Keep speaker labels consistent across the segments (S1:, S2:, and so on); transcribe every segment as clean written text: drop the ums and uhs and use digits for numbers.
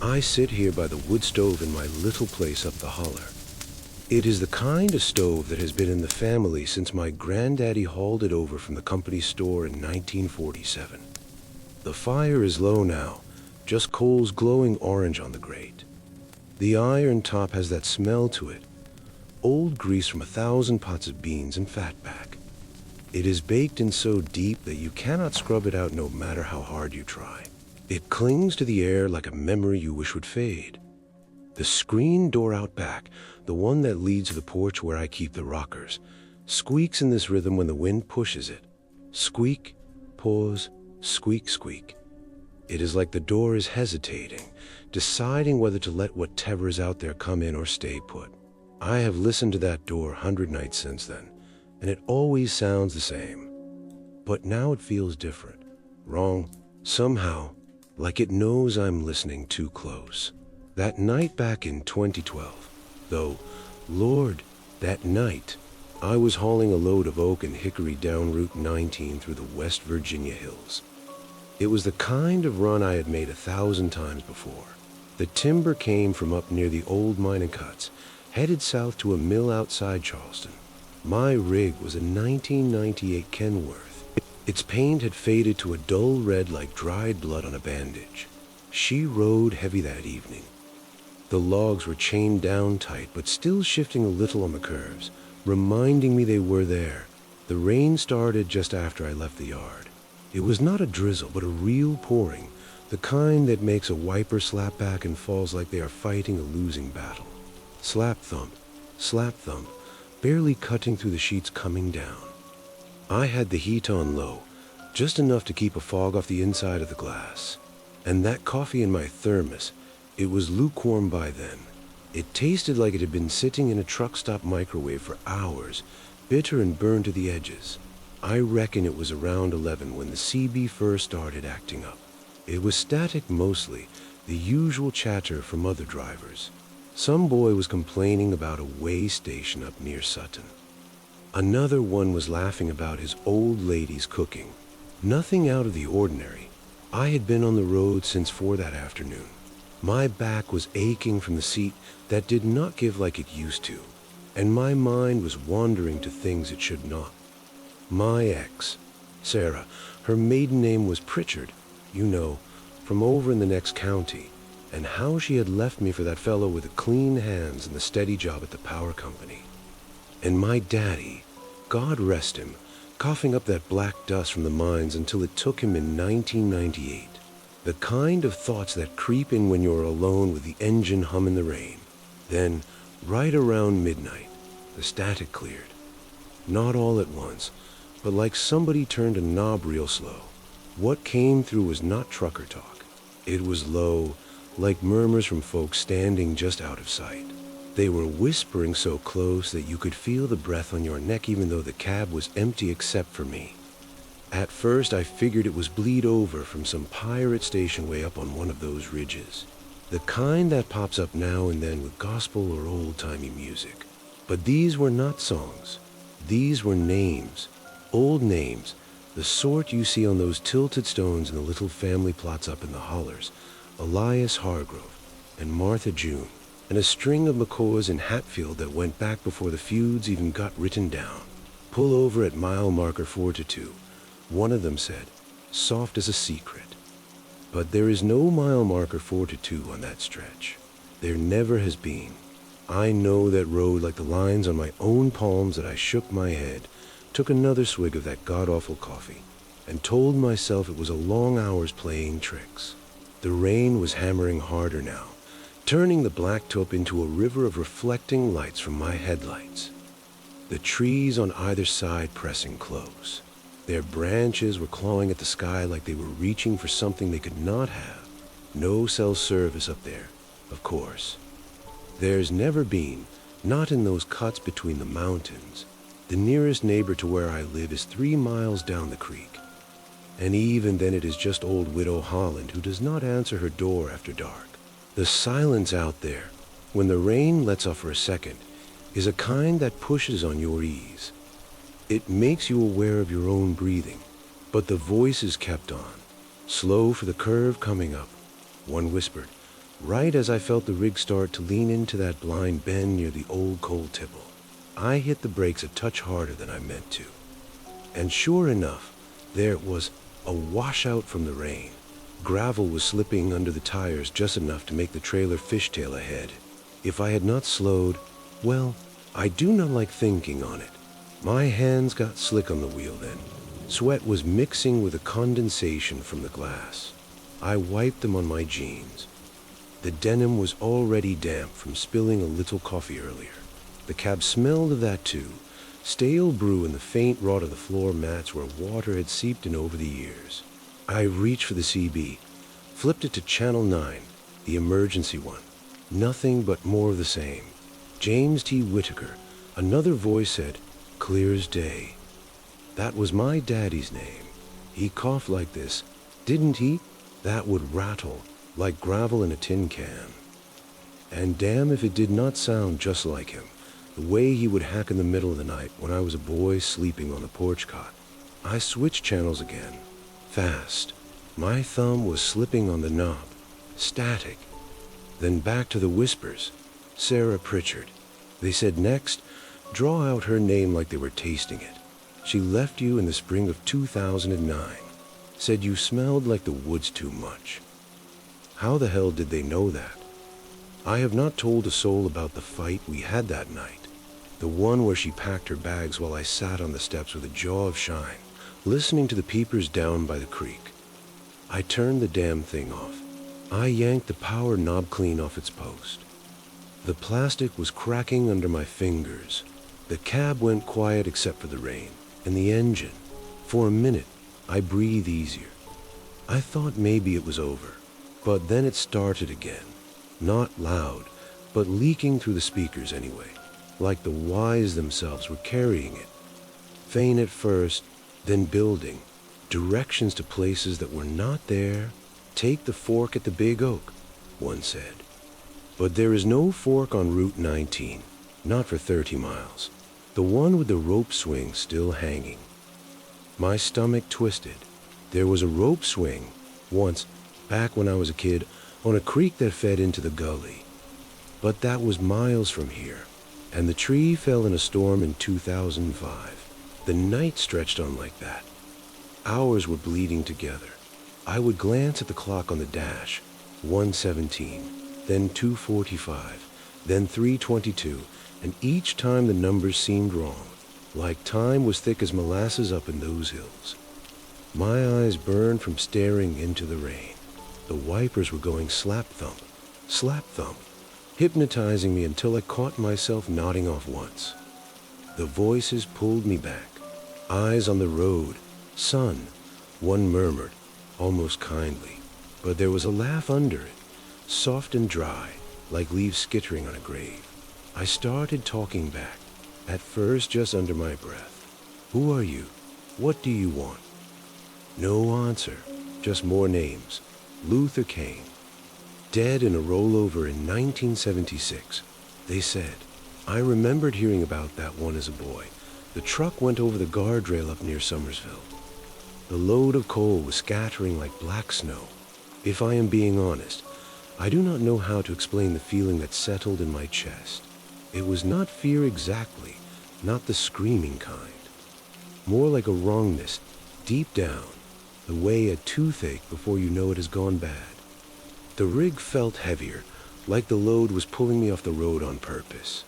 S1: I sit here by the wood stove in my little place up the holler. It is the kind of stove that has been in the family since my granddaddy hauled it over from the company store in 1947. The fire is low now, just coals glowing orange on the grate. The iron top has that smell to it, old grease from 1,000 pots of beans and fatback. It is baked in so deep that you cannot scrub it out no matter how hard you try. It clings to the air like a memory you wish would fade. The screen door out back, the one that leads to the porch where I keep the rockers, squeaks in this rhythm when the wind pushes it. Squeak, pause, squeak, squeak. It is like the door is hesitating, deciding whether to let whatever's out there come in or stay put. I have listened to that door 100 nights since then, and it always sounds the same. But now it feels different, wrong, somehow, like it knows I'm listening too close. That night back in 2012, though, Lord, that night, I was hauling a load of oak and hickory down Route 19 through the West Virginia hills. It was the kind of run I had made 1,000 times before. The timber came from up near the old mining cuts, headed south to a mill outside Charleston. My rig was a 1998 Kenworth. Its paint had faded to a dull red like dried blood on a bandage. She rode heavy that evening. The logs were chained down tight, but still shifting a little on the curves, reminding me they were there. The rain started just after I left the yard. It was not a drizzle, but a real pouring, the kind that makes a wiper slap back and falls like they are fighting a losing battle. Slap thump, barely cutting through the sheets coming down. I had the heat on low, just enough to keep a fog off the inside of the glass. And that coffee in my thermos, it was lukewarm by then. It tasted like it had been sitting in a truck stop microwave for hours, bitter and burned to the edges. I reckon it was around 11 when the CB first started acting up. It was static mostly, the usual chatter from other drivers. Some boy was complaining about a way station up near Sutton. Another one was laughing about his old lady's cooking. Nothing out of the ordinary. I had been on the road since 4 that afternoon. My back was aching from the seat that did not give like it used to, and my mind was wandering to things it should not. My ex, Sarah, her maiden name was Pritchard, you know, from over in the next county, and how she had left me for that fellow with the clean hands and the steady job at the power company. And my daddy, God rest him, coughing up that black dust from the mines until it took him in 1998. The kind of thoughts that creep in when you're alone with the engine hum in the rain. Then, right around midnight, the static cleared. Not all at once, but like somebody turned a knob real slow. What came through was not trucker talk. It was low, like murmurs from folks standing just out of sight. They were whispering so close that you could feel the breath on your neck even though the cab was empty except for me. At first I figured it was bleed over from some pirate station way up on one of those ridges. The kind that pops up now and then with gospel or old-timey music. But these were not songs. These were names. Old names. The sort you see on those tilted stones in the little family plots up in the hollers. Elias Hargrove and Martha June. And a string of McCaws in Hatfield that went back before the feuds even got written down. Pull over at mile marker 4-2. One of them said, soft as a secret. But there is no mile marker 4-2 on that stretch. There never has been. I know that road like the lines on my own palms that I shook my head, took another swig of that god-awful coffee, and told myself it was a long hours playing tricks. The rain was hammering harder now, turning the blacktop into a river of reflecting lights from my headlights. The trees on either side pressing close. Their branches were clawing at the sky like they were reaching for something they could not have. No cell service up there, of course. There's never been, not in those cuts between the mountains. The nearest neighbor to where I live is 3 miles down the creek. And even then it is just old Widow Holland who does not answer her door after dark. The silence out there, when the rain lets off for a second, is a kind that pushes on your ease. It makes you aware of your own breathing, but the voice is kept on, slow for the curve coming up. One whispered, right as I felt the rig start to lean into that blind bend near the old coal tipple. I hit the brakes a touch harder than I meant to. And sure enough, there it was, a washout from the rain. Gravel was slipping under the tires just enough to make the trailer fishtail ahead. If I had not slowed, well, I do not like thinking on it. My hands got slick on the wheel then. Sweat was mixing with the condensation from the glass. I wiped them on my jeans. The denim was already damp from spilling a little coffee earlier. The cab smelled of that too, stale brew and the faint rot of the floor mats where water had seeped in over the years. I reached for the CB, flipped it to Channel 9, the emergency one. Nothing but more of the same. James T. Whitaker. Another voice said, "Clear as day." That was my daddy's name. He coughed like this, didn't he? That would rattle, like gravel in a tin can. And damn if it did not sound just like him, the way he would hack in the middle of the night when I was a boy sleeping on the porch cot. I switched channels again, fast. My thumb was slipping on the knob, static. Then back to the whispers. Sarah Pritchard. They said next, draw out her name like they were tasting it. She left you in the spring of 2009. Said you smelled like the woods too much. How the hell did they know that? I have not told a soul about the fight we had that night. The one where she packed her bags while I sat on the steps with a jaw of shine, listening to the peepers down by the creek. I turned the damn thing off. I yanked the power knob clean off its post. The plastic was cracking under my fingers. The cab went quiet except for the rain, and the engine. For a minute, I breathed easier. I thought maybe it was over, but then it started again. Not loud, but leaking through the speakers anyway, like the wires themselves were carrying it. Faint at first, then building, directions to places that were not there. Take the fork at the Big Oak, one said. But there is no fork on Route 19, not for 30 miles. The one with the rope swing still hanging. My stomach twisted. There was a rope swing, once, back when I was a kid, on a creek that fed into the gully. But that was miles from here, and the tree fell in a storm in 2005. The night stretched on like that. Hours were bleeding together. I would glance at the clock on the dash, 1:17, then 2:45, then 3:22, and each time the numbers seemed wrong, like time was thick as molasses up in those hills. My eyes burned from staring into the rain. The wipers were going slap thump, hypnotizing me until I caught myself nodding off once. The voices pulled me back. Eyes on the road. Son, one murmured, almost kindly, but there was a laugh under it, soft and dry, like leaves skittering on a grave. I started talking back, at first just under my breath. Who are you? What do you want? No answer, just more names. Luther Kane. Dead in a rollover in 1976, they said. I remembered hearing about that one as a boy. The truck went over the guardrail up near Somersville. The load of coal was scattering like black snow. If I am being honest, I do not know how to explain the feeling that settled in my chest. It was not fear exactly, not the screaming kind. More like a wrongness, deep down, the way a toothache before you know it has gone bad. The rig felt heavier, like the load was pulling me off the road on purpose.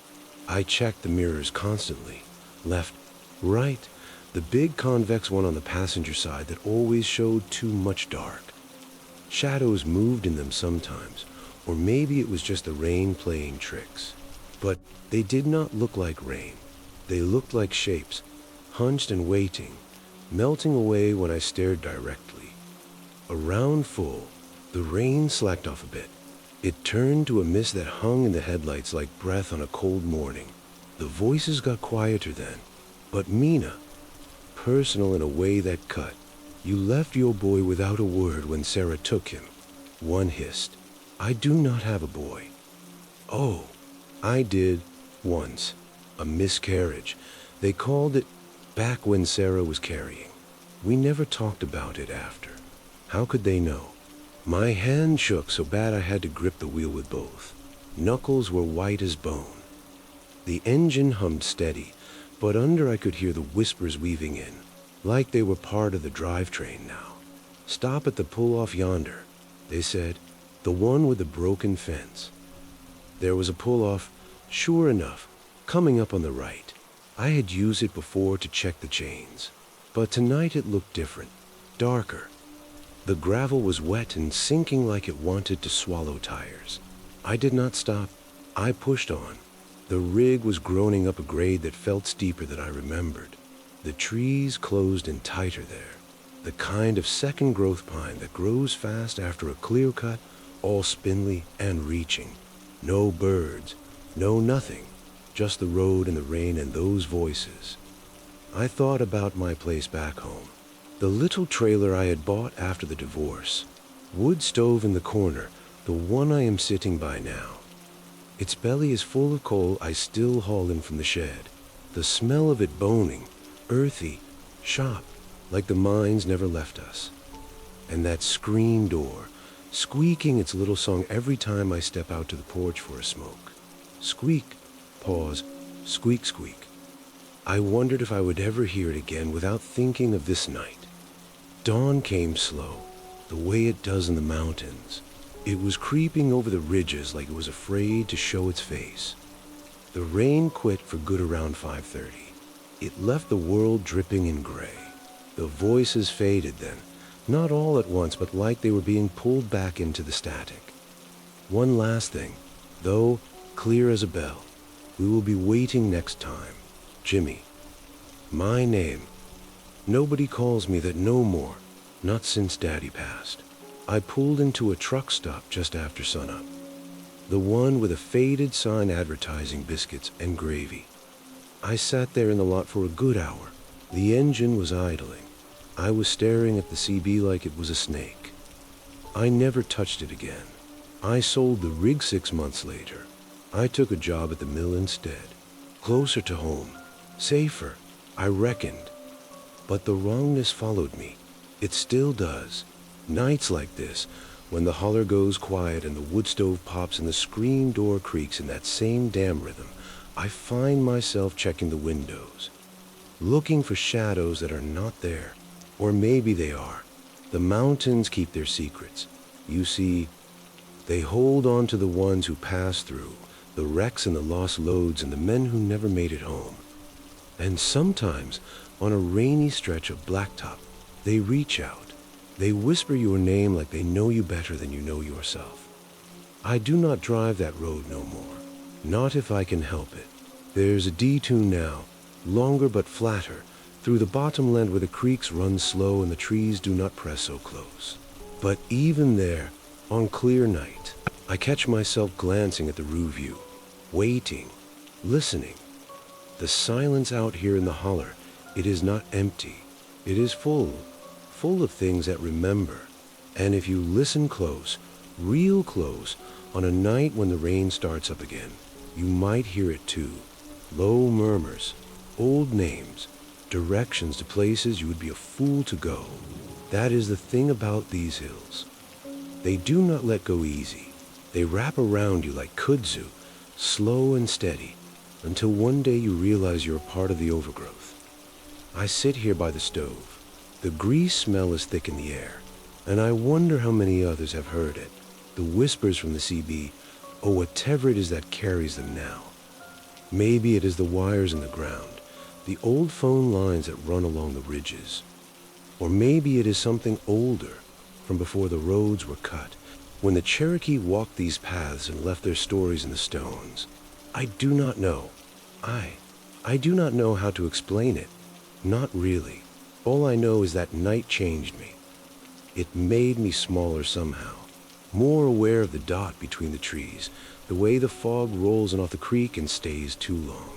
S1: I checked the mirrors constantly. Left, right, the big convex one on the passenger side that always showed too much dark. Shadows moved in them sometimes, or maybe it was just the rain playing tricks. But they did not look like rain. They looked like shapes, hunched and waiting, melting away when I stared directly. Around full, the rain slacked off a bit. It turned to a mist that hung in the headlights like breath on a cold morning. The voices got quieter then. But Mina, personal in a way that cut. You left your boy without a word when Sarah took him. One hissed, I do not have a boy. Oh, I did, once. A miscarriage. They called it back when Sarah was carrying. We never talked about it after. How could they know? My hand shook so bad I had to grip the wheel with both. Knuckles were white as bone. The engine hummed steady, but under I could hear the whispers weaving in, like they were part of the drivetrain now. "Stop at the pull-off yonder," they said, "the one with the broken fence." There was a pull-off, sure enough, coming up on the right. I had used it before to check the chains, but tonight it looked different, darker. The gravel was wet and sinking like it wanted to swallow tires. I did not stop. I pushed on. The rig was groaning up a grade that felt steeper than I remembered. The trees closed in tighter there, the kind of second-growth pine that grows fast after a clear cut, all spindly and reaching. No birds, no nothing, just the road and the rain and those voices. I thought about my place back home. The little trailer I had bought after the divorce. Wood stove in the corner, the one I am sitting by now. Its belly is full of coal I still haul in from the shed. The smell of it boning, earthy, sharp, like the mines never left us. And that screen door, squeaking its little song every time I step out to the porch for a smoke. Squeak, pause, squeak, squeak. I wondered if I would ever hear it again without thinking of this night. Dawn came slow, the way it does in the mountains. It was creeping over the ridges like it was afraid to show its face. The rain quit for good around 5:30. It left the world dripping in gray. The voices faded then, not all at once, but like they were being pulled back into the static. One last thing, though clear as a bell. We will be waiting next time. Jimmy. My name. Nobody calls me that no more, not since Daddy passed. I pulled into a truck stop just after sunup. The one with a faded sign advertising biscuits and gravy. I sat there in the lot for a good hour. The engine was idling. I was staring at the CB like it was a snake. I never touched it again. I sold the rig 6 months later. I took a job at the mill instead. Closer to home. Safer, I reckoned. But the wrongness followed me. It still does. Nights like this, when the holler goes quiet and the wood stove pops and the screen door creaks in that same damn rhythm, I find myself checking the windows, looking for shadows that are not there. Or maybe they are. The mountains keep their secrets. You see, they hold on to the ones who pass through, the wrecks and the lost loads and the men who never made it home. And sometimes, on a rainy stretch of blacktop, they reach out. They whisper your name like they know you better than you know yourself. I do not drive that road no more. Not if I can help it. There's a detune now, longer but flatter, through the bottomland where the creeks run slow and the trees do not press so close. But even there, on clear night, I catch myself glancing at the roof view, waiting, listening. The silence out here in the holler, it is not empty. It is full of things that remember. And if you listen close, real close, on a night when the rain starts up again, you might hear it too. Low murmurs, old names, directions to places you would be a fool to go. That is the thing about these hills. They do not let go easy. They wrap around you like kudzu, slow and steady, until one day you realize you're a part of the overgrowth. I sit here by the stove. The grease smell is thick in the air, and I wonder how many others have heard it. The whispers from the CB, or whatever it is that carries them now. Maybe it is the wires in the ground, the old phone lines that run along the ridges. Or maybe it is something older, from before the roads were cut, when the Cherokee walked these paths and left their stories in the stones. I do not know. I do not know how to explain it. Not really. All I know is that night changed me. It made me smaller somehow, more aware of the dot between the trees, the way the fog rolls in off the creek and stays too long.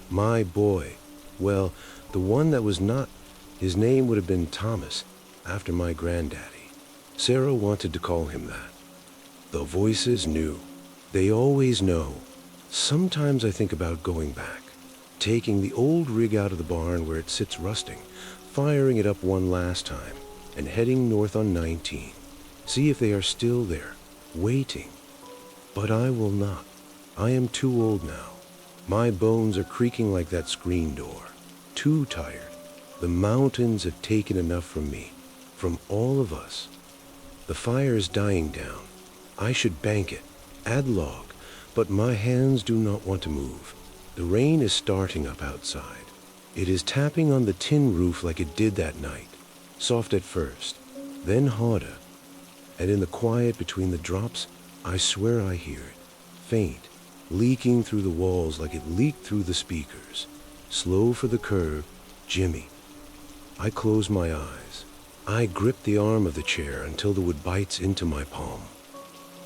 S1: My boy, well, the one that was not, his name would have been Thomas, after my granddaddy. Sarah wanted to call him that. The voices knew. They always know. Sometimes I think about going back, taking the old rig out of the barn where it sits rusting, firing it up one last time, and heading north on 19. see if they are still there, waiting. But I will not. I am too old now. My bones are creaking like that screen door. Too tired. The mountains have taken enough from me, from all of us. The fire is dying down. I should bank it, add log, but my hands do not want to move. The rain is starting up outside. It is tapping on the tin roof like it did that night, soft at first, then harder. And in the quiet between the drops, I swear I hear it, faint, leaking through the walls like it leaked through the speakers. Slow for the curve, Jimmy. I close my eyes. I grip the arm of the chair until the wood bites into my palm.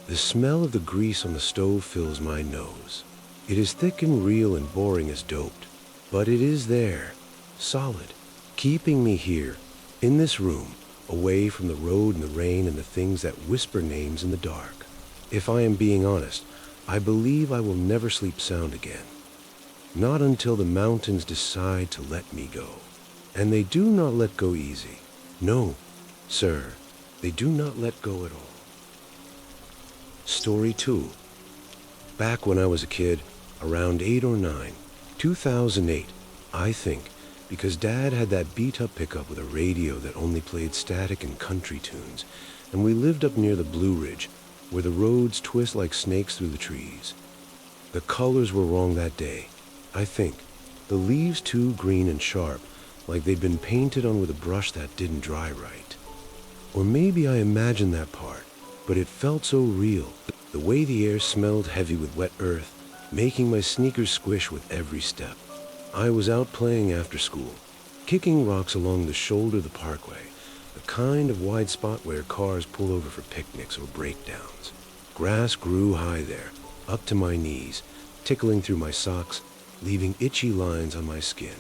S1: The smell of the grease on the stove fills my nose. It is thick and real and boring as doped, but it is there, solid, keeping me here, in this room, away from the road and the rain and the things that whisper names in the dark. If I am being honest, I believe I will never sleep sound again. Not until the mountains decide to let me go. And they do not let go easy. No, sir, they do not let go at all. Story 2. Back when I was a kid, around 8 or 9, 2008, I think, because Dad had that beat-up pickup with a radio that only played static and country tunes, and we lived up near the Blue Ridge, where the roads twist like snakes through the trees. The colors were wrong that day, I think. The leaves too green and sharp, like they'd been painted on with a brush that didn't dry right. Or maybe I imagined that part, but it felt so real. The way the air smelled heavy with wet earth, making my sneakers squish with every step. I was out playing after school, kicking rocks along the shoulder of the parkway, the kind of wide spot where cars pull over for picnics or breakdowns. Grass grew high there, up to my knees, tickling through my socks, leaving itchy lines on my skin.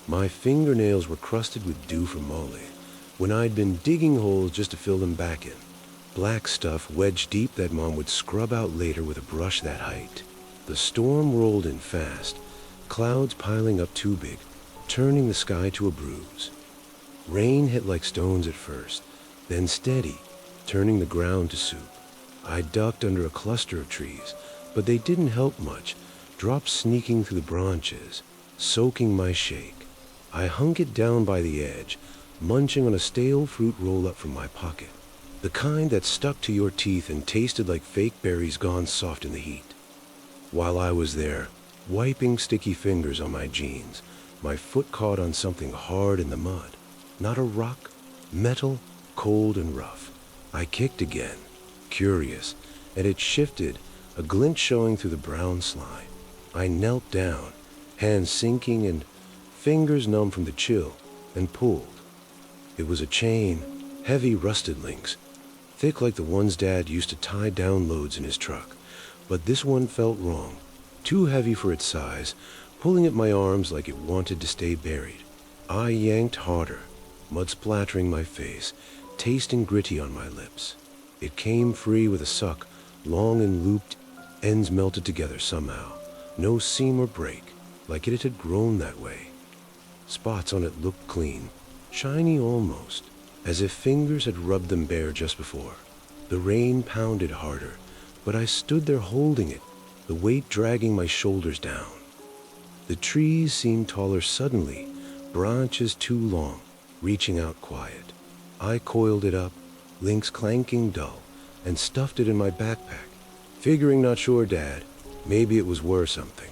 S1: My fingernails were crusted with dew from Molly, when I'd been digging holes just to fill them back in. Black stuff wedged deep that Mom would scrub out later with a brush that height. The storm rolled in fast, clouds piling up too big, turning the sky to a bruise. Rain hit like stones at first, then steady, turning the ground to soup. I ducked under a cluster of trees, but they didn't help much, drops sneaking through the branches, soaking my shake. I hung it down by the edge, munching on a stale fruit roll-up from my pocket, the kind that stuck to your teeth and tasted like fake berries gone soft in the heat. While I was there, wiping sticky fingers on my jeans, my foot caught on something hard in the mud. Not a rock, metal, cold and rough. I kicked again, curious, and it shifted, a glint showing through the brown slime. I knelt down, hands sinking and fingers numb from the chill, and pulled. It was a chain, heavy rusted links, thick like the ones Dad used to tie down loads in his truck. But this one felt wrong, too heavy for its size, pulling at my arms like it wanted to stay buried. I yanked harder, mud splattering my face, tasting gritty on my lips. It came free with a suck, long and looped, ends melted together somehow. No seam or break, like it had grown that way. Spots on it looked clean, shiny almost, as if fingers had rubbed them bare just before. The rain pounded harder, but I stood there holding it, the weight dragging my shoulders down. The trees seemed taller suddenly, branches too long, reaching out quiet. I coiled it up, links clanking dull, and stuffed it in my backpack, figuring not sure, Dad, maybe it was worth something.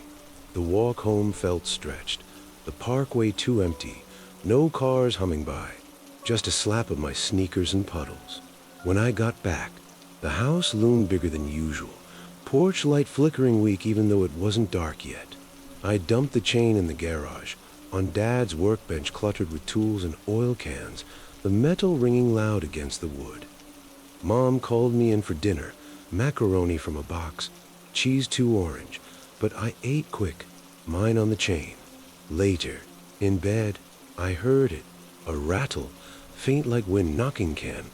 S1: The walk home felt stretched, the parkway too empty, no cars humming by, just a slap of my sneakers and puddles. When I got back, the house loomed bigger than usual, porch light flickering weak even though it wasn't dark yet. I dumped the chain in the garage, on Dad's workbench cluttered with tools and oil cans, the metal ringing loud against the wood. Mom called me in for dinner, macaroni from a box, cheese too orange, but I ate quick, mine on the chain. Later, in bed, I heard it, a rattle, faint like wind knocking can,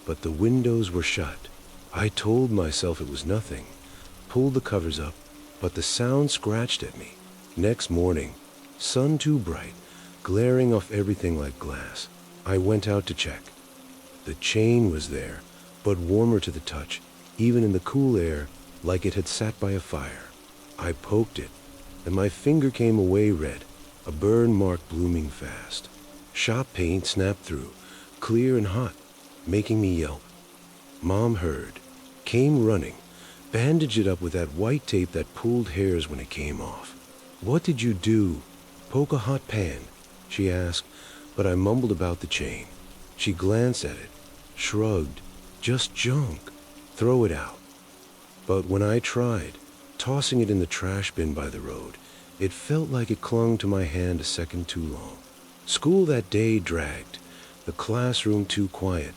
S1: but the windows were shut. I told myself it was nothing, pulled the covers up, but the sound scratched at me. Next morning, sun too bright, glaring off everything like glass. I went out to check. The chain was there, but warmer to the touch, even in the cool air, like it had sat by a fire. I poked it, and my finger came away red, a burn mark blooming fast. Shop paint snapped through, clear and hot, making me yelp. Mom heard, came running, bandaged it up with that white tape that pulled hairs when it came off. "What did you do? Poke a hot pan?" she asked, but I mumbled about the chain. She glanced at it, shrugged. "Just junk. Throw it out." But when I tried, tossing it in the trash bin by the road, it felt like it clung to my hand a second too long. School that day dragged, the classroom too quiet,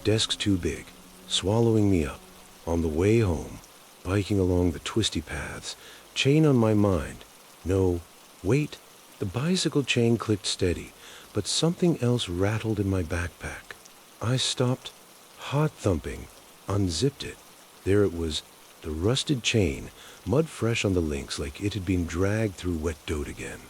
S1: desks too big, swallowing me up. On the way home, biking along the twisty paths, chain on my mind. No, wait, the bicycle chain clicked steady, but something else rattled in my backpack. I stopped, heart thumping, unzipped it. There it was, the rusted chain, mud fresh on the links like it had been dragged through wet dirt again.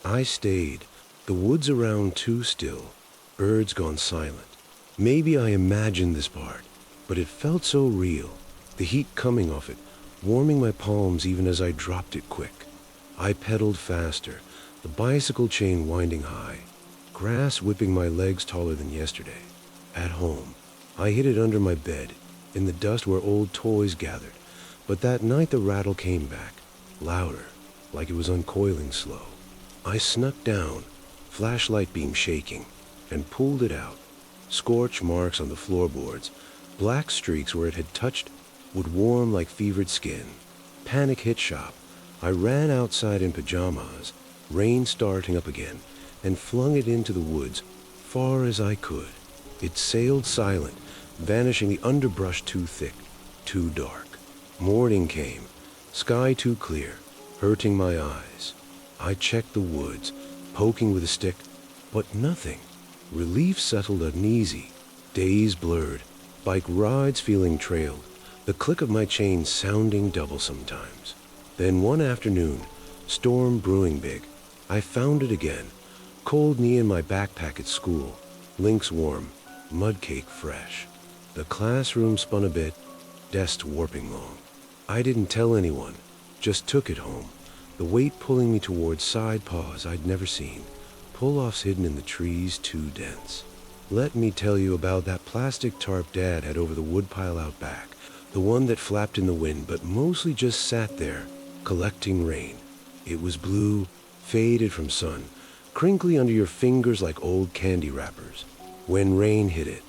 S1: I stayed, the woods around too still, birds gone silent. Maybe I imagined this part, but it felt so real, the heat coming off it, warming my palms even as I dropped it quick. I pedaled faster, the bicycle chain winding high, grass whipping my legs taller than yesterday. At home, I hid it under my bed, in the dust where old toys gathered, but that night the rattle came back, louder, like it was uncoiling slow. I snuck down, flashlight beam shaking, and pulled it out. Scorch marks on the floorboards, black streaks where it had touched would warm like fevered skin. Panic hit shop. I ran outside in pajamas, rain starting up again, and flung it into the woods, far as I could. It sailed silent, vanishing the underbrush too thick, too dark. Morning came, sky too clear, hurting my eyes. I checked the woods, poking with a stick, but nothing. Relief settled uneasy, days blurred, bike rides feeling trailed, the click of my chain sounding double sometimes. Then one afternoon, storm brewing big, I found it again, cold knee in my backpack at school, links warm, mud cake fresh. The classroom spun a bit, desks warping long. I didn't tell anyone, just took it home, the weight pulling me towards side paws I'd never seen, pull-offs hidden in the trees too dense. Let me tell you about that plastic tarp Dad had over the woodpile out back, the one that flapped in the wind but mostly just sat there, collecting rain. It was blue, faded from sun, crinkly under your fingers like old candy wrappers. When rain hit it,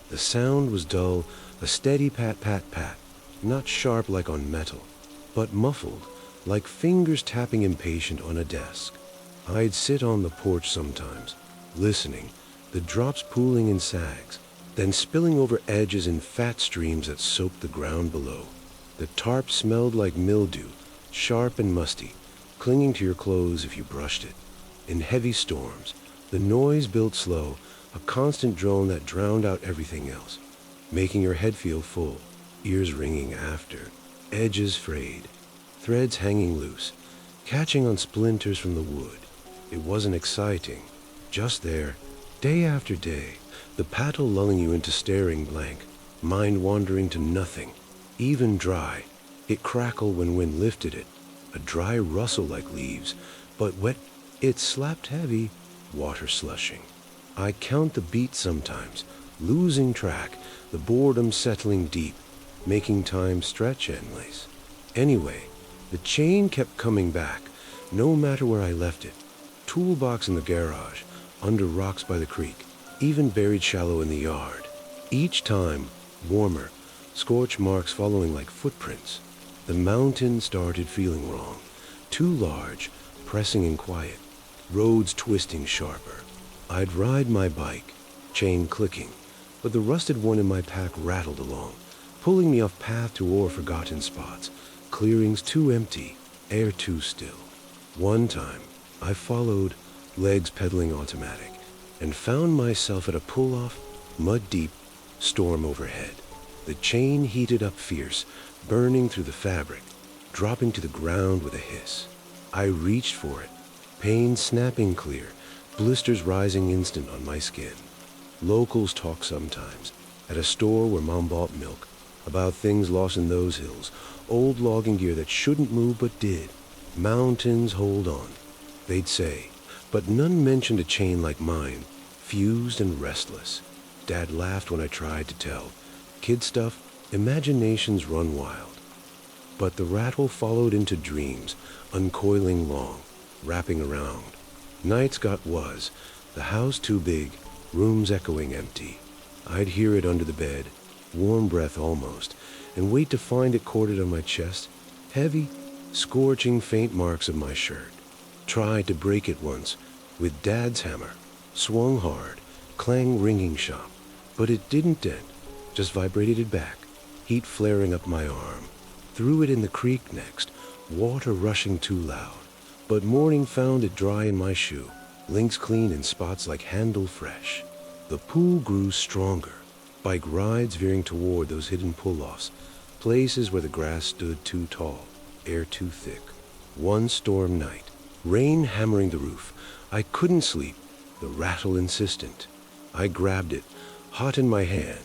S1: the sound was dull, a steady pat, pat, pat, not sharp like on metal, but muffled, like fingers tapping impatient on a desk. I'd sit on the porch sometimes, listening, the drops pooling in sags, then spilling over edges in fat streams that soaked the ground below. The tarp smelled like mildew, sharp and musty, clinging to your clothes if you brushed it. In heavy storms, the noise built slow, a constant drone that drowned out everything else, making your head feel full, ears ringing after, edges frayed, threads hanging loose, catching on splinters from the wood. It wasn't exciting, just there, day after day, the paddle lulling you into staring blank, mind wandering to nothing, even dry. It crackled when wind lifted it, a dry rustle like leaves, but wet. It slapped heavy, water slushing. I count the beats sometimes, losing track, the boredom settling deep, making time stretch endless. Anyway, the chain kept coming back, no matter where I left it. Toolbox in the garage, under rocks by the creek, even buried shallow in the yard. Each time, warmer, scorch marks following like footprints. The mountain started feeling wrong, too large, pressing in quiet, roads twisting sharper. I'd ride my bike, chain clicking, but the rusted one in my pack rattled along, pulling me off path to o'er forgotten spots, clearings too empty, air too still. One time, I followed, legs pedaling automatic, and found myself at a pull-off, mud-deep, storm overhead. The chain heated up fierce, burning through the fabric, dropping to the ground with a hiss. I reached for it, pain snapping clear, blisters rising instant on my skin. Locals talk sometimes, at a store where Mom bought milk, about things lost in those hills, old logging gear that shouldn't move but did. Mountains hold on, they'd say, but none mentioned a chain like mine, fused and restless. Dad laughed when I tried to tell. Kid stuff, imaginations run wild. But the rattle followed into dreams, uncoiling long, wrapping around. Nights got the house too big, rooms echoing empty. I'd hear it under the bed, warm breath almost, and wait to find it corded on my chest, heavy, scorching faint marks of my shirt. Tried to break it once, with Dad's hammer, swung hard, clang ringing shop, but it didn't dent, just vibrated it back, heat flaring up my arm. Threw it in the creek next, water rushing too loud, but morning found it dry in my shoe, links clean in spots like handle fresh. The pool grew stronger, bike rides veering toward those hidden pull-offs, places where the grass stood too tall, air too thick. One storm night, rain hammering the roof, I couldn't sleep, the rattle insistent. I grabbed it, hot in my hand,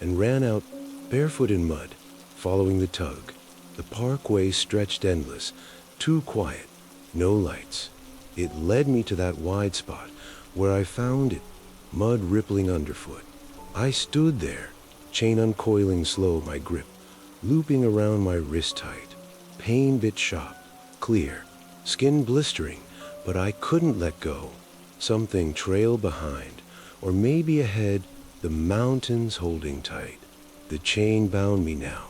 S1: and ran out, barefoot in mud, following the tug. The parkway stretched endless, too quiet, no lights. It led me to that wide spot where I found it, mud rippling underfoot. I stood there, chain uncoiling slow my grip, looping around my wrist tight. Pain bit sharp, clear, skin blistering, but I couldn't let go. Something trailed behind, or maybe ahead, the mountains holding tight. The chain bound me now,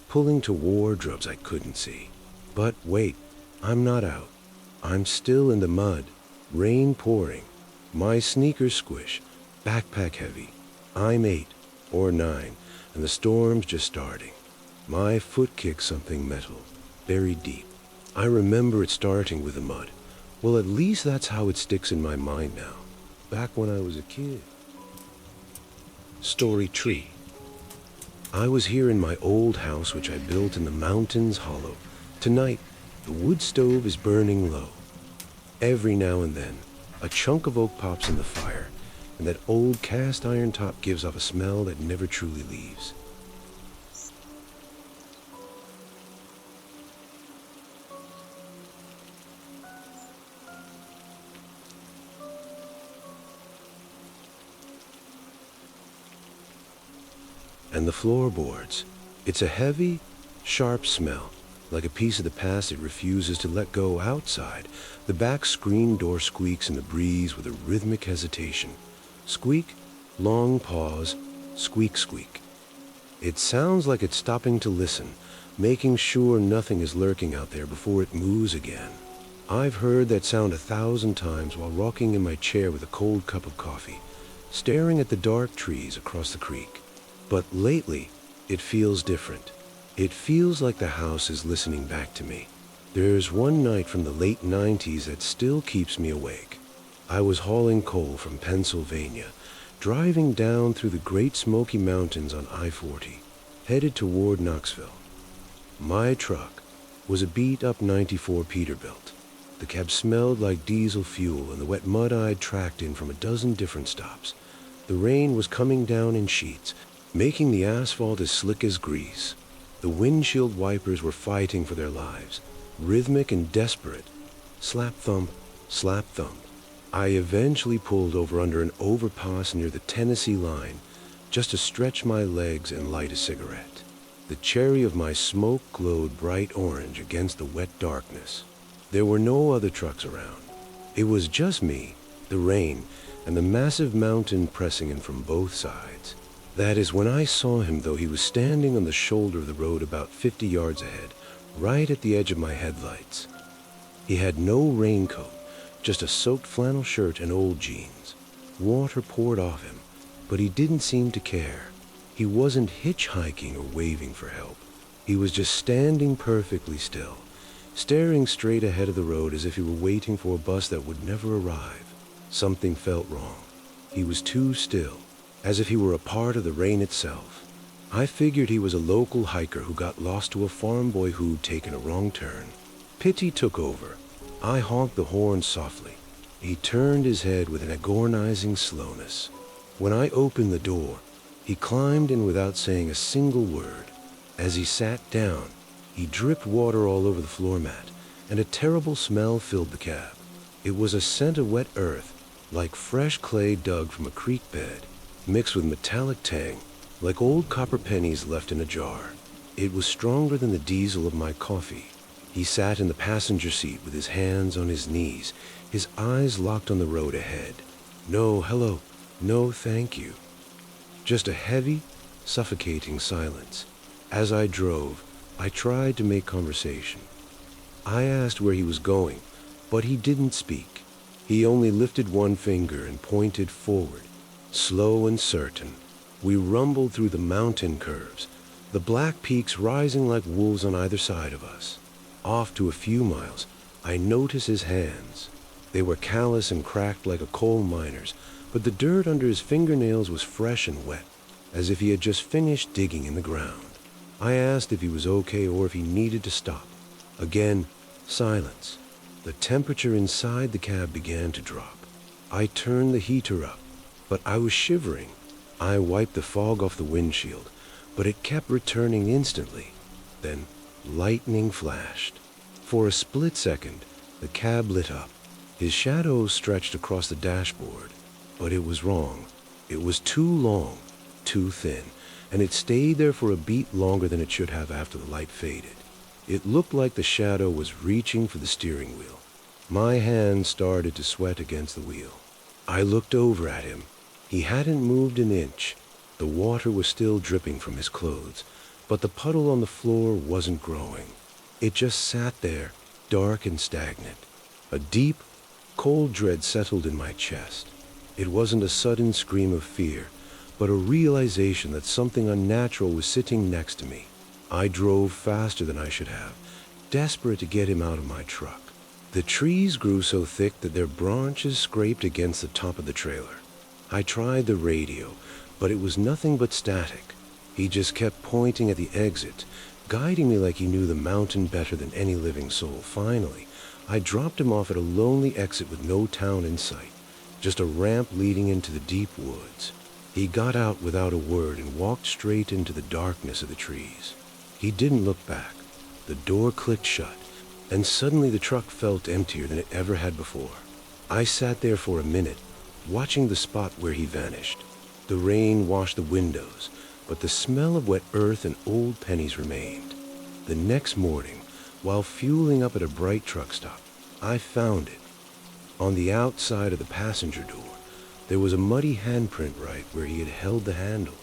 S1: pulling to wardrobes I couldn't see. But wait, I'm not out. I'm still in the mud, rain pouring, my sneakers squish, backpack heavy. I'm 8 or 9, and the storm's just starting. My foot kicks something metal, buried deep. I remember it starting with the mud. Well, at least that's how it sticks in my mind now. Back when I was a kid. Story tree. I was here in my old house which I built in the mountains hollow. Tonight, the wood stove is burning low. Every now and then, a chunk of oak pops in the fire, and that old cast iron top gives off a smell that never truly leaves. And the floorboards. It's a heavy, sharp smell, like a piece of the past it refuses to let go outside. The back screen door squeaks in the breeze with a rhythmic hesitation. Squeak, long pause, squeak, squeak. It sounds like it's stopping to listen, making sure nothing is lurking out there before it moves again. I've heard that sound 1,000 times while rocking in my chair with a cold cup of coffee, staring at the dark trees across the creek. But lately, it feels different. It feels like the house is listening back to me. There's one night from the late 90s that still keeps me awake. I was hauling coal from Pennsylvania, driving down through the Great Smoky Mountains on I-40, headed toward Knoxville. My truck was a beat-up 94 Peterbilt. The cab smelled like diesel fuel and the wet mud I'd tracked in from a dozen different stops. The rain was coming down in sheets, making the asphalt as slick as grease. The windshield wipers were fighting for their lives, rhythmic and desperate. Slap thump, slap thump. I eventually pulled over under an overpass near the Tennessee line, just to stretch my legs and light a cigarette. The cherry of my smoke glowed bright orange against the wet darkness. There were no other trucks around. It was just me, the rain, and the massive mountain pressing in from both sides. That is when I saw him, though he was standing on the shoulder of the road about 50 yards ahead, right at the edge of my headlights. He had no raincoat, just a soaked flannel shirt and old jeans. Water poured off him, but he didn't seem to care. He wasn't hitchhiking or waving for help. He was just standing perfectly still, staring straight ahead of the road as if he were waiting for a bus that would never arrive. Something felt wrong. He was too still, as if he were a part of the rain itself. I figured he was a local hiker who got lost to a farm boy who'd taken a wrong turn. Pity took over. I honked the horn softly. He turned his head with an agonizing slowness. When I opened the door, He climbed in without saying a single word. As he sat down, he dripped water all over the floor mat, and a terrible smell filled the cab. It was a scent of wet earth, like fresh clay dug from a creek bed, mixed with metallic tang, like old copper pennies left in a jar. It was stronger than the diesel of my coffee. He sat in the passenger seat with his hands on his knees, his eyes locked on the road ahead. No, hello, no, thank you. Just a heavy, suffocating silence. As I drove, I tried to make conversation. I asked where he was going, but he didn't speak. He only lifted one finger and pointed forward, slow and certain. We rumbled through the mountain curves, the black peaks rising like wolves on either side of us. Off to a few miles, I noticed his hands. They were callous and cracked like a coal miner's, but the dirt under his fingernails was fresh and wet, as if he had just finished digging in the ground. I asked if he was okay or if he needed to stop. Again, silence. The temperature inside the cab began to drop. I turned the heater up, but I was shivering. I wiped the fog off the windshield, but it kept returning instantly. Then lightning flashed. For a split second, the cab lit up. His shadow stretched across the dashboard, but it was wrong. It was too long, too thin, and it stayed there for a beat longer than it should have after the light faded. It looked like the shadow was reaching for the steering wheel. My hand started to sweat against the wheel. I looked over at him. He hadn't moved an inch. The water was still dripping from his clothes, but the puddle on the floor wasn't growing. It just sat there, dark and stagnant. A deep, cold dread settled in my chest. It wasn't a sudden scream of fear, but a realization that something unnatural was sitting next to me. I drove faster than I should have, desperate to get him out of my truck. The trees grew so thick that their branches scraped against the top of the trailer. I tried the radio, but it was nothing but static. He just kept pointing at the exit, guiding me like he knew the mountain better than any living soul. Finally, I dropped him off at a lonely exit with no town in sight, just a ramp leading into the deep woods. He got out without a word and walked straight into the darkness of the trees. He didn't look back. The door clicked shut, and suddenly the truck felt emptier than it ever had before. I sat there for a minute, watching the spot where he vanished. The rain washed the windows, but the smell of wet earth and old pennies remained. The next morning, while fueling up at a bright truck stop, I found it. On the outside of the passenger door, there was a muddy handprint right where he had held the handle.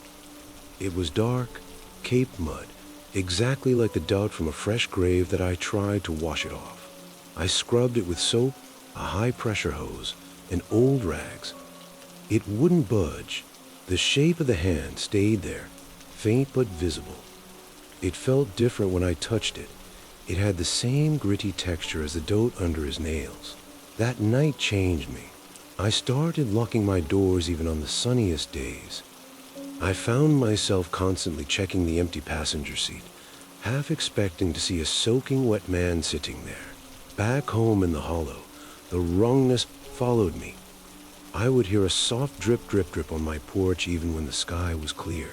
S1: It was dark, caked mud, exactly like the dirt from a fresh grave that I tried to wash it off. I scrubbed it with soap, a high-pressure hose, and old rags. It wouldn't budge. The shape of the hand stayed there, faint but visible. It felt different when I touched it. It had the same gritty texture as the dirt under his nails. That night changed me. I started locking my doors even on the sunniest days. I found myself constantly checking the empty passenger seat, half expecting to see a soaking wet man sitting there. Back home in the hollow, the wrongness followed me. I would hear a soft drip, drip, drip on my porch even when the sky was clear.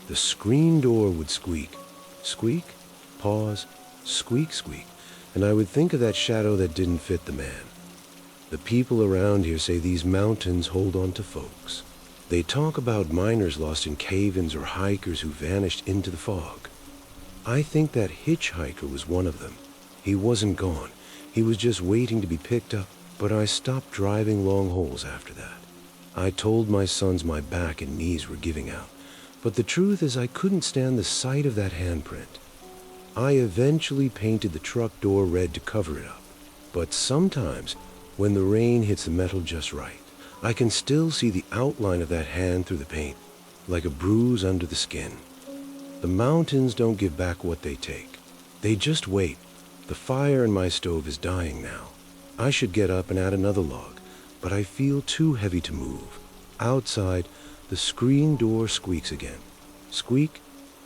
S1: The screen door would squeak. Squeak, pause, squeak, squeak, and I would think of that shadow that didn't fit the man. The people around here say these mountains hold on to folks. They talk about miners lost in cave-ins or hikers who vanished into the fog. I think that hitchhiker was one of them. He wasn't gone. He was just waiting to be picked up, but I stopped driving long hauls after that. I told my sons my back and knees were giving out, but the truth is I couldn't stand the sight of that handprint. I eventually painted the truck door red to cover it up, but sometimes, when the rain hits the metal just right, I can still see the outline of that hand through the paint, like a bruise under the skin. The mountains don't give back what they take. They just wait. The fire in my stove is dying now. I should get up and add another log, but I feel too heavy to move. Outside, the screen door squeaks again. Squeak,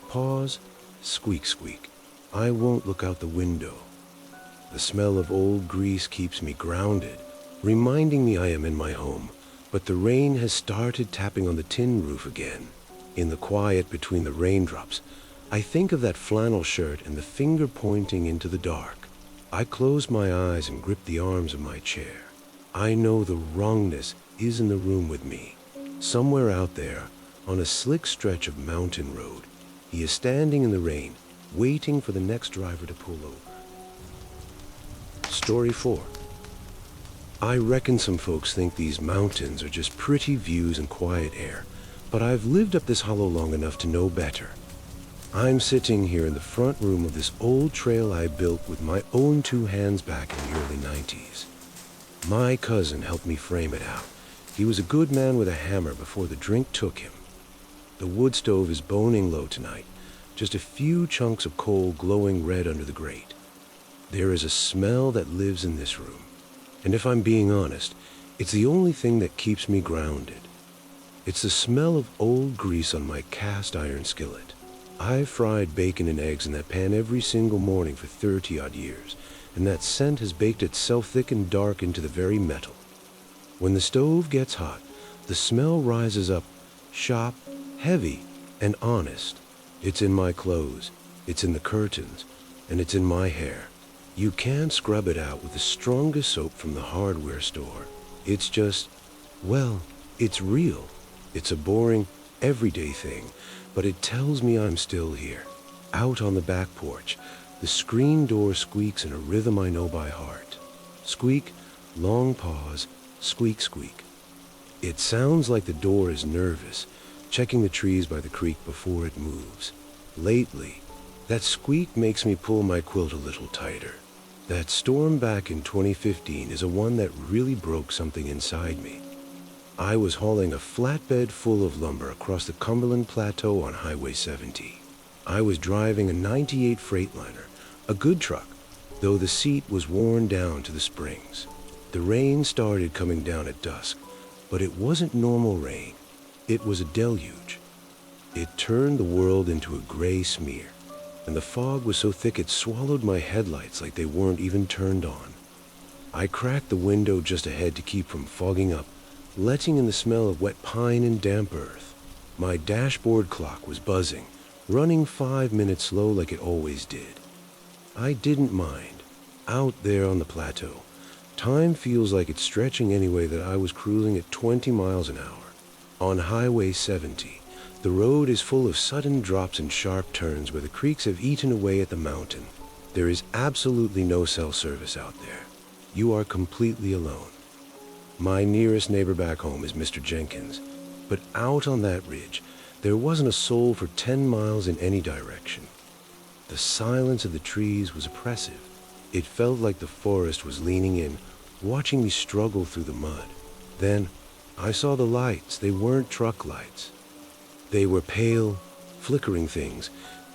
S1: pause, squeak, squeak. I won't look out the window. The smell of old grease keeps me grounded, reminding me I am in my home, but the rain has started tapping on the tin roof again. In the quiet between the raindrops, I think of that flannel shirt and the finger pointing into the dark. I close my eyes and grip the arms of my chair. I know the wrongness is in the room with me. Somewhere out there, on a slick stretch of mountain road, he is standing in the rain, waiting for the next driver to pull over. Story 4. I reckon some folks think these mountains are just pretty views and quiet air, but I've lived up this hollow long enough to know better. I'm sitting here in the front room of this old trail I built with my own 2 hands back in the early 90s. My cousin helped me frame it out. He was a good man with a hammer before the drink took him. The wood stove is boning low tonight, just a few chunks of coal glowing red under the grate. There is a smell that lives in this room, and if I'm being honest, it's the only thing that keeps me grounded. It's the smell of old grease on my cast iron skillet. I've fried bacon and eggs in that pan every single morning for 30-odd years, and that scent has baked itself thick and dark into the very metal. When the stove gets hot, the smell rises up, sharp, heavy, and honest. It's in my clothes, it's in the curtains, and it's in my hair. You can't scrub it out with the strongest soap from the hardware store. It's just, well, it's real. It's a boring, everyday thing, but it tells me I'm still here. Out on the back porch, the screen door squeaks in a rhythm I know by heart. Squeak, long pause, squeak, squeak. It sounds like the door is nervous, checking the trees by the creek before it moves. Lately, that squeak makes me pull my quilt a little tighter. That storm back in 2015 is a one that really broke something inside me. I was hauling a flatbed full of lumber across the Cumberland Plateau on Highway 70. I was driving a '98 Freightliner, a good truck, though the seat was worn down to the springs. The rain started coming down at dusk, but it wasn't normal rain. It was a deluge. It turned the world into a gray smear, and the fog was so thick it swallowed my headlights like they weren't even turned on. I cracked the window just ahead to keep from fogging up, letting in the smell of wet pine and damp earth. My dashboard clock was buzzing, running 5 minutes slow like it always did. I didn't mind. Out there on the plateau, time feels like it's stretching anyway that I was cruising at 20 miles an hour. On Highway 70, the road is full of sudden drops and sharp turns where the creeks have eaten away at the mountain. There is absolutely no cell service out there. You are completely alone. My nearest neighbor back home is Mr. Jenkins, but out on that ridge, there wasn't a soul for 10 miles in any direction. The silence of the trees was oppressive. It felt like the forest was leaning in, watching me struggle through the mud. Then, I saw the lights. They weren't truck lights. They were pale, flickering things,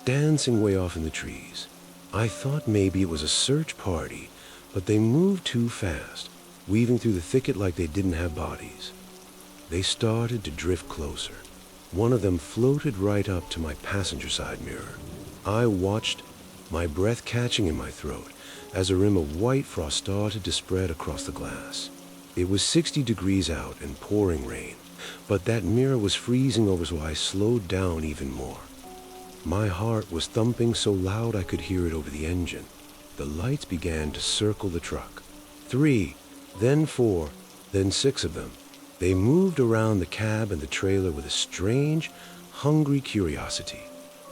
S1: dancing way off in the trees. I thought maybe it was a search party, but they moved too fast, weaving through the thicket like they didn't have bodies. They started to drift closer. One of them floated right up to my passenger side mirror. I watched, my breath catching in my throat, as a rim of white frost started to spread across the glass. It was 60 degrees out and pouring rain, but that mirror was freezing over, so I slowed down even more. My heart was thumping so loud I could hear it over the engine. The lights began to circle the truck. 3, then 4, then 6 of them. They moved around the cab and the trailer with a strange, hungry curiosity.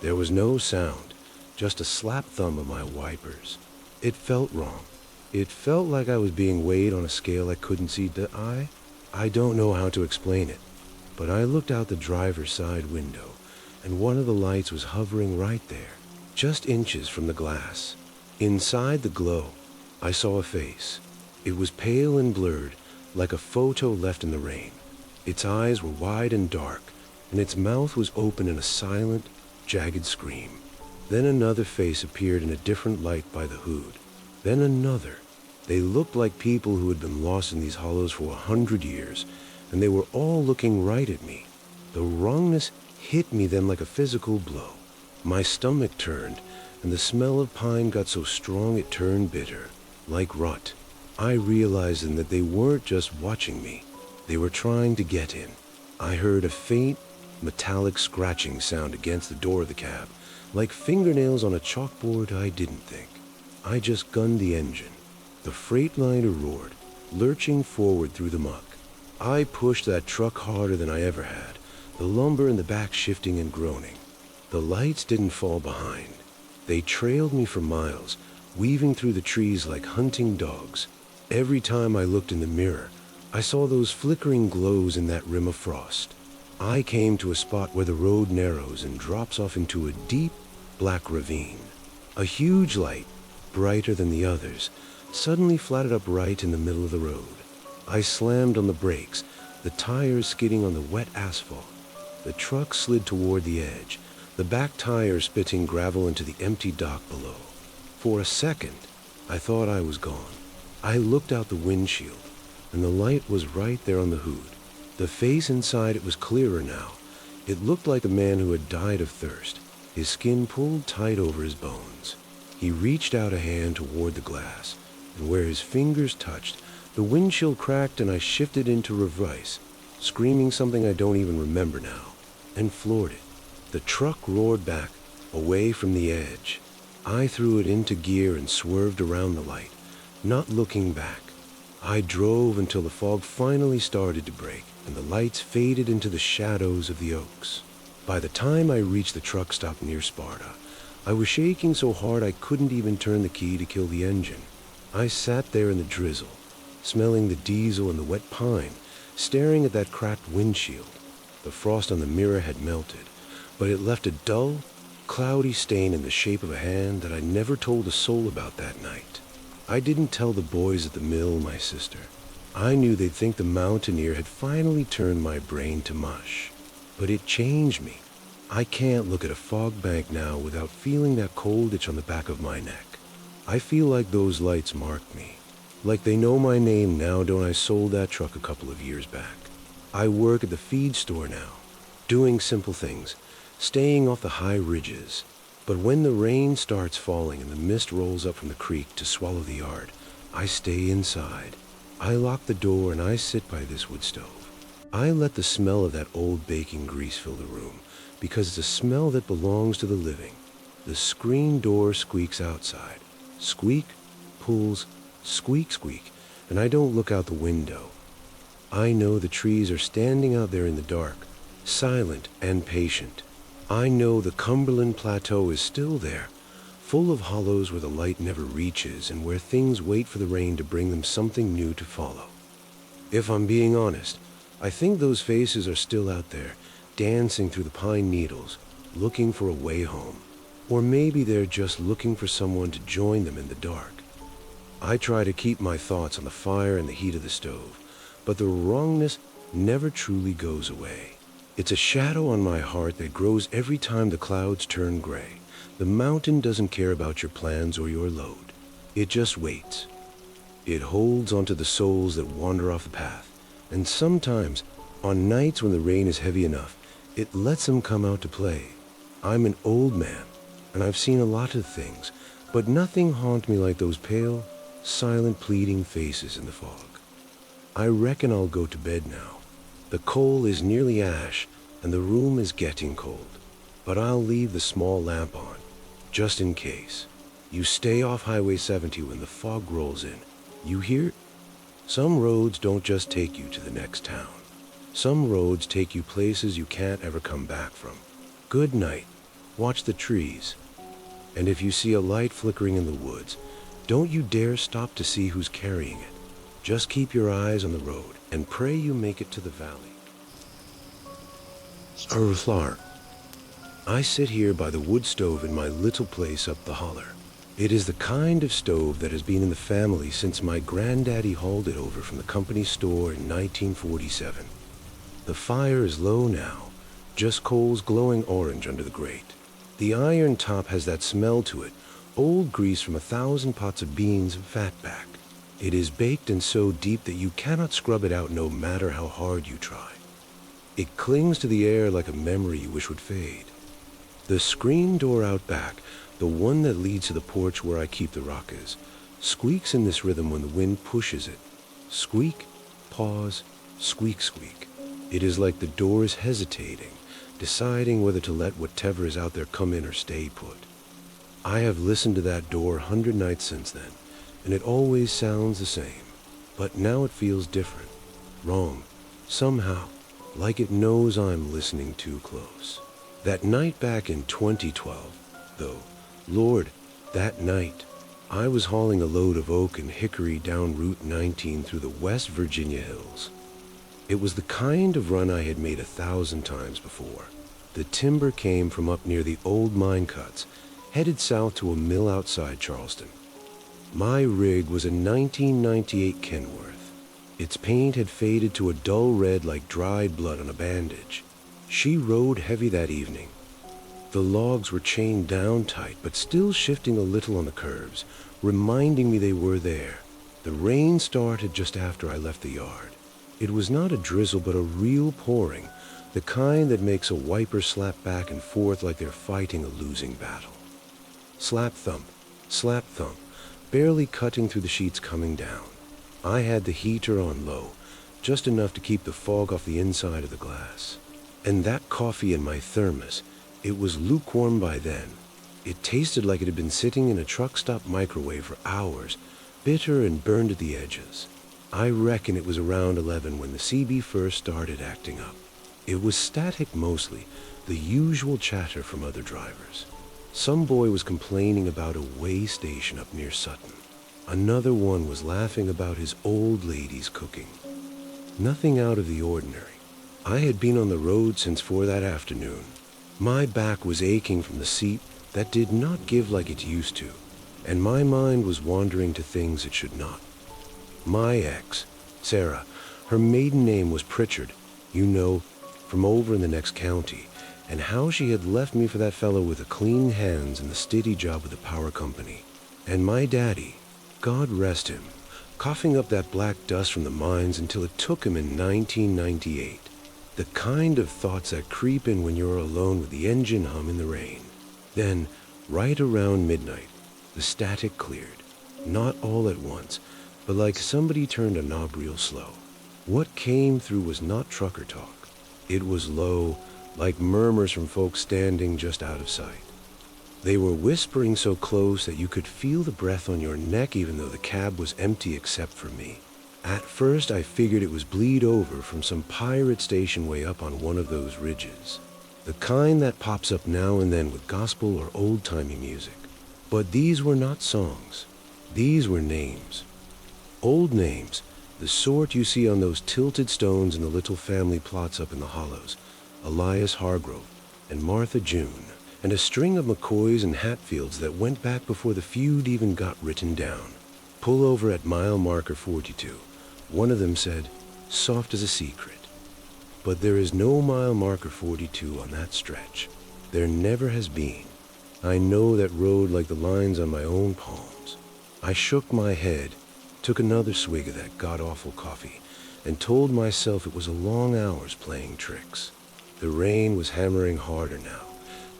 S1: There was no sound, just a slap thumb of my wipers. It felt wrong. It felt like I was being weighed on a scale I couldn't see. I don't know how to explain it, but I looked out the driver's side window, and one of the lights was hovering right there, just inches from the glass. Inside the glow, I saw a face. It was pale and blurred, like a photo left in the rain. Its eyes were wide and dark, and its mouth was open in a silent, jagged scream. Then another face appeared in a different light by the hood. Then another. They looked like people who had been lost in these hollows for 100 years, and they were all looking right at me. The wrongness hit me then like a physical blow. My stomach turned, and the smell of pine got so strong it turned bitter, like rot. I realized then that they weren't just watching me. They were trying to get in. I heard a faint, metallic scratching sound against the door of the cab, like fingernails on a chalkboard. I didn't think. I just gunned the engine. The Freightliner roared, lurching forward through the muck. I pushed that truck harder than I ever had, the lumber in the back shifting and groaning. The lights didn't fall behind. They trailed me for miles, weaving through the trees like hunting dogs. Every time I looked in the mirror, I saw those flickering glows in that rim of frost. I came to a spot where the road narrows and drops off into a deep, black ravine. A huge light, brighter than the others, suddenly flatted up right in the middle of the road. I slammed on the brakes, the tires skidding on the wet asphalt. The truck slid toward the edge, the back tire spitting gravel into the empty dock below. For a second, I thought I was gone. I looked out the windshield, and the light was right there on the hood. The face inside it was clearer now. It looked like a man who had died of thirst, his skin pulled tight over his bones. He reached out a hand toward the glass, and where his fingers touched, the windshield cracked and I shifted into reverse, screaming something I don't even remember now, and floored it. The truck roared back, away from the edge. I threw it into gear and swerved around the light, not looking back. I drove until the fog finally started to break, and the lights faded into the shadows of the oaks. By the time I reached the truck stop near Sparta, I was shaking so hard I couldn't even turn the key to kill the engine. I sat there in the drizzle, smelling the diesel and the wet pine, staring at that cracked windshield. The frost on the mirror had melted, but it left a dull, cloudy stain in the shape of a hand that I never told a soul about that night. I didn't tell the boys at the mill, my sister. I knew they'd think the mountaineer had finally turned my brain to mush. But it changed me. I can't look at a fog bank now without feeling that cold itch on the back of my neck. I feel like those lights marked me. Like they know my name now, don't I? Sold that truck a couple of years back. I work at the feed store now, doing simple things, staying off the high ridges. But when the rain starts falling and the mist rolls up from the creek to swallow the yard, I stay inside. I lock the door and I sit by this wood stove. I let the smell of that old baking grease fill the room, because it's a smell that belongs to the living. The screen door squeaks outside. Squeak, pulls, squeak, squeak, and I don't look out the window. I know the trees are standing out there in the dark, silent and patient. I know the Cumberland Plateau is still there, full of hollows where the light never reaches and where things wait for the rain to bring them something new to follow. If I'm being honest, I think those faces are still out there, dancing through the pine needles, looking for a way home. Or maybe they're just looking for someone to join them in the dark. I try to keep my thoughts on the fire and the heat of the stove, but the wrongness never truly goes away. It's a shadow on my heart that grows every time the clouds turn gray. The mountain doesn't care about your plans or your load. It just waits. It holds onto the souls that wander off the path, and sometimes, on nights when the rain is heavy enough, it lets them come out to play. I'm an old man, and I've seen a lot of things, but nothing haunts me like those pale, silent, pleading faces in the fog. I reckon I'll go to bed now. The coal is nearly ash, and the room is getting cold. But I'll leave the small lamp on, just in case. You stay off Highway 70 when the fog rolls in. You hear? Some roads don't just take you to the next town. Some roads take you places you can't ever come back from. Good night. Watch the trees. And if you see a light flickering in the woods, don't you dare stop to see who's carrying it. Just keep your eyes on the road and pray you make it to the valley. Arthlar. I sit here by the wood stove in my little place up the holler. It is the kind of stove that has been in the family since my granddaddy hauled it over from the company store in 1947. The fire is low now, just coals glowing orange under the grate. The iron top has that smell to it, old grease from 1,000 pots of beans and fatback. It is baked and so deep that you cannot scrub it out no matter how hard you try. It clings to the air like a memory you wish would fade. The screen door out back, the one that leads to the porch where I keep the rockers, squeaks in this rhythm when the wind pushes it. Squeak, pause, squeak, squeak. It is like the door is hesitating, deciding whether to let whatever is out there come in or stay put. I have listened to that door 100 nights since then, and it always sounds the same. But now it feels different, wrong, somehow, like it knows I'm listening too close. That night back in 2012, though, Lord, that night, I was hauling a load of oak and hickory down Route 19 through the West Virginia hills. It was the kind of run I had made 1,000 times before. The timber came from up near the old mine cuts, headed south to a mill outside Charleston. My rig was a 1998 Kenworth. Its paint had faded to a dull red like dried blood on a bandage. She rode heavy that evening. The logs were chained down tight, but still shifting a little on the curves, reminding me they were there. The rain started just after I left the yard. It was not a drizzle, but a real pouring, the kind that makes a wiper slap back and forth like they're fighting a losing battle. Slap thump, barely cutting through the sheets coming down. I had the heater on low, just enough to keep the fog off the inside of the glass. And that coffee in my thermos, it was lukewarm by then. It tasted like it had been sitting in a truck stop microwave for hours, bitter and burned at the edges. I reckon it was around 11 when the CB first started acting up. It was static mostly, the usual chatter from other drivers. Some boy was complaining about a way station up near Sutton. Another one was laughing about his old lady's cooking. Nothing out of the ordinary. I had been on the road since 4 that afternoon. My back was aching from the seat that did not give like it used to, and my mind was wandering to things it should not. My ex, Sarah, her maiden name was Pritchard, you know, from over in the next county, and how she had left me for that fellow with the clean hands and the steady job with the power company. And my daddy, God rest him, coughing up that black dust from the mines until it took him in 1998. The kind of thoughts that creep in when you're alone with the engine hum in the rain. Then, right around midnight, the static cleared. Not all at once, but like somebody turned a knob real slow. What came through was not trucker talk. It was low, like murmurs from folks standing just out of sight. They were whispering so close that you could feel the breath on your neck even though the cab was empty except for me. At first I figured it was bleed over from some pirate station way up on one of those ridges. The kind that pops up now and then with gospel or old-timey music. But these were not songs. These were names. Old names, the sort you see on those tilted stones in the little family plots up in the hollows. Elias Hargrove and Martha June, and a string of McCoys and Hatfields that went back before the feud even got written down. Pull over at mile marker 42. One of them said, soft as a secret. But there is no mile marker 42 on that stretch. There never has been. I know that road like the lines on my own palms. I shook my head, took another swig of that god-awful coffee, and told myself it was a long hours playing tricks. The rain was hammering harder now,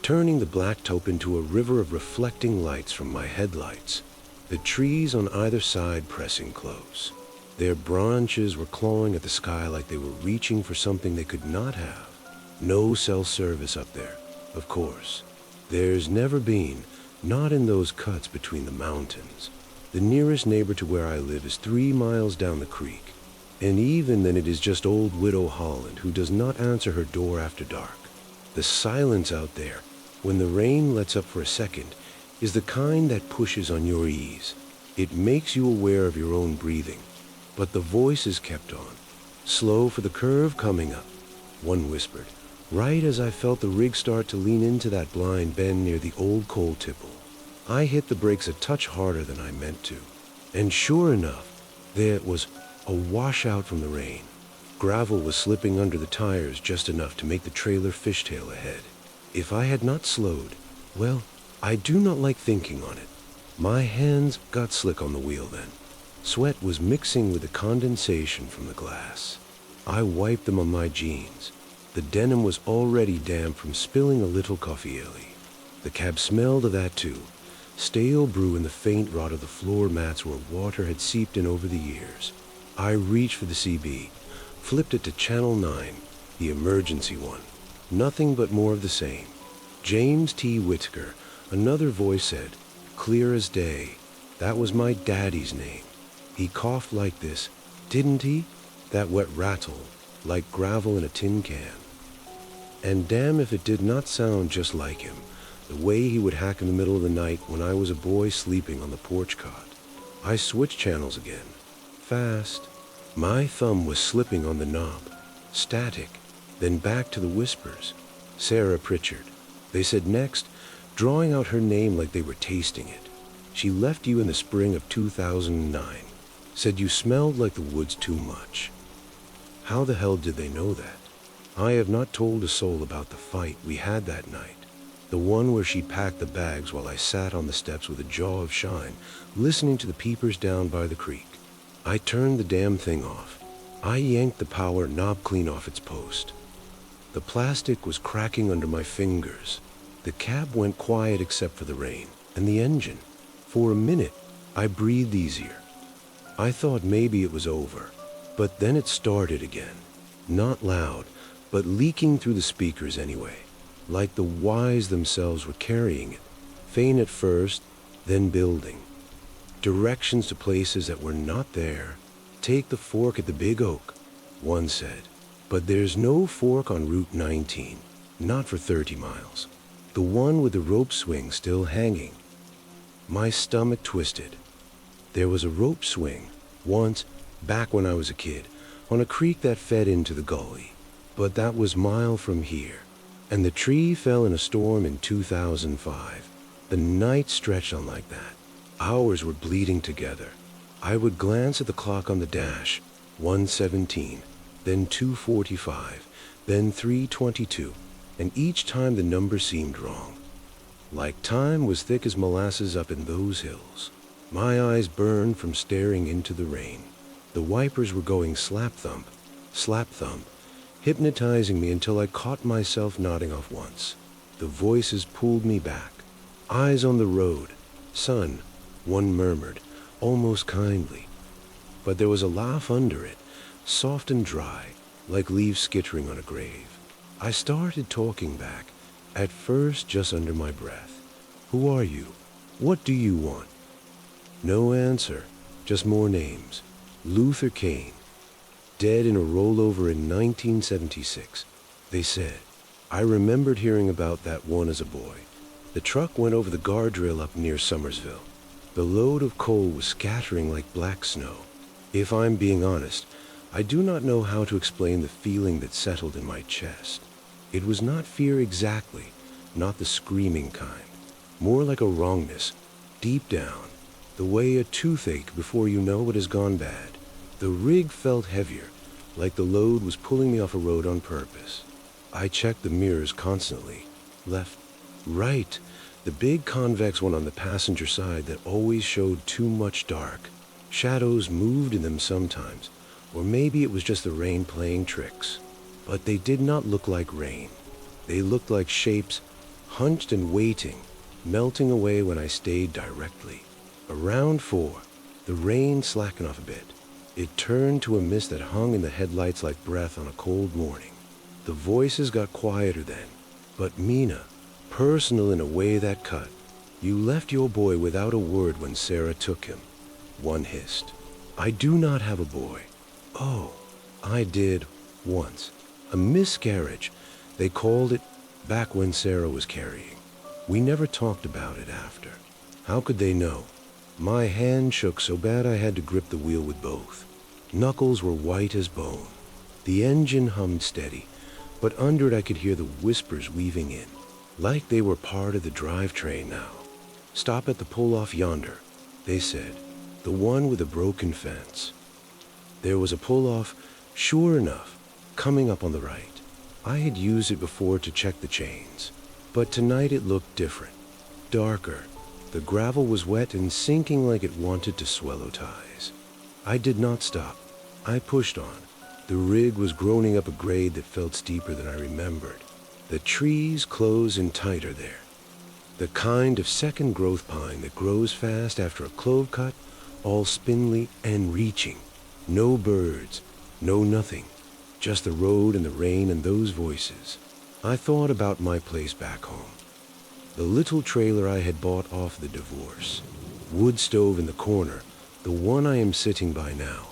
S1: turning the blacktop into a river of reflecting lights from my headlights. The trees on either side pressing close. Their branches were clawing at the sky like they were reaching for something they could not have. No cell service up there, of course. There's never been, not in those cuts between the mountains. The nearest neighbor to where I live is 3 miles down the creek. And even then it is just old Widow Holland who does not answer her door after dark. The silence out there, when the rain lets up for a second, is the kind that pushes on your ease. It makes you aware of your own breathing. But the voice is kept on. Slow for the curve coming up, one whispered, right as I felt the rig start to lean into that blind bend near the old coal tipple. I hit the brakes a touch harder than I meant to. And sure enough, there was a washout from the rain. Gravel was slipping under the tires just enough to make the trailer fishtail ahead. If I had not slowed, well, I do not like thinking on it. My hands got slick on the wheel then. Sweat was mixing with the condensation from the glass. I wiped them on my jeans. The denim was already damp from spilling a little coffee early. The cab smelled of that too. Stale brew in the faint rot of the floor mats where water had seeped in over the years. I reached for the CB, flipped it to channel 9, the emergency one. Nothing but more of the same. James T. Whitaker, another voice said, clear as day. That was my daddy's name. He coughed like this, didn't he? That wet rattle, like gravel in a tin can. And damn if it did not sound just like him, the way he would hack in the middle of the night when I was a boy sleeping on the porch cot. I switched channels again. Fast. My thumb was slipping on the knob. Static. Then back to the whispers. Sarah Pritchard. They said next, drawing out her name like they were tasting it. She left you in the spring of 2009. Said you smelled like the woods too much. How the hell did they know that? I have not told a soul about the fight we had that night. The one where she packed the bags while I sat on the steps with a jaw of shine, listening to the peepers down by the creek. I turned the damn thing off. I yanked the power knob clean off its post. The plastic was cracking under my fingers. The cab went quiet except for the rain, and the engine. For a minute, I breathed easier. I thought maybe it was over, but then it started again. Not loud, but leaking through the speakers anyway, like the wires themselves were carrying it, faint at first, then building. Directions to places that were not there. Take the fork at the Big Oak, one said. But there's no fork on Route 19, not for 30 miles. The one with the rope swing still hanging. My stomach twisted. There was a rope swing, once, back when I was a kid, on a creek that fed into the gully. But that was mile from here. And the tree fell in a storm in 2005. The night stretched on like that. Hours were bleeding together. I would glance at the clock on the dash, 1:17, then 2:45, then 3:22, and each time the number seemed wrong. Like time was thick as molasses up in those hills. My eyes burned from staring into the rain. The wipers were going slap thump, hypnotizing me until I caught myself nodding off once. The voices pulled me back. Eyes on the road. Son, one murmured, almost kindly. But there was a laugh under it, soft and dry, like leaves skittering on a grave. I started talking back, at first just under my breath. Who are you? What do you want? No answer, just more names. Luther Kane, dead in a rollover in 1976, they said. I remembered hearing about that one as a boy. The truck went over the guardrail up near Summersville. The load of coal was scattering like black snow. If I'm being honest, I do not know how to explain the feeling that settled in my chest. It was not fear exactly, not the screaming kind. More like a wrongness, deep down, the way a toothache before you know it has gone bad. The rig felt heavier, like the load was pulling me off a road on purpose. I checked the mirrors constantly. Left, right, the big convex one on the passenger side that always showed too much dark. Shadows moved in them sometimes, or maybe it was just the rain playing tricks. But they did not look like rain. They looked like shapes, hunched and waiting, melting away when I stayed directly. Around 4, the rain slackened off a bit. It turned to a mist that hung in the headlights like breath on a cold morning. The voices got quieter then, but Mina, personal in a way that cut. You left your boy without a word when Sarah took him, one hissed. I do not have a boy. Oh, I did, once. A miscarriage, they called it, back when Sarah was carrying. We never talked about it after. How could they know? My hand shook so bad I had to grip the wheel with both. Knuckles were white as bone. The engine hummed steady, but under it I could hear the whispers weaving in, like they were part of the drivetrain now. Stop at the pull-off yonder, they said, the one with the broken fence. There was a pull-off, sure enough, coming up on the right. I had used it before to check the chains, but tonight it looked different, darker. The gravel was wet and sinking like it wanted to swallow ties. I did not stop. I pushed on. The rig was groaning up a grade that felt steeper than I remembered. The trees close in tighter there. The kind of second growth pine that grows fast after a clove cut, all spindly and reaching. No birds, no nothing. Just the road and the rain and those voices. I thought about my place back home. The little trailer I had bought off the divorce. Wood stove in the corner, the one I am sitting by now.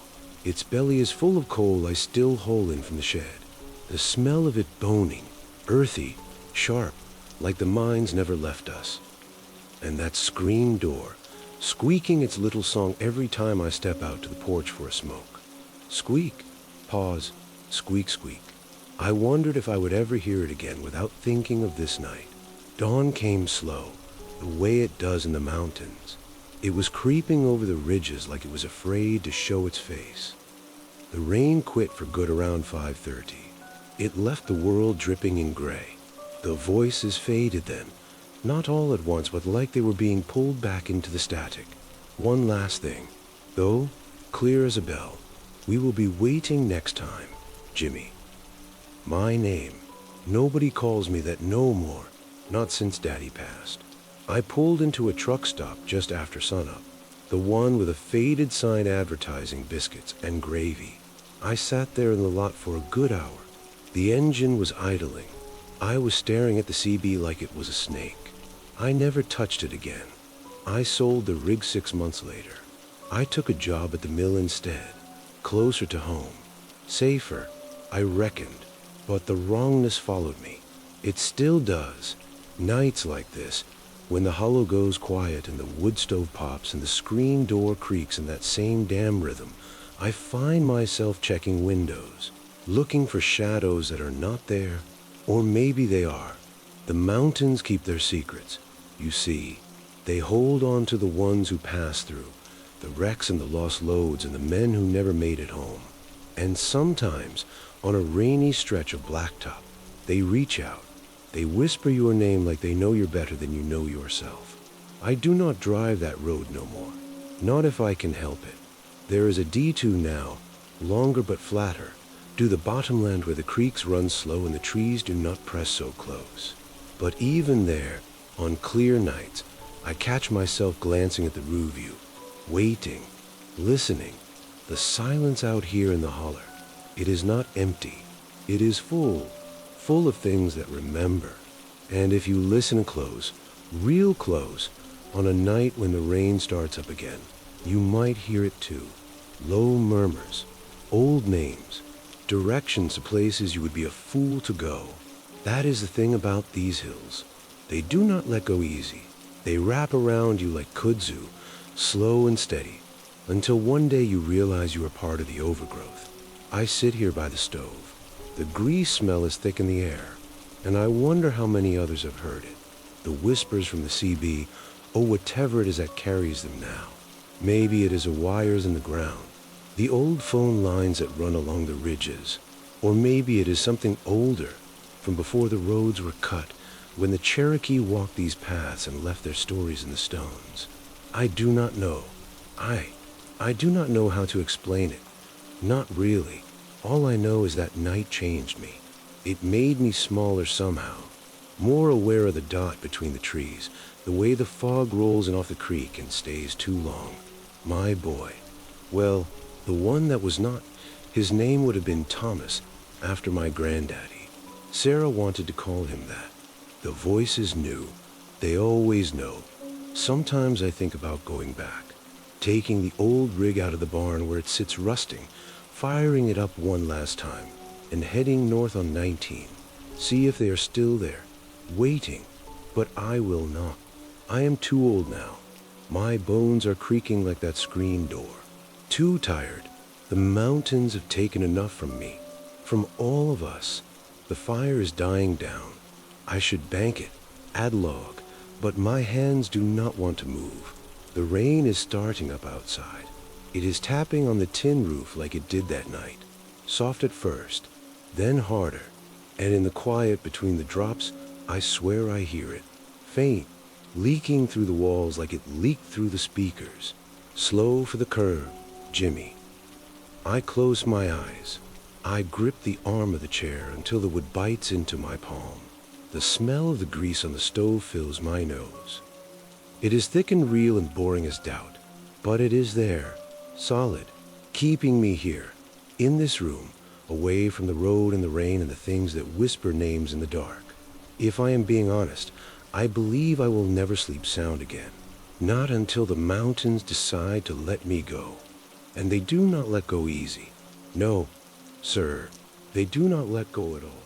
S1: Its belly is full of coal I still haul in from the shed. The smell of it boning, earthy, sharp, like the mines never left us. And that screen door, squeaking its little song every time I step out to the porch for a smoke. Squeak, pause, squeak, squeak. I wondered if I would ever hear it again without thinking of this night. Dawn came slow, the way it does in the mountains. It was creeping over the ridges like it was afraid to show its face. The rain quit for good around 5:30. It left the world dripping in gray. The voices faded then, not all at once, but like they were being pulled back into the static. One last thing, though, clear as a bell. We will be waiting next time, Jimmy. My name. Nobody calls me that no more, not since Daddy passed. I pulled into a truck stop just after sunup, the one with a faded sign advertising biscuits and gravy. I sat there in the lot for a good hour. The engine was idling. I was staring at the CB like it was a snake. I never touched it again. I sold the rig 6 months later. I took a job at the mill instead, closer to home, safer, I reckoned, but the wrongness followed me. It still does. Nights like this, when the hollow goes quiet and the wood stove pops and the screen door creaks in that same damn rhythm, I find myself checking windows, looking for shadows that are not there, or maybe they are. The mountains keep their secrets. You see, they hold on to the ones who pass through, the wrecks and the lost loads and the men who never made it home. And sometimes, on a rainy stretch of blacktop, they reach out. They whisper your name like they know you're better than you know yourself. I do not drive that road no more, not if I can help it. There is a D2 now, longer but flatter, due the bottomland where the creeks run slow and the trees do not press so close. But even there, on clear nights, I catch myself glancing at the rear view, waiting, listening. The silence out here in the holler, it is not empty. It is full of things that remember. And if you listen close, real close, on a night when the rain starts up again, you might hear it too. Low murmurs, old names, directions to places you would be a fool to go. That is the thing about these hills. They do not let go easy. They wrap around you like kudzu, slow and steady, until one day you realize you are part of the overgrowth. I sit here by the stove. The grease smell is thick in the air, and I wonder how many others have heard it. The whispers from the CB, or whatever it is that carries them now. Maybe it is the wires in the ground, the old phone lines that run along the ridges, or maybe it is something older, from before the roads were cut, when the Cherokee walked these paths and left their stories in the stones. I do not know. I do not know how to explain it. Not really. All I know is that night changed me. It made me smaller somehow, more aware of the dot between the trees, the way the fog rolls in off the creek and stays too long. My boy. Well, the one that was not. His name would have been Thomas, after my granddaddy. Sarah wanted to call him that. The voices knew. They always know. Sometimes I think about going back, taking the old rig out of the barn where it sits rusting, firing it up one last time, and heading north on 19. See if they are still there, waiting. But I will not. I am too old now. My bones are creaking like that screen door. Too tired. The mountains have taken enough from me, from all of us. The fire is dying down. I should bank it, add log, but my hands do not want to move. The rain is starting up outside. It is tapping on the tin roof like it did that night. Soft at first, then harder, and in the quiet between the drops, I swear I hear it. Faint, leaking through the walls like it leaked through the speakers. Slow for the curve, Jimmy. I close my eyes. I grip the arm of the chair until the wood bites into my palm. The smell of the grease on the stove fills my nose. It is thick and real and boring as doubt, but it is there, solid, keeping me here, in this room, away from the road and the rain and the things that whisper names in the dark. If I am being honest, I believe I will never sleep sound again. Not until the mountains decide to let me go. And they do not let go easy. No, sir, they do not let go at all.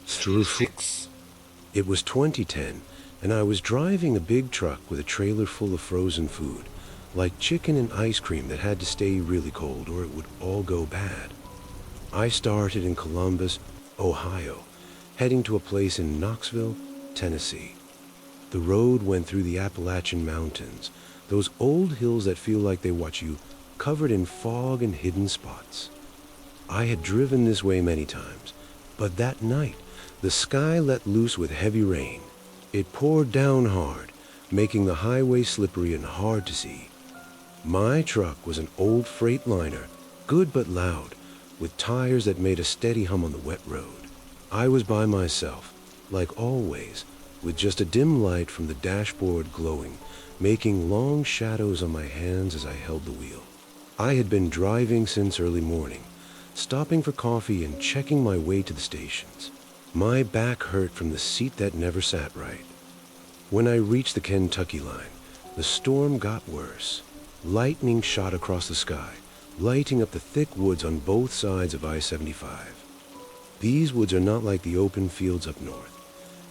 S2: Story 6.
S1: It was 2010, and I was driving a big truck with a trailer full of frozen food, like chicken and ice cream that had to stay really cold or it would all go bad. I started in Columbus, Ohio, heading to a place in Knoxville, Tennessee. The road went through the Appalachian Mountains, those old hills that feel like they watch you, covered in fog and hidden spots. I had driven this way many times, but that night, the sky let loose with heavy rain. It poured down hard, making the highway slippery and hard to see. My truck was an old Freightliner, good but loud, with tires that made a steady hum on the wet road. I was by myself, like always, with just a dim light from the dashboard glowing, making long shadows on my hands as I held the wheel. I had been driving since early morning, stopping for coffee and checking my way to the stations. My back hurt from the seat that never sat right. When I reached the Kentucky line, the storm got worse. Lightning shot across the sky, lighting up the thick woods on both sides of I-75. These woods are not like the open fields up north.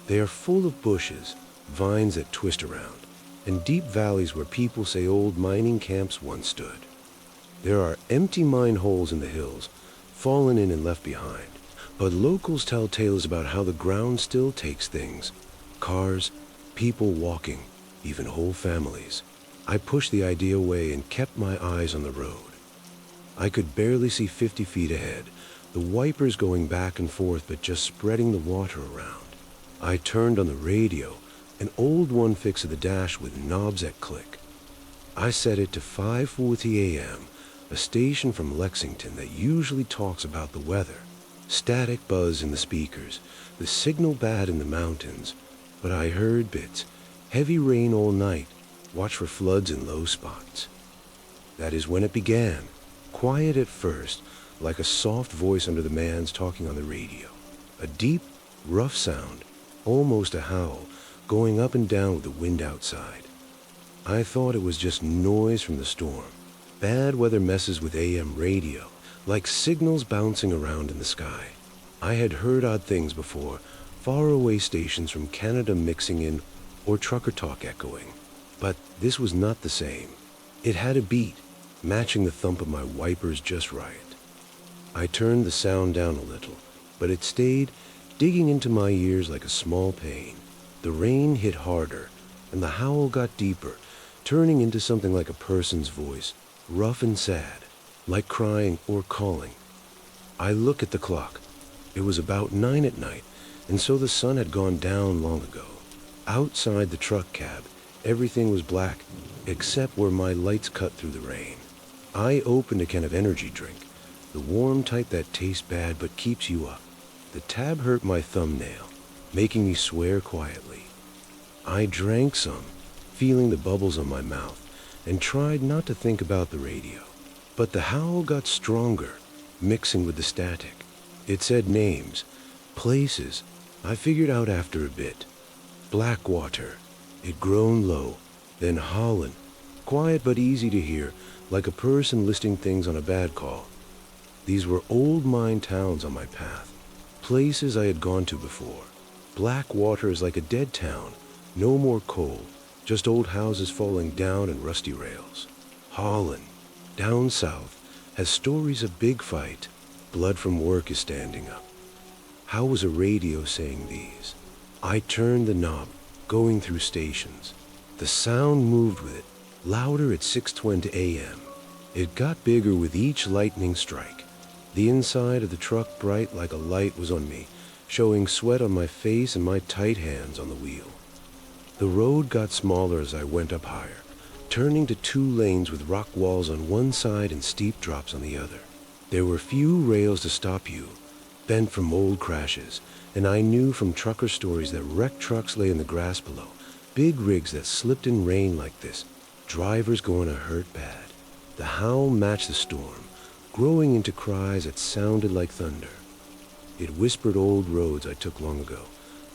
S1: They are full of bushes, vines that twist around, and deep valleys where people say old mining camps once stood. There are empty mine holes in the hills, fallen in and left behind, but locals tell tales about how the ground still takes things. Cars, people walking, even whole families. I pushed the idea away and kept my eyes on the road. I could barely see 50 feet ahead, the wipers going back and forth but just spreading the water around. I turned on the radio, an old one fixed to the dash with knobs that click. I set it to 5:40 a.m., a station from Lexington that usually talks about the weather. Static buzz in the speakers, the signal bad in the mountains, but I heard bits. Heavy rain all night. Watch for floods in low spots. That is when it began, quiet at first, like a soft voice under the man's talking on the radio. A deep, rough sound, almost a howl, going up and down with the wind outside. I thought it was just noise from the storm. Bad weather messes with AM radio, like signals bouncing around in the sky. I had heard odd things before, faraway stations from Canada mixing in, or trucker talk echoing. But this was not the same. It had a beat, matching the thump of my wipers just right. I turned the sound down a little, but it stayed, digging into my ears like a small pain. The rain hit harder, and the howl got deeper, turning into something like a person's voice, rough and sad, like crying or calling. I looked at the clock. It was about 9 at night, and so the sun had gone down long ago. Outside the truck cab, everything was black, except where my lights cut through the rain. I opened a can of energy drink, the warm type that tastes bad but keeps you up. The tab hurt my thumbnail, making me swear quietly. I drank some, feeling the bubbles on my mouth, and tried not to think about the radio. But the howl got stronger, mixing with the static. It said names, places, I figured out after a bit. Blackwater. It groaned low, then Holland, quiet but easy to hear, like a person listing things on a bad call. These were old mine towns on my path, places I had gone to before. Blackwater is like a dead town, no more coal, just old houses falling down and rusty rails. Holland, down south, has stories of big fight, blood from work is standing up. How was a radio saying these? I turned the knob, going through stations. The sound moved with it, louder at 6:20 a.m. It got bigger with each lightning strike. The inside of the truck bright like a light was on me, showing sweat on my face and my tight hands on the wheel. The road got smaller as I went up higher, turning to 2 lanes with rock walls on one side and steep drops on the other. There were few rails to stop you, bent from old crashes, and I knew from trucker stories that wrecked trucks lay in the grass below, big rigs that slipped in rain like this, drivers going to hurt bad. The howl matched the storm, growing into cries that sounded like thunder. It whispered old roads I took long ago.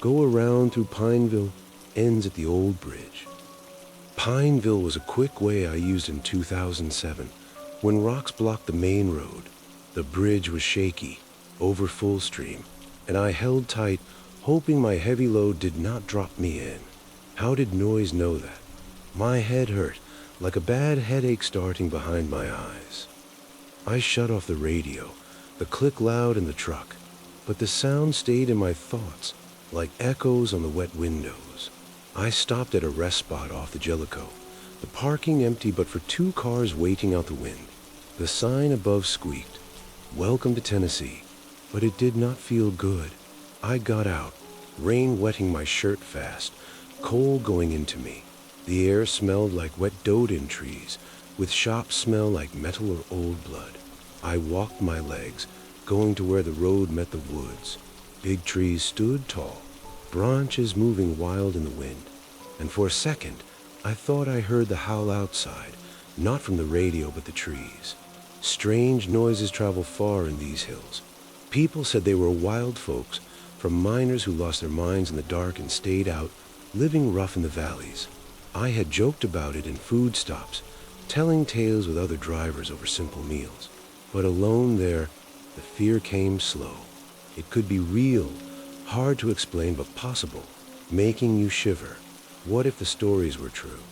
S1: Go around through Pineville, ends at the old bridge. Pineville was a quick way I used in 2007 when rocks blocked the main road. The bridge was shaky, over full stream, and I held tight, hoping my heavy load did not drop me in. How did Noise know that? My head hurt, like a bad headache starting behind my eyes. I shut off the radio, the click loud in the truck, but the sound stayed in my thoughts, like echoes on the wet windows. I stopped at a rest spot off the Jellicoe, the parking empty but for 2 cars waiting out the wind. The sign above squeaked, "Welcome to Tennessee," but it did not feel good. I got out, rain wetting my shirt fast, cold going into me. The air smelled like wet dodin trees, with shop smell like metal or old blood. I walked my legs, going to where the road met the woods. Big trees stood tall, branches moving wild in the wind, and for a second, I thought I heard the howl outside, not from the radio but the trees. Strange noises travel far in these hills. People said they were wild folks, from miners who lost their minds in the dark and stayed out, living rough in the valleys. I had joked about it in food stops, telling tales with other drivers over simple meals. But alone there, the fear came slow. It could be real, hard to explain but possible, making you shiver. What if the stories were true?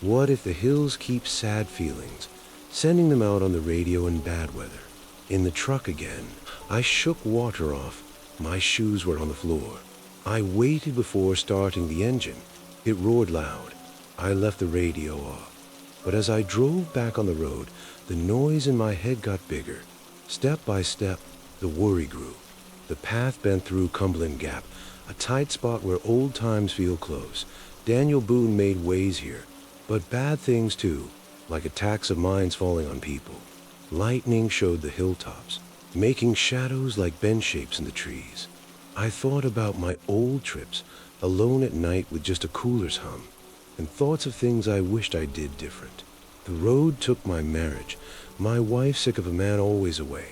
S1: What if the hills keep sad feelings, sending them out on the radio in bad weather? In the truck again, I shook water off. My shoes were on the floor. I waited before starting the engine. It roared loud. I left the radio off. But as I drove back on the road, the noise in my head got bigger. Step by step, the worry grew. The path bent through Cumberland Gap, a tight spot where old times feel close. Daniel Boone made ways here, but bad things too, like attacks of mines falling on people. Lightning showed the hilltops, making shadows like bend shapes in the trees. I thought about my old trips, alone at night with just a cooler's hum, and thoughts of things I wished I did different. The road took my marriage, my wife sick of a man always away,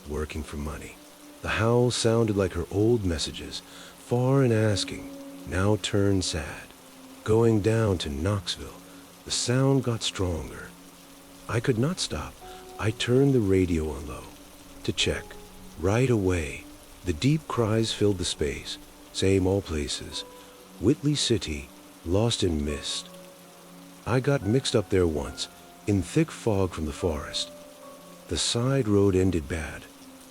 S1: working for money. The howl sounded like her old messages, far and asking, now turned sad. Going down to Knoxville, the sound got stronger. I could not stop. I turned the radio on low to check. Right away, the deep cries filled the space. Same all places. Whitley City, lost in mist. I got mixed up there once, in thick fog from the forest. The side road ended bad.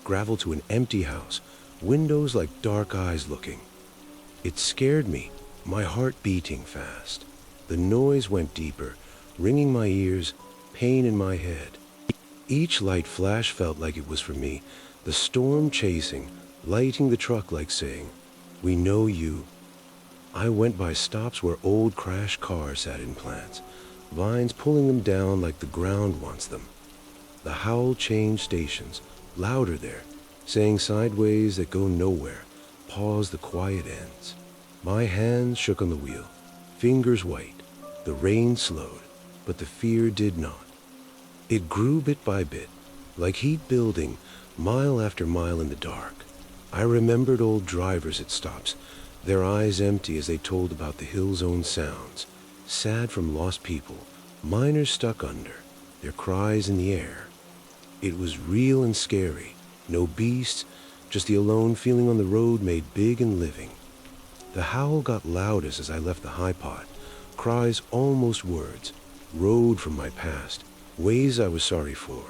S1: Gravel to an empty house, windows like dark eyes looking. It scared me, my heart beating fast. The noise went deeper, ringing my ears, pain in my head. Each light flash felt like it was for me, the storm chasing, lighting the truck like saying, "We know you." I went by stops where old crashed cars sat in plants, vines pulling them down like the ground wants them. The howl changed stations, louder there, saying sideways that go nowhere, pause the quiet ends. My hands shook on the wheel, fingers white. The rain slowed, but the fear did not. It grew bit by bit, like heat building, mile after mile in the dark. I remembered old drivers at stops, their eyes empty as they told about the hill's own sounds, sad from lost people, miners stuck under, their cries in the air. It was real and scary, no beasts, just the alone feeling on the road made big and living. The howl got loudest as I left the high pot, cries almost words, road from my past, ways I was sorry for.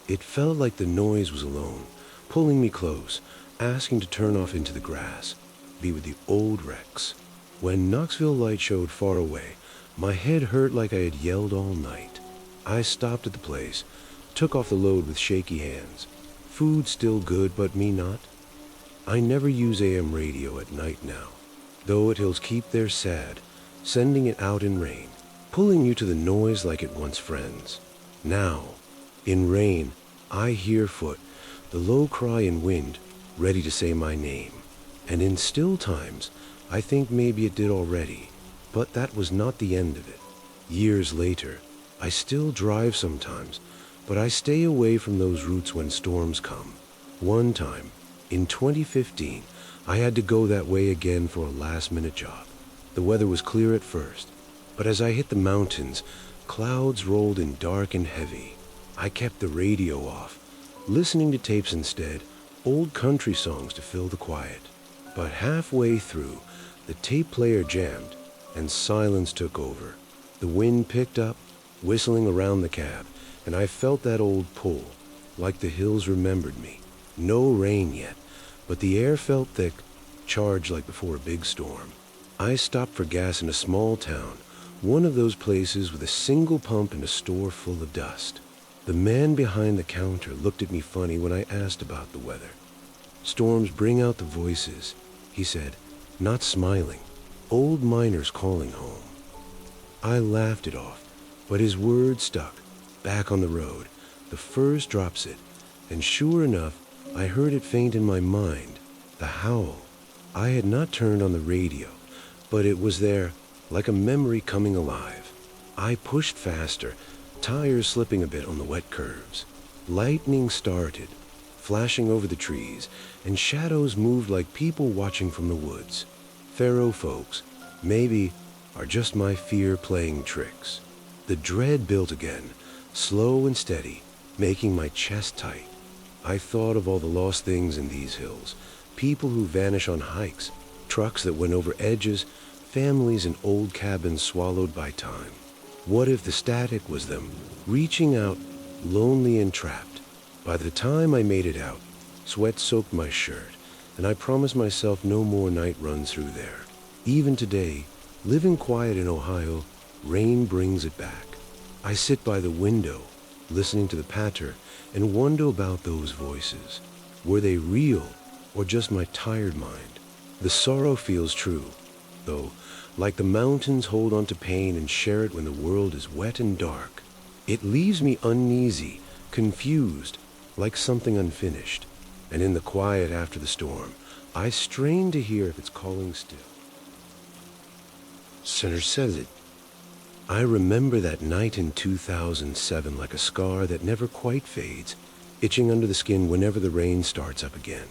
S1: It felt like the noise was alone, pulling me close, asking to turn off into the grass, be with the old wrecks. When Knoxville light showed far away, my head hurt like I had yelled all night. I stopped at the place, took off the load with shaky hands. Food still good, but me not. I never use AM radio at night now, though it hills keep their sad, sending it out in rain, pulling you to the noise like it wants friends. Now, in rain, I hear foot, the low cry in wind, ready to say my name. And in still times, I think maybe it did already, but that was not the end of it. Years later, I still drive sometimes, but I stay away from those routes when storms come. One time, in 2015, I had to go that way again for a last-minute job. The weather was clear at first, but as I hit the mountains, clouds rolled in dark and heavy. I kept the radio off, listening to tapes instead, old country songs to fill the quiet. But halfway through, the tape player jammed, and silence took over. The wind picked up, whistling around the cab, and I felt that old pull, like the hills remembered me. No rain yet, but the air felt thick, charged like before a big storm. I stopped for gas in a small town, one of those places with a single pump and a store full of dust. The man behind the counter looked at me funny when I asked about the weather. "Storms bring out the voices," he said, not smiling. "Old miners calling home." I laughed it off, but his words stuck. Back on the road, the firs drops it, and sure enough, I heard it faint in my mind, the howl. I had not turned on the radio, but it was there, like a memory coming alive. I pushed faster, tires slipping a bit on the wet curves. Lightning started, flashing over the trees, and shadows moved like people watching from the woods. Pharaoh folks, maybe, are just my fear playing tricks. The dread built again, slow and steady, making my chest tight. I thought of all the lost things in these hills, people who vanish on hikes, trucks that went over edges, families in old cabins swallowed by time. What if the static was them, reaching out, lonely and trapped? By the time I made it out, sweat soaked my shirt, and I promised myself no more night runs through there. Even today, living quiet in Ohio, rain brings it back. I sit by the window, listening to the patter, and wonder about those voices. Were they real, or just my tired mind? The sorrow feels true, though, like the mountains hold on to pain and share it when the world is wet and dark. It leaves me uneasy, confused, like something unfinished. And in the quiet after the storm, I strain to hear if it's calling still. Center says it. I remember that night in 2007 like a scar that never quite fades, itching under the skin whenever the rain starts up again.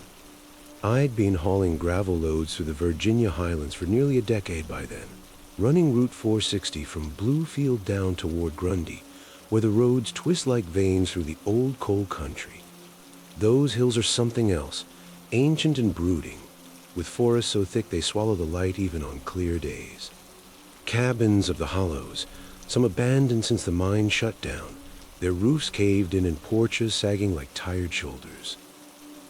S1: I'd been hauling gravel loads through the Virginia highlands for nearly a decade by then, running Route 460 from Bluefield down toward Grundy, where the roads twist like veins through the old coal country. Those hills are something else, ancient and brooding, with forests so thick they swallow the light even on clear days. Cabins of the hollows, some abandoned since the mine shut down, their roofs caved in and porches sagging like tired shoulders.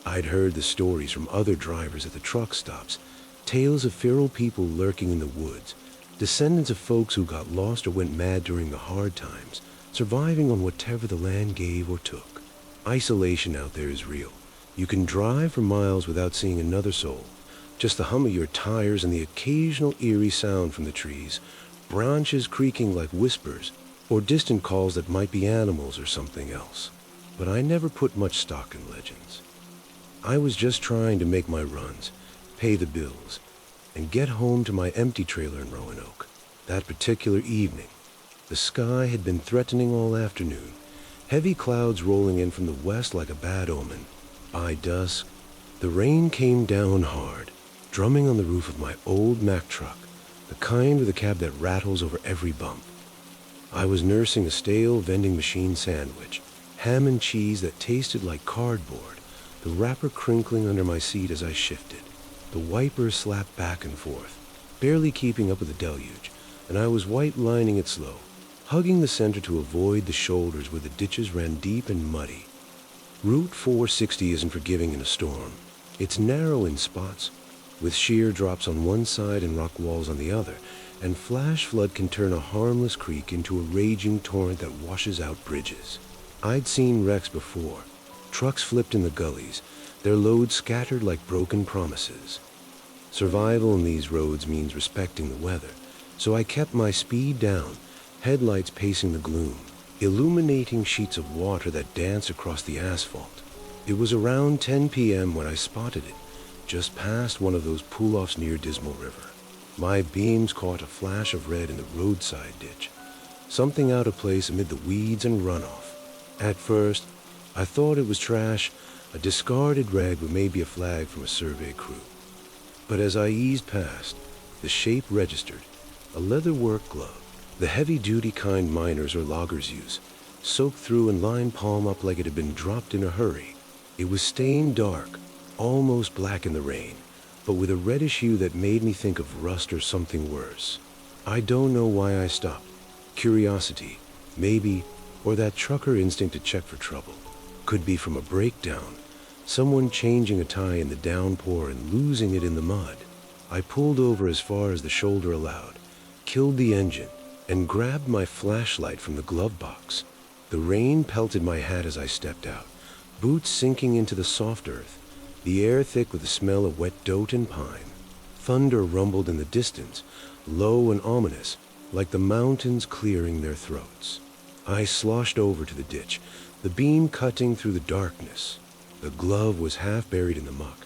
S1: I'd heard the stories from other drivers at the truck stops, tales of feral people lurking in the woods, descendants of folks who got lost or went mad during the hard times, surviving on whatever the land gave or took. Isolation out there is real. You can drive for miles without seeing another soul. Just the hum of your tires and the occasional eerie sound from the trees, branches creaking like whispers, or distant calls that might be animals or something else. But I never put much stock in legends. I was just trying to make my runs, pay the bills, and get home to my empty trailer in Roanoke. That particular evening, the sky had been threatening all afternoon, heavy clouds rolling in from the west like a bad omen. By dusk, the rain came down hard, drumming on the roof of my old Mack truck, the kind with a cab that rattles over every bump. I was nursing a stale vending machine sandwich, ham and cheese that tasted like cardboard, the wrapper crinkling under my seat as I shifted. The wipers slapped back and forth, barely keeping up with the deluge, and I was white-lining it slow, hugging the center to avoid the shoulders where the ditches ran deep and muddy. Route 460 isn't forgiving in a storm. It's narrow in spots, with sheer drops on one side and rock walls on the other, and flash flood can turn a harmless creek into a raging torrent that washes out bridges. I'd seen wrecks before, trucks flipped in the gullies, their loads scattered like broken promises. Survival in these roads means respecting the weather, so I kept my speed down, headlights pacing the gloom, illuminating sheets of water that dance across the asphalt. It was around 10 p.m. when I spotted it, just past one of those pull-offs near Dismal River. My beams caught a flash of red in the roadside ditch, something out of place amid the weeds and runoff. At first, I thought it was trash, a discarded rag or maybe a flag from a survey crew. But as I eased past, the shape registered, a leather-work glove, the heavy-duty kind miners or loggers use, soaked through and lined palm up like it had been dropped in a hurry. It was stained dark, almost black in the rain, but with a reddish hue that made me think of rust or something worse. I don't know why I stopped. Curiosity, maybe, or that trucker instinct to check for trouble. Could be from a breakdown, someone changing a tire in the downpour and losing it in the mud. I pulled over as far as the shoulder allowed, killed the engine, and grabbed my flashlight from the glove box. The rain pelted my hat as I stepped out, boots sinking into the soft earth, the air thick with the smell of wet dote and pine. Thunder rumbled in the distance, low and ominous, like the mountains clearing their throats. I sloshed over to the ditch, the beam cutting through the darkness. The glove was half buried in the muck,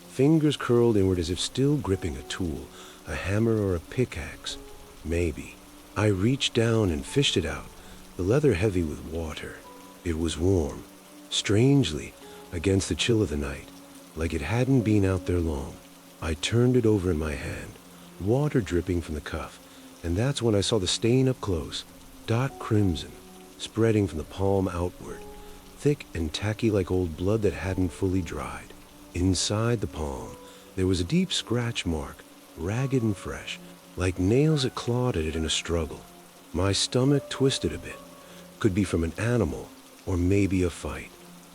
S1: fingers curled inward as if still gripping a tool, a hammer or a pickaxe. Maybe. I reached down and fished it out, the leather heavy with water. It was warm, strangely, against the chill of the night, like it hadn't been out there long. I turned it over in my hand, water dripping from the cuff, and that's when I saw the stain up close, dark crimson, spreading from the palm outward, thick and tacky like old blood that hadn't fully dried. Inside the palm, there was a deep scratch mark, ragged and fresh, like nails that clawed at it in a struggle. My stomach twisted a bit. Could be from an animal, or maybe a fight.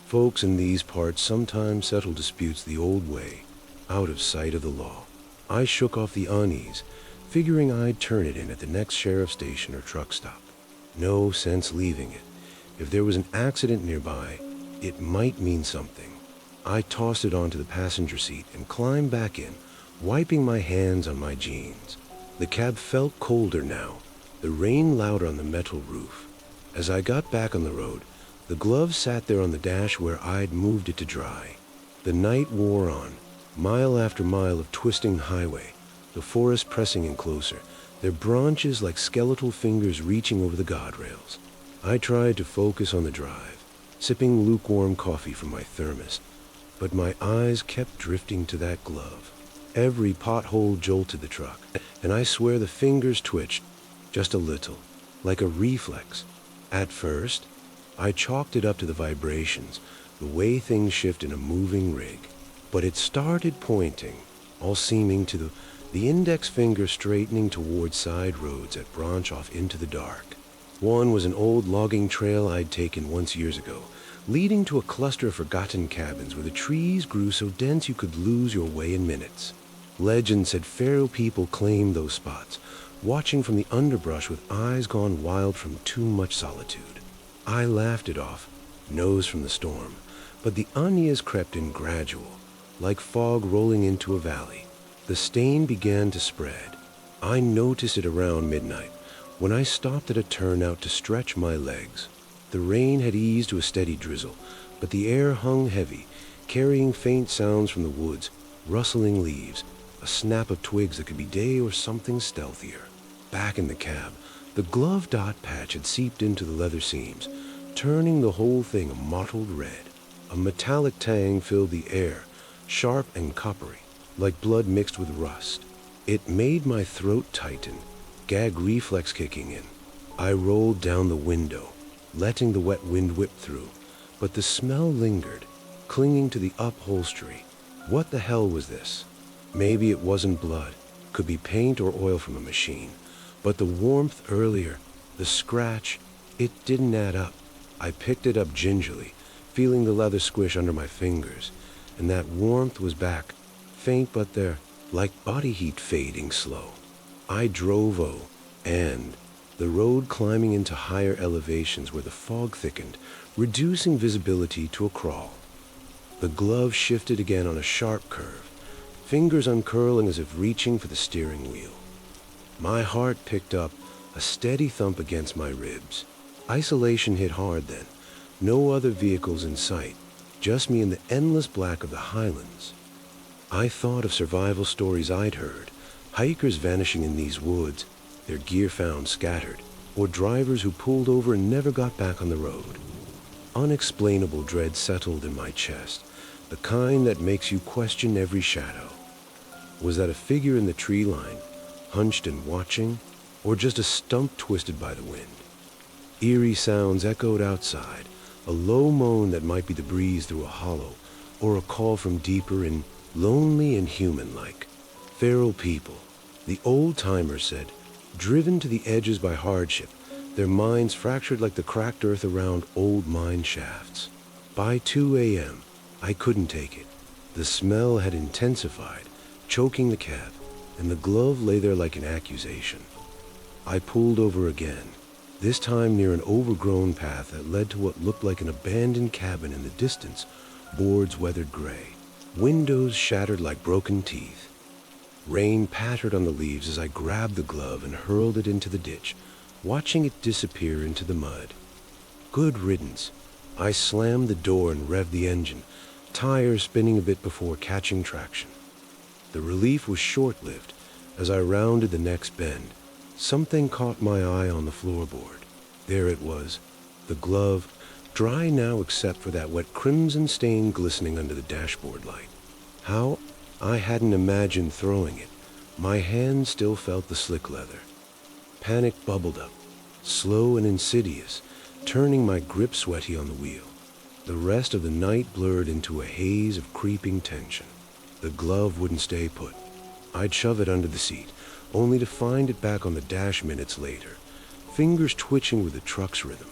S1: Folks in these parts sometimes settle disputes the old way, out of sight of the law. I shook off the unease, figuring I'd turn it in at the next sheriff's station or truck stop. No sense leaving it. If there was an accident nearby, it might mean something. I tossed it onto the passenger seat and climbed back in, wiping my hands on my jeans. The cab felt colder now, the rain louder on the metal roof. As I got back on the road, the glove sat there on the dash where I'd moved it to dry. The night wore on, mile after mile of twisting highway, the forest pressing in closer, their branches like skeletal fingers reaching over the guardrails. I tried to focus on the drive, sipping lukewarm coffee from my thermos, but my eyes kept drifting to that glove. Every pothole jolted the truck, and I swear the fingers twitched, just a little, like a reflex. At first, I chalked it up to the vibrations, the way things shift in a moving rig. But it started pointing, all seeming to the index finger straightening toward side roads that branch off into the dark. One was an old logging trail I'd taken once years ago, leading to a cluster of forgotten cabins where the trees grew so dense you could lose your way in minutes. Legend said feral people claimed those spots, watching from the underbrush with eyes gone wild from too much solitude. I laughed it off, nose from the storm, but the unease crept in gradual, like fog rolling into a valley. The stain began to spread. I noticed it around midnight, when I stopped at a turnout to stretch my legs. The rain had eased to a steady drizzle, but the air hung heavy, carrying faint sounds from the woods, rustling leaves, a snap of twigs that could be day or something stealthier. Back in the cab, the glove dot patch had seeped into the leather seams, turning the whole thing a mottled red. A metallic tang filled the air, sharp and coppery, like blood mixed with rust. It made my throat tighten, gag reflex kicking in. I rolled down the window, letting the wet wind whip through, but the smell lingered, clinging to the upholstery. What the hell was this? Maybe it wasn't blood, could be paint or oil from a machine, but the warmth earlier, the scratch, it didn't add up. I picked it up gingerly, feeling the leather squish under my fingers, and that warmth was back, faint but there, like body heat fading slow. I drove and the road climbing into higher elevations where the fog thickened, reducing visibility to a crawl. The glove shifted again on a sharp curve, fingers uncurling as if reaching for the steering wheel. My heart picked up, a steady thump against my ribs. Isolation hit hard then. No other vehicles in sight, just me in the endless black of the highlands. I thought of survival stories I'd heard, hikers vanishing in these woods, their gear found scattered, or drivers who pulled over and never got back on the road. unexplainable dread settled in my chest, the kind that makes you question every shadow. Was that a figure in the tree line, hunched and watching, or just a stump twisted by the wind? Eerie sounds echoed outside, a low moan that might be the breeze through a hollow, or a call from deeper in, lonely and human-like. Feral people, the old-timers said, driven to the edges by hardship, their minds fractured like the cracked earth around old mine shafts. By 2 a.m., I couldn't take it. The smell had intensified, choking the cab, and the glove lay there like an accusation. I pulled over again, this time near an overgrown path that led to what looked like an abandoned cabin in the distance, boards weathered gray, windows shattered like broken teeth. Rain pattered on the leaves as I grabbed the glove and hurled it into the ditch, watching it disappear into the mud. Good riddance. I slammed the door and revved the engine, tires spinning a bit before catching traction. The relief was short-lived. As I rounded the next bend, something caught my eye on the floorboard. There it was, the glove, dry now except for that wet crimson stain glistening under the dashboard light. How? I hadn't imagined throwing it. My hand still felt the slick leather. Panic bubbled up, slow and insidious, turning my grip sweaty on the wheel. The rest of the night blurred into a haze of creeping tension. The glove wouldn't stay put. I'd shove it under the seat, only to find it back on the dash minutes later, fingers twitching with the truck's rhythm.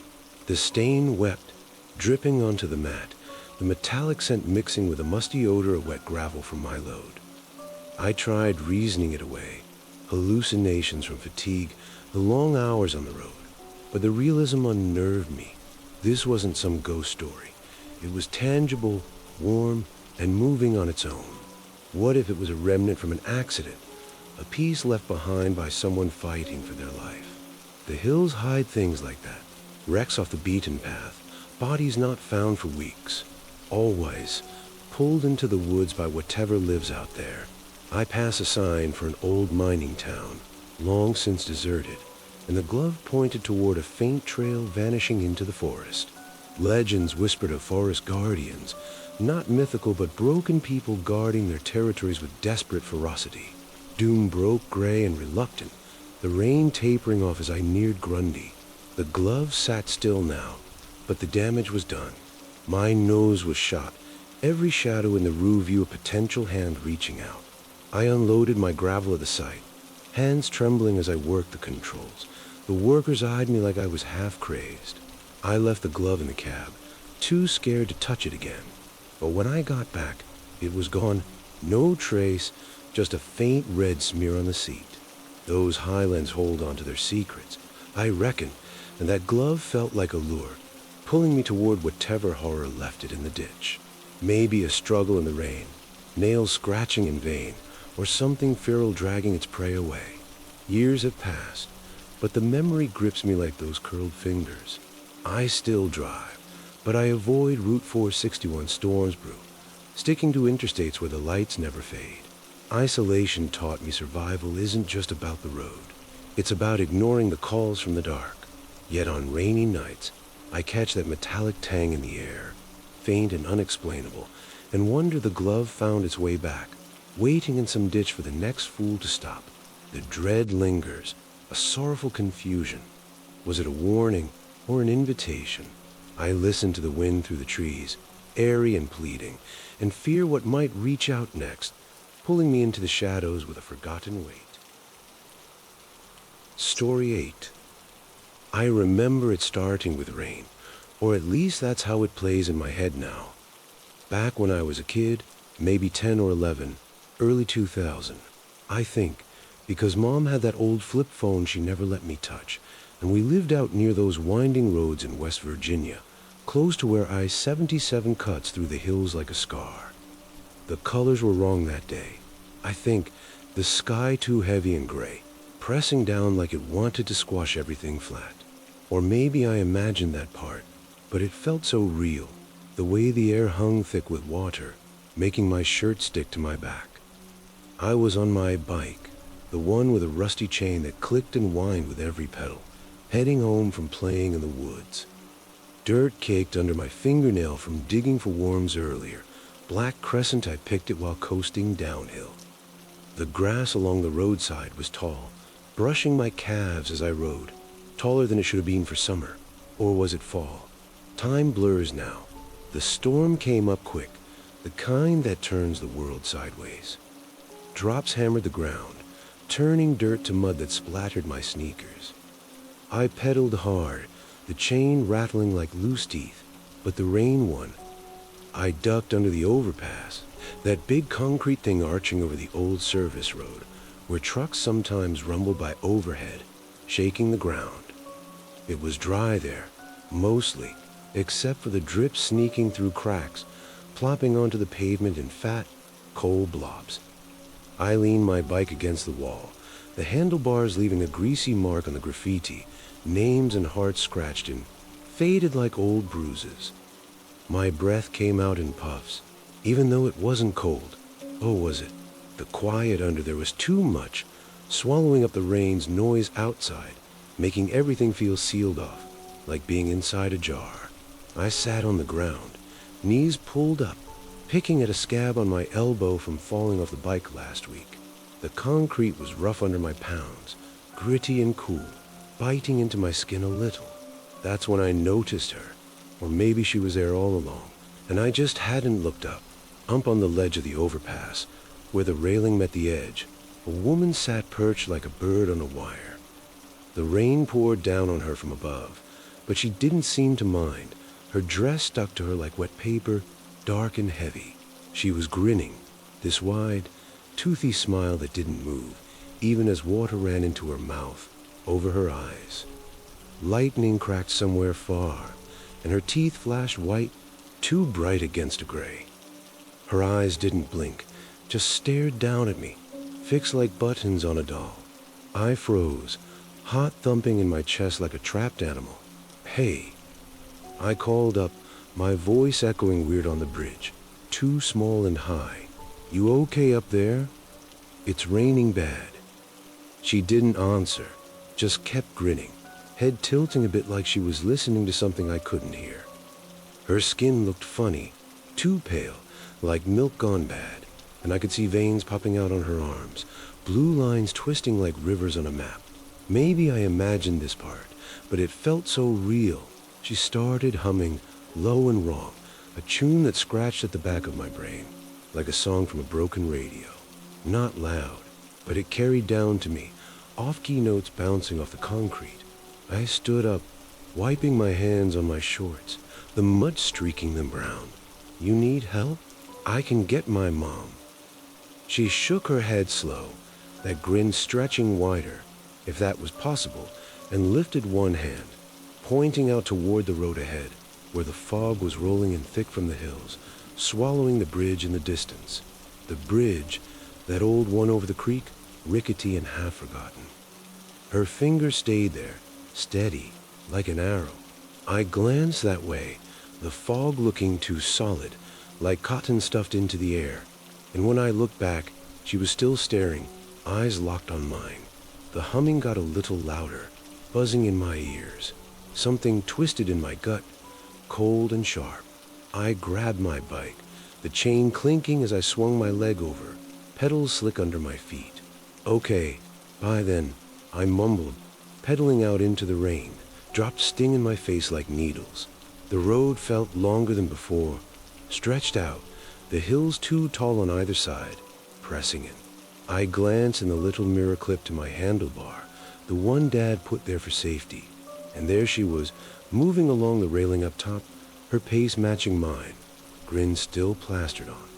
S1: The stain wept, dripping onto the mat, the metallic scent mixing with a musty odor of wet gravel from my load. I tried reasoning it away, hallucinations from fatigue, the long hours on the road, but the realism unnerved me. This wasn't some ghost story. It was tangible, warm, and moving on its own. What if it was a remnant from an accident, a piece left behind by someone fighting for their life? The hills hide things like that, wrecks off the beaten path, bodies not found for weeks, always pulled into the woods by whatever lives out there. I pass a sign for an old mining town, long since deserted, and the glove pointed toward a faint trail vanishing into the forest. Legends whispered of forest guardians, not mythical but broken people guarding their territories with desperate ferocity. Doom broke gray and reluctant, the rain tapering off as I neared Grundy. The glove sat still now, but the damage was done. My nose was shot, every shadow in the rear view a potential hand reaching out. I unloaded my gravel at the site, hands trembling as I worked the controls. The workers eyed me like I was half crazed. I left the glove in the cab, too scared to touch it again. But when I got back, it was gone, no trace, just a faint red smear on the seat. Those Highlands hold on to their secrets, I reckon, and that glove felt like a lure, pulling me toward whatever horror left it in the ditch. Maybe a struggle in the rain, nails scratching in vain, or something feral dragging its prey away. Years have passed, but the memory grips me like those curled fingers. I still drive, but I avoid Route 461 Stormsbrew, sticking to interstates where the lights never fade. Isolation taught me survival isn't just about the road. It's about ignoring the calls from the dark. Yet on rainy nights, I catch that metallic tang in the air, faint and unexplainable, and wonder the glove found its way back, waiting in some ditch for the next fool to stop. The dread lingers, a sorrowful confusion. Was it a warning or an invitation? I listen to the wind through the trees, airy and pleading, and fear what might reach out next, pulling me into the shadows with a forgotten weight. Story 8. I remember it starting with rain, or at least that's how it plays in my head now. Back when I was a kid, maybe 10 or 11, early 2000, I think, because Mom had that old flip phone she never let me touch, and we lived out near those winding roads in West Virginia, close to where I-77 cuts through the hills like a scar. The colors were wrong that day. I think the sky too heavy and gray, pressing down like it wanted to squash everything flat. Or maybe I imagined that part, but it felt so real, the way the air hung thick with water, making my shirt stick to my back. I was on my bike, the one with a rusty chain that clicked and whined with every pedal, heading home from playing in the woods. Dirt caked under my fingernail from digging for worms earlier. Black crescent, I picked it while coasting downhill. The grass along the roadside was tall, brushing my calves as I rode, taller than it should have been for summer. Or was it fall? Time blurs now. The storm came up quick, the kind that turns the world sideways. Drops hammered the ground, turning dirt to mud that splattered my sneakers. I pedaled hard, the chain rattling like loose teeth, but the rain won. I ducked under the overpass, that big concrete thing arching over the old service road, where trucks sometimes rumble by overhead, shaking the ground. It was dry there, mostly, except for the drip sneaking through cracks, plopping onto the pavement in fat, cold blobs. I leaned my bike against the wall, the handlebars leaving a greasy mark on the graffiti, names and hearts scratched in, faded like old bruises. My breath came out in puffs, even though it wasn't cold. Oh, was it? The quiet under there was too much, swallowing up the rain's noise outside, making everything feel sealed off, like being inside a jar. I sat on the ground, knees pulled up, picking at a scab on my elbow from falling off the bike last week. The concrete was rough under my pounds, gritty and cool, biting into my skin a little. That's when I noticed her, or maybe she was there all along, and I just hadn't looked up. Up on the ledge of the overpass, where the railing met the edge, a woman sat perched like a bird on a wire. The rain poured down on her from above, but she didn't seem to mind. Her dress stuck to her like wet paper, dark and heavy. She was grinning, this wide, toothy smile that didn't move, even as water ran into her mouth, over her eyes. Lightning cracked somewhere far, and her teeth flashed white, too bright against a gray. Her eyes didn't blink, just stared down at me, fixed like buttons on a doll. I froze, heart thumping in my chest like a trapped animal. Hey, I called up, my voice echoing weird on the bridge, too small and high. You okay up there? It's raining bad. She didn't answer, just kept grinning, head tilting a bit like she was listening to something I couldn't hear. Her skin looked funny, too pale, like milk gone bad, and I could see veins popping out on her arms, blue lines twisting like rivers on a map. Maybe I imagined this part, but it felt so real. She started humming, low and wrong, a tune that scratched at the back of my brain, like a song from a broken radio. Not loud, but it carried down to me, off-key notes bouncing off the concrete. I stood up, wiping my hands on my shorts, the mud streaking them brown. You need help? I can get my mom. She shook her head slow, that grin stretching wider, if that was possible, and lifted one hand, pointing out toward the road ahead, where the fog was rolling in thick from the hills, swallowing the bridge in the distance. The bridge, that old one over the creek, rickety and half-forgotten. Her finger stayed there, steady, like an arrow. I glanced that way, the fog looking too solid, like cotton stuffed into the air, and when I looked back, she was still staring, eyes locked on mine. The humming got a little louder, buzzing in my ears. Something twisted in my gut, cold and sharp. I grabbed my bike, the chain clinking as I swung my leg over, pedals slick under my feet. Okay, bye then, I mumbled, pedaling out into the rain, dropped sting in my face like needles. The road felt longer than before, stretched out, the hills too tall on either side, pressing in. I glanced in the little mirror clip to my handlebar, the one Dad put there for safety, and there she was, moving along the railing up top, her pace matching mine, grin still plastered on.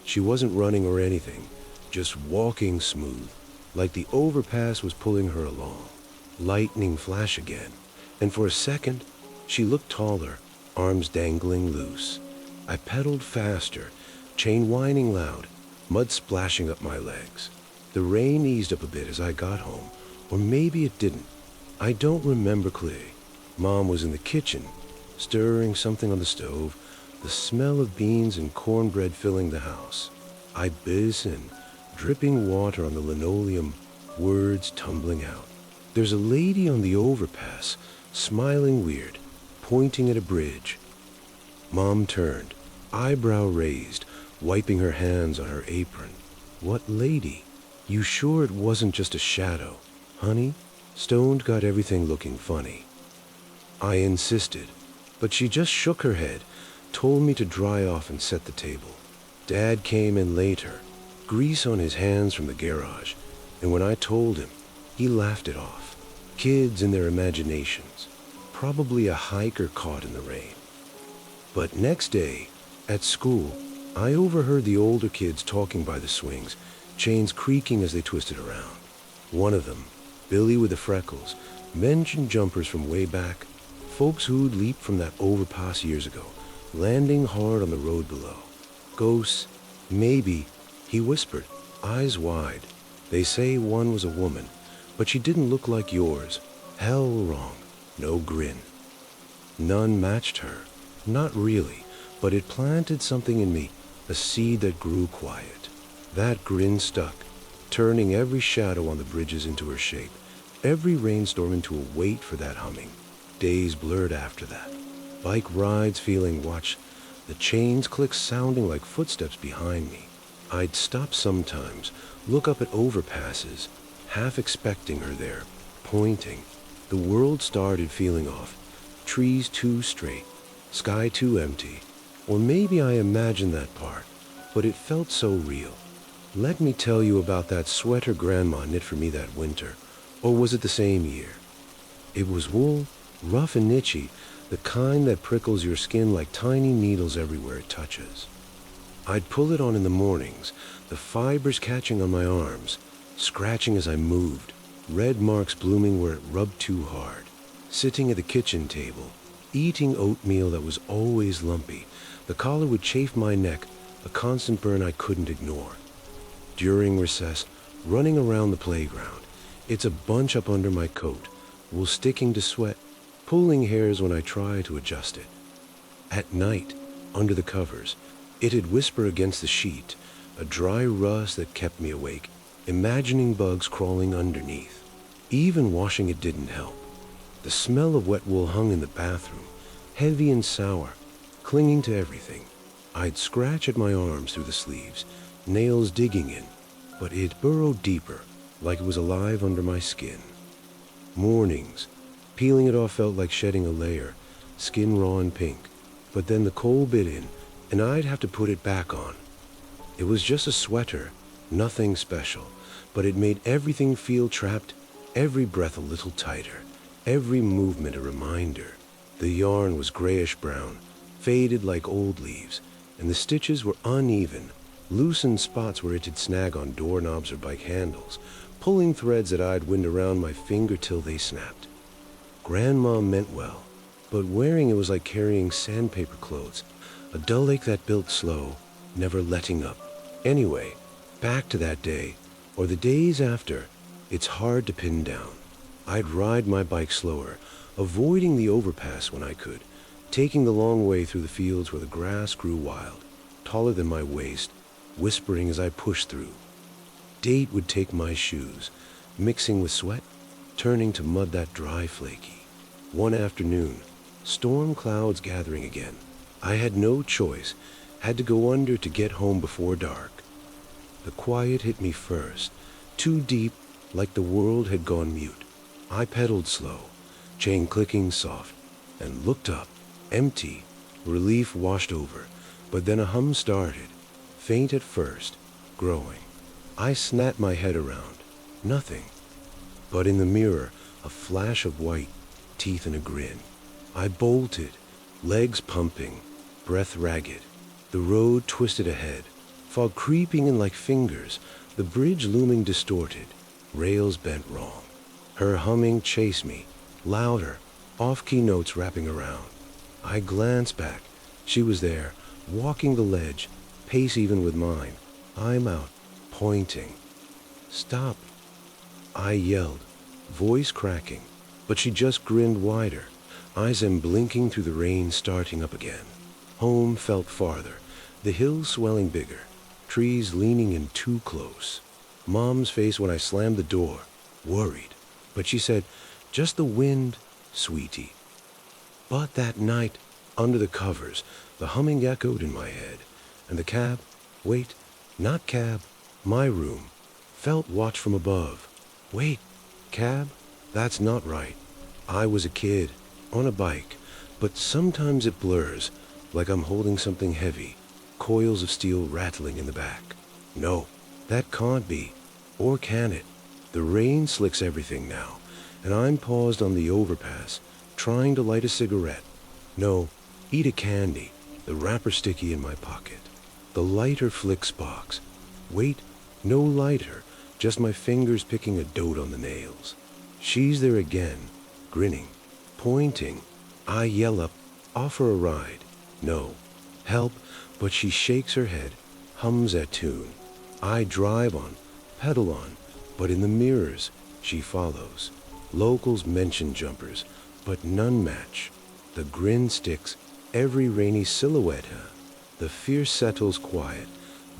S1: She wasn't running or anything, just walking smooth, like the overpass was pulling her along. Lightning flash again, and for a second, she looked taller, arms dangling loose. I pedaled faster, chain whining loud, mud splashing up my legs. The rain eased up a bit as I got home, or maybe it didn't. I don't remember clearly. Mom was in the kitchen, stirring something on the stove, the smell of beans and cornbread filling the house. I bit in, dripping water on the linoleum, words tumbling out. There's a lady on the overpass, smiling weird, pointing at a bridge. Mom turned, eyebrow raised, wiping her hands on her apron. "What lady? You sure it wasn't just a shadow? Honey, Stoned got everything looking funny." I insisted, but she just shook her head, told me to dry off and set the table. Dad came in later, grease on his hands from the garage, and when I told him, he laughed it off. Kids and their imaginations. Probably a hiker caught in the rain. But next day, at school, I overheard the older kids talking by the swings, chains creaking as they twisted around. One of them, Billy with the freckles, mentioned jumpers from way back, folks who'd leaped from that overpass years ago, landing hard on the road below. Ghosts, maybe, he whispered, eyes wide. They say one was a woman, but she didn't look like yours. Hell wrong, no grin. None matched her, not really, but it planted something in me, a seed that grew quiet. That grin stuck, turning every shadow on the bridges into her shape, every rainstorm into a wait for that humming. Days blurred after that. Bike rides feeling watch, the chains click sounding like footsteps behind me. I'd stop sometimes, look up at overpasses, half expecting her there, pointing. The world started feeling off, trees too straight, sky too empty. Or maybe I imagined that part, but it felt so real. Let me tell you about that sweater Grandma knit for me that winter. Or was it the same year? It was wool, rough and itchy, the kind that prickles your skin like tiny needles everywhere it touches. I'd pull it on in the mornings, the fibers catching on my arms, scratching as I moved, red marks blooming where it rubbed too hard. Sitting at the kitchen table, eating oatmeal that was always lumpy, the collar would chafe my neck, a constant burn I couldn't ignore. During recess, running around the playground, it's a bunch up under my coat, wool sticking to sweat, pulling hairs when I try to adjust it. At night, under the covers, it'd whisper against the sheet, a dry rust that kept me awake, imagining bugs crawling underneath. Even washing it didn't help. The smell of wet wool hung in the bathroom, heavy and sour, clinging to everything. I'd scratch at my arms through the sleeves, nails digging in, but it burrowed deeper, like it was alive under my skin. Mornings, peeling it off felt like shedding a layer, skin raw and pink, but then the cold bit in, and I'd have to put it back on. It was just a sweater, nothing special, but it made everything feel trapped, every breath a little tighter, every movement a reminder. The yarn was grayish-brown, faded like old leaves, and the stitches were uneven, loosened spots where it'd snag on doorknobs or bike handles, pulling threads that I'd wind around my finger till they snapped. Grandma meant well, but wearing it was like carrying sandpaper clothes, a dull ache that built slow, never letting up. Anyway, back to that day, or the days after, it's hard to pin down. I'd ride my bike slower, avoiding the overpass when I could, taking the long way through the fields where the grass grew wild, taller than my waist, whispering as I pushed through. Date would take my shoes, mixing with sweat, turning to mud that dry flaky. One afternoon, storm clouds gathering again. I had no choice, had to go under to get home before dark. The quiet hit me first, too deep, like the world had gone mute. I pedaled slow, chain clicking soft, and looked up, empty. Relief washed over, but then a hum started, faint at first, growing. I snapped my head around. Nothing. But in the mirror, a flash of white, teeth and a grin. I bolted, legs pumping, breath ragged. The road twisted ahead, fog creeping in like fingers, the bridge looming distorted, rails bent wrong. Her humming chased me, louder, off-key notes wrapping around. I glanced back. She was there, walking the ledge, pace even with mine. I'm out, pointing. Stop, I yelled, voice cracking, but she just grinned wider, eyes blinking through the rain starting up again. Home felt farther, the hills swelling bigger, trees leaning in too close. Mom's face when I slammed the door, worried, but she said, "Just the wind, sweetie." But that night, under the covers, the humming echoed in my head, and the cab, wait, not cab, my room, felt watch from above. Wait, cab? That's not right. I was a kid, on a bike, but sometimes it blurs, like I'm holding something heavy, coils of steel rattling in the back. No, that can't be. Or can it? The rain slicks everything now, and I'm paused on the overpass, trying to light a cigarette. No, eat a candy, the wrapper sticky in my pocket. The lighter flicks box. Wait, no lighter, just my fingers picking a dote on the nails. She's there again, grinning, pointing. I yell up, offer a ride. No, help, but she shakes her head, hums that tune. I drive on, pedal on, but in the mirrors, she follows. Locals mention jumpers, but none match. The grin sticks, every rainy silhouette. The fear settles quiet,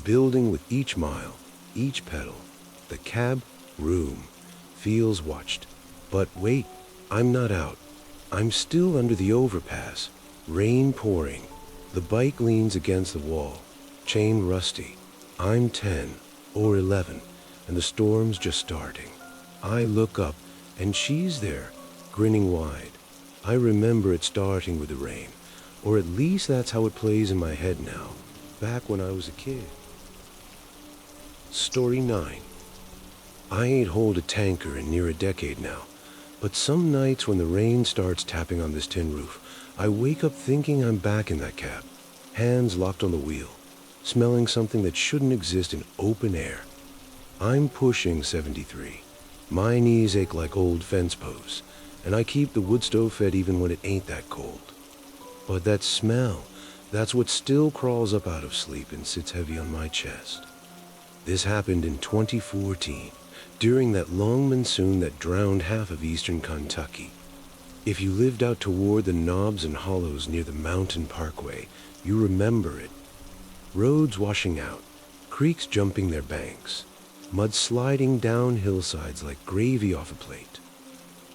S1: building with each mile, each pedal. The cab, room, feels watched. But wait, I'm not out. I'm still under the overpass, rain pouring. The bike leans against the wall, chain rusty. I'm 10 or 11, and the storm's just starting. I look up, and she's there, grinning wide. I remember it starting with the rain, or at least that's how it plays in my head now, back when I was a kid. Story 9. I ain't hauled a tanker in near a decade now, but some nights when the rain starts tapping on this tin roof, I wake up thinking I'm back in that cab, hands locked on the wheel, smelling something that shouldn't exist in open air. I'm pushing 73. My knees ache like old fence posts, and I keep the wood stove fed even when it ain't that cold. But that smell, that's what still crawls up out of sleep and sits heavy on my chest. This happened in 2014, during that long monsoon that drowned half of eastern Kentucky. If you lived out toward the knobs and hollows near the Mountain Parkway, you remember it. Roads washing out, creeks jumping their banks, mud sliding down hillsides like gravy off a plate.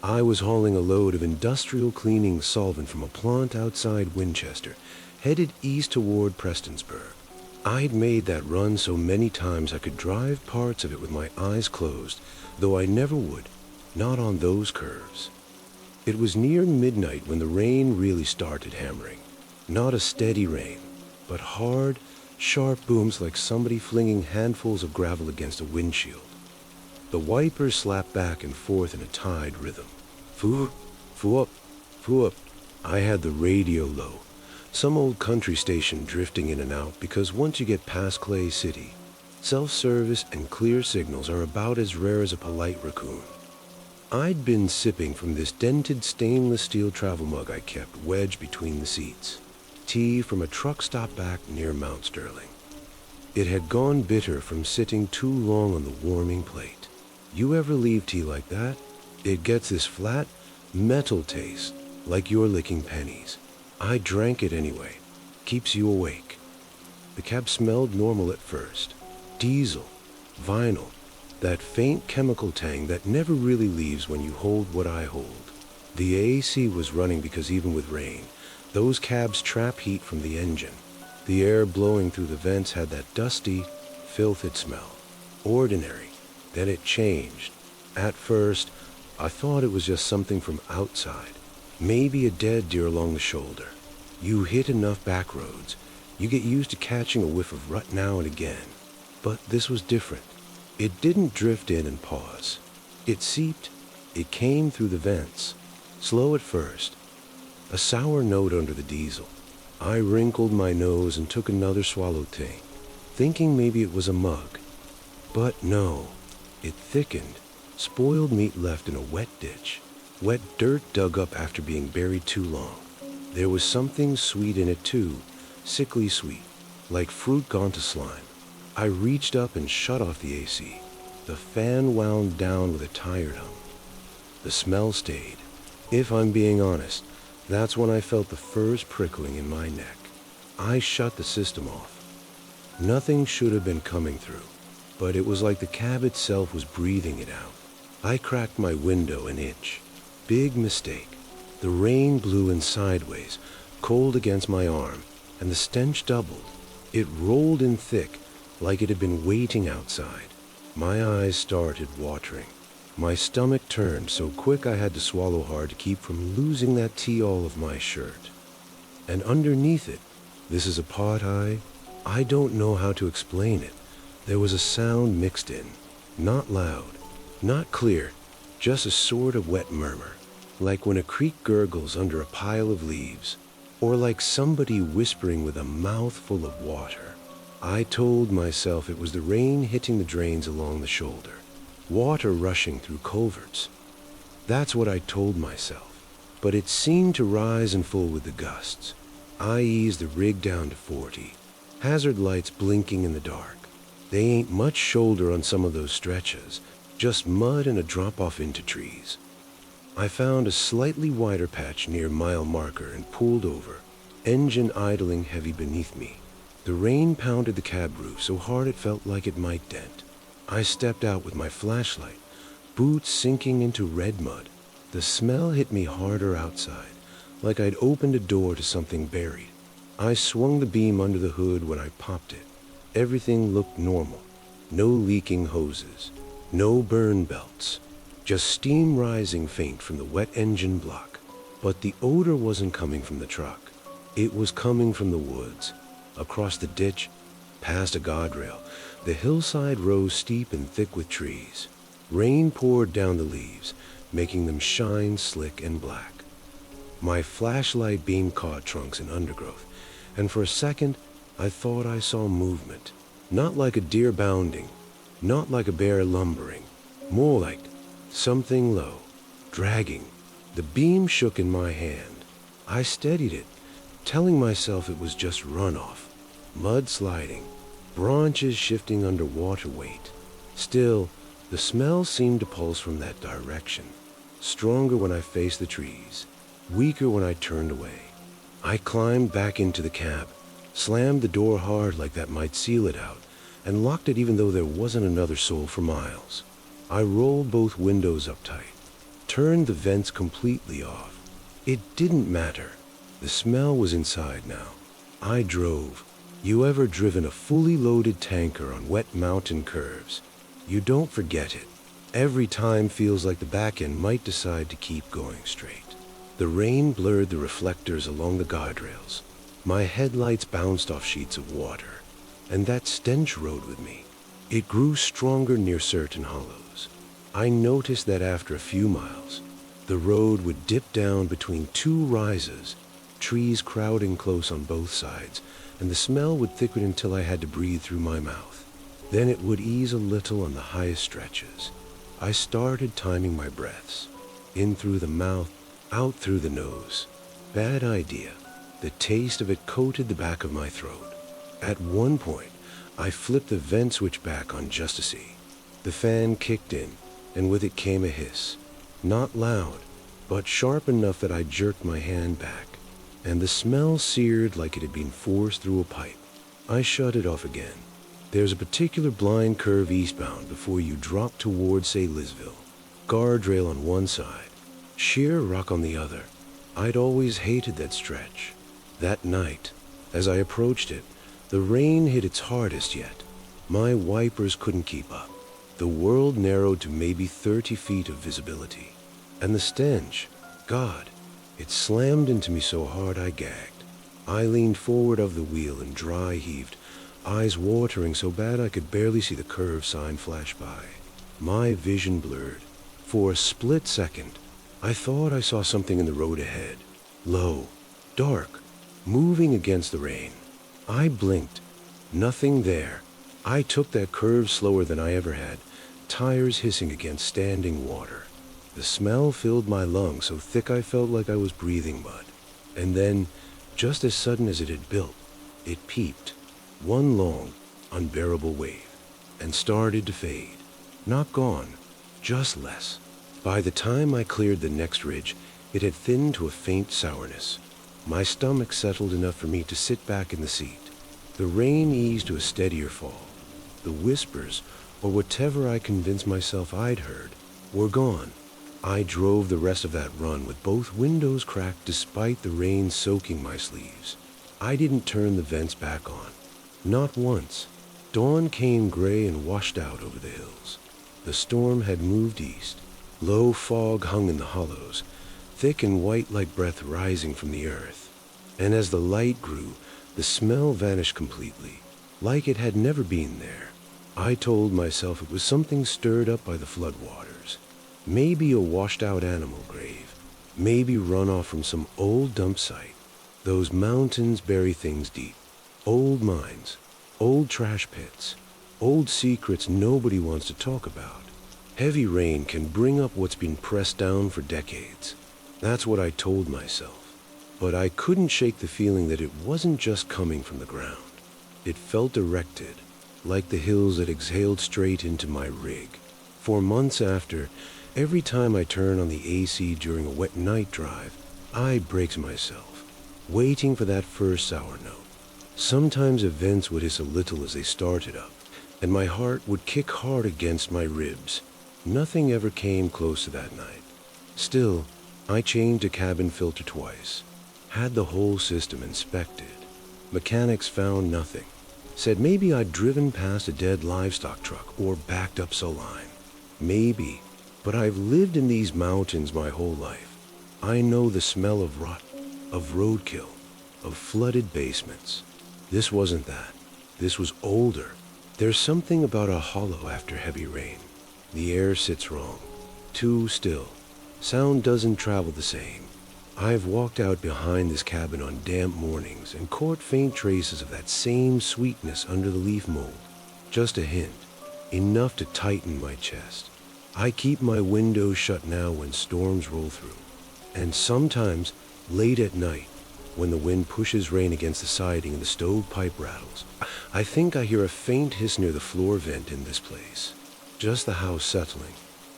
S1: I was hauling a load of industrial cleaning solvent from a plant outside Winchester, headed east toward Prestonsburg. I'd made that run so many times I could drive parts of it with my eyes closed, though I never would, not on those curves. It was near midnight when the rain really started hammering. Not a steady rain, but hard, sharp booms like somebody flinging handfuls of gravel against a windshield. The wipers slapped back and forth in a tied rhythm. Foo, foo up, foo up. I had the radio low, some old country station drifting in and out because once you get past Clay City, self-service and clear signals are about as rare as a polite raccoon. I'd been sipping from this dented stainless steel travel mug I kept wedged between the seats. Tea from a truck stop back near Mount Sterling. It had gone bitter from sitting too long on the warming plate. You ever leave tea like that? It gets this flat, metal taste, like you're licking pennies. I drank it anyway. Keeps you awake. The cab smelled normal at first. Diesel, vinyl, that faint chemical tang that never really leaves when you hold what I hold. The AC was running because even with rain, those cabs trap heat from the engine. The air blowing through the vents had that dusty, filthy smell. Ordinary. Then it changed. At first, I thought it was just something from outside. Maybe a dead deer along the shoulder. You hit enough back roads, you get used to catching a whiff of rut now and again. But this was different. It didn't drift in and pause. It seeped. It came through the vents. Slow at first. A sour note under the diesel. I wrinkled my nose and took another swallow tea, thinking maybe it was a mug. But no. It thickened. Spoiled meat left in a wet ditch. Wet dirt dug up after being buried too long. There was something sweet in it too, sickly sweet, like fruit gone to slime. I reached up and shut off the AC. The fan wound down with a tired hum. The smell stayed. If I'm being honest, that's when I felt the first prickling in my neck. I shut the system off. Nothing should have been coming through, but it was like the cab itself was breathing it out. I cracked my window an inch. Big mistake. The rain blew in sideways, cold against my arm, and the stench doubled. It rolled in thick, like it had been waiting outside. My eyes started watering. My stomach turned so quick I had to swallow hard to keep from losing that tee-all of my shirt. And underneath it, this is a part I don't know how to explain it. There was a sound mixed in. Not loud, not clear, just a sort of wet murmur, like when a creek gurgles under a pile of leaves, or like somebody whispering with a mouthful of water. I told myself it was the rain hitting the drains along the shoulder, water rushing through culverts. That's what I told myself, but it seemed to rise and fall with the gusts. I eased the rig down to 40, hazard lights blinking in the dark. They ain't much shoulder on some of those stretches, just mud and a drop-off into trees. I found a slightly wider patch near mile marker and pulled over, engine idling heavy beneath me. The rain pounded the cab roof so hard it felt like it might dent. I stepped out with my flashlight, boots sinking into red mud. The smell hit me harder outside, like I'd opened a door to something buried. I swung the beam under the hood when I popped it. Everything looked normal. No leaking hoses, no burn belts, just steam rising faint from the wet engine block. But the odor wasn't coming from the truck. It was coming from the woods. Across the ditch, past a guardrail, the hillside rose steep and thick with trees. Rain poured down the leaves, making them shine slick and black. My flashlight beam caught trunks and undergrowth, and for a second, I thought I saw movement. Not like a deer bounding, not like a bear lumbering, more like something low, dragging. The beam shook in my hand. I steadied it, telling myself it was just runoff, mud sliding, branches shifting under water weight. Still, the smell seemed to pulse from that direction, stronger when I faced the trees, weaker when I turned away. I climbed back into the cab, slammed the door hard like that might seal it out, and locked it even though there wasn't another soul for miles. I rolled both windows up tight, turned the vents completely off. It didn't matter. The smell was inside now. I drove. You ever driven a fully loaded tanker on wet mountain curves? You don't forget it. Every time feels like the back end might decide to keep going straight. The rain blurred the reflectors along the guardrails. My headlights bounced off sheets of water, and that stench rode with me. It grew stronger near certain hollows. I noticed that after a few miles, the road would dip down between two rises, trees crowding close on both sides, and the smell would thicken until I had to breathe through my mouth. Then it would ease a little on the highest stretches. I started timing my breaths, in through the mouth, out through the nose. Bad idea. The taste of it coated the back of my throat. At one point, I flipped the vent switch back on just to see. The fan kicked in, and with it came a hiss. Not loud, but sharp enough that I jerked my hand back, and the smell seared like it had been forced through a pipe. I shut it off again. There's a particular blind curve eastbound before you drop towards, say, Lisville. Guardrail on one side, sheer rock on the other. I'd always hated that stretch. That night, as I approached it, the rain hit its hardest yet. My wipers couldn't keep up. The world narrowed to maybe 30 feet of visibility. And the stench, God, it slammed into me so hard I gagged. I leaned forward of the wheel and dry heaved, eyes watering so bad I could barely see the curve sign flash by. My vision blurred. For a split second, I thought I saw something in the road ahead. Low, dark, moving against the rain. I blinked. Nothing there. I took that curve slower than I ever had, tires hissing against standing water. The smell filled my lungs so thick I felt like I was breathing mud. And then, just as sudden as it had built, it peeped. One long, unbearable wave, and started to fade. Not gone, just less. By the time I cleared the next ridge, it had thinned to a faint sourness. My stomach settled enough for me to sit back in the seat. The rain eased to a steadier fall. The whispers, or whatever I convinced myself I'd heard, were gone. I drove the rest of that run with both windows cracked despite the rain soaking my sleeves. I didn't turn the vents back on. Not once. Dawn came gray and washed out over the hills. The storm had moved east. Low fog hung in the hollows, thick and white like breath rising from the earth. And as the light grew, the smell vanished completely, like it had never been there. I told myself it was something stirred up by the floodwaters. Maybe a washed-out animal grave. Maybe runoff from some old dump site. Those mountains bury things deep. Old mines, old trash pits, old secrets nobody wants to talk about. Heavy rain can bring up what's been pressed down for decades. That's what I told myself. But I couldn't shake the feeling that it wasn't just coming from the ground. It felt erected, like the hills that exhaled straight into my rig. For months after, every time I turn on the AC during a wet night drive, I brace myself, waiting for that first sour note. Sometimes events would hiss a little as they started up, and my heart would kick hard against my ribs. Nothing ever came close to that night. Still, I changed a cabin filter twice, had the whole system inspected. Mechanics found nothing. Said maybe I'd driven past a dead livestock truck or backed up a line. Maybe, but I've lived in these mountains my whole life. I know the smell of rot, of roadkill, of flooded basements. This wasn't that. This was older. There's something about a hollow after heavy rain. The air sits wrong, too still. Sound doesn't travel the same. I've walked out behind this cabin on damp mornings and caught faint traces of that same sweetness under the leaf mold. Just a hint, enough to tighten my chest. I keep my windows shut now when storms roll through. And sometimes, late at night, when the wind pushes rain against the siding and the stovepipe rattles, I think I hear a faint hiss near the floor vent in this place. Just the house settling,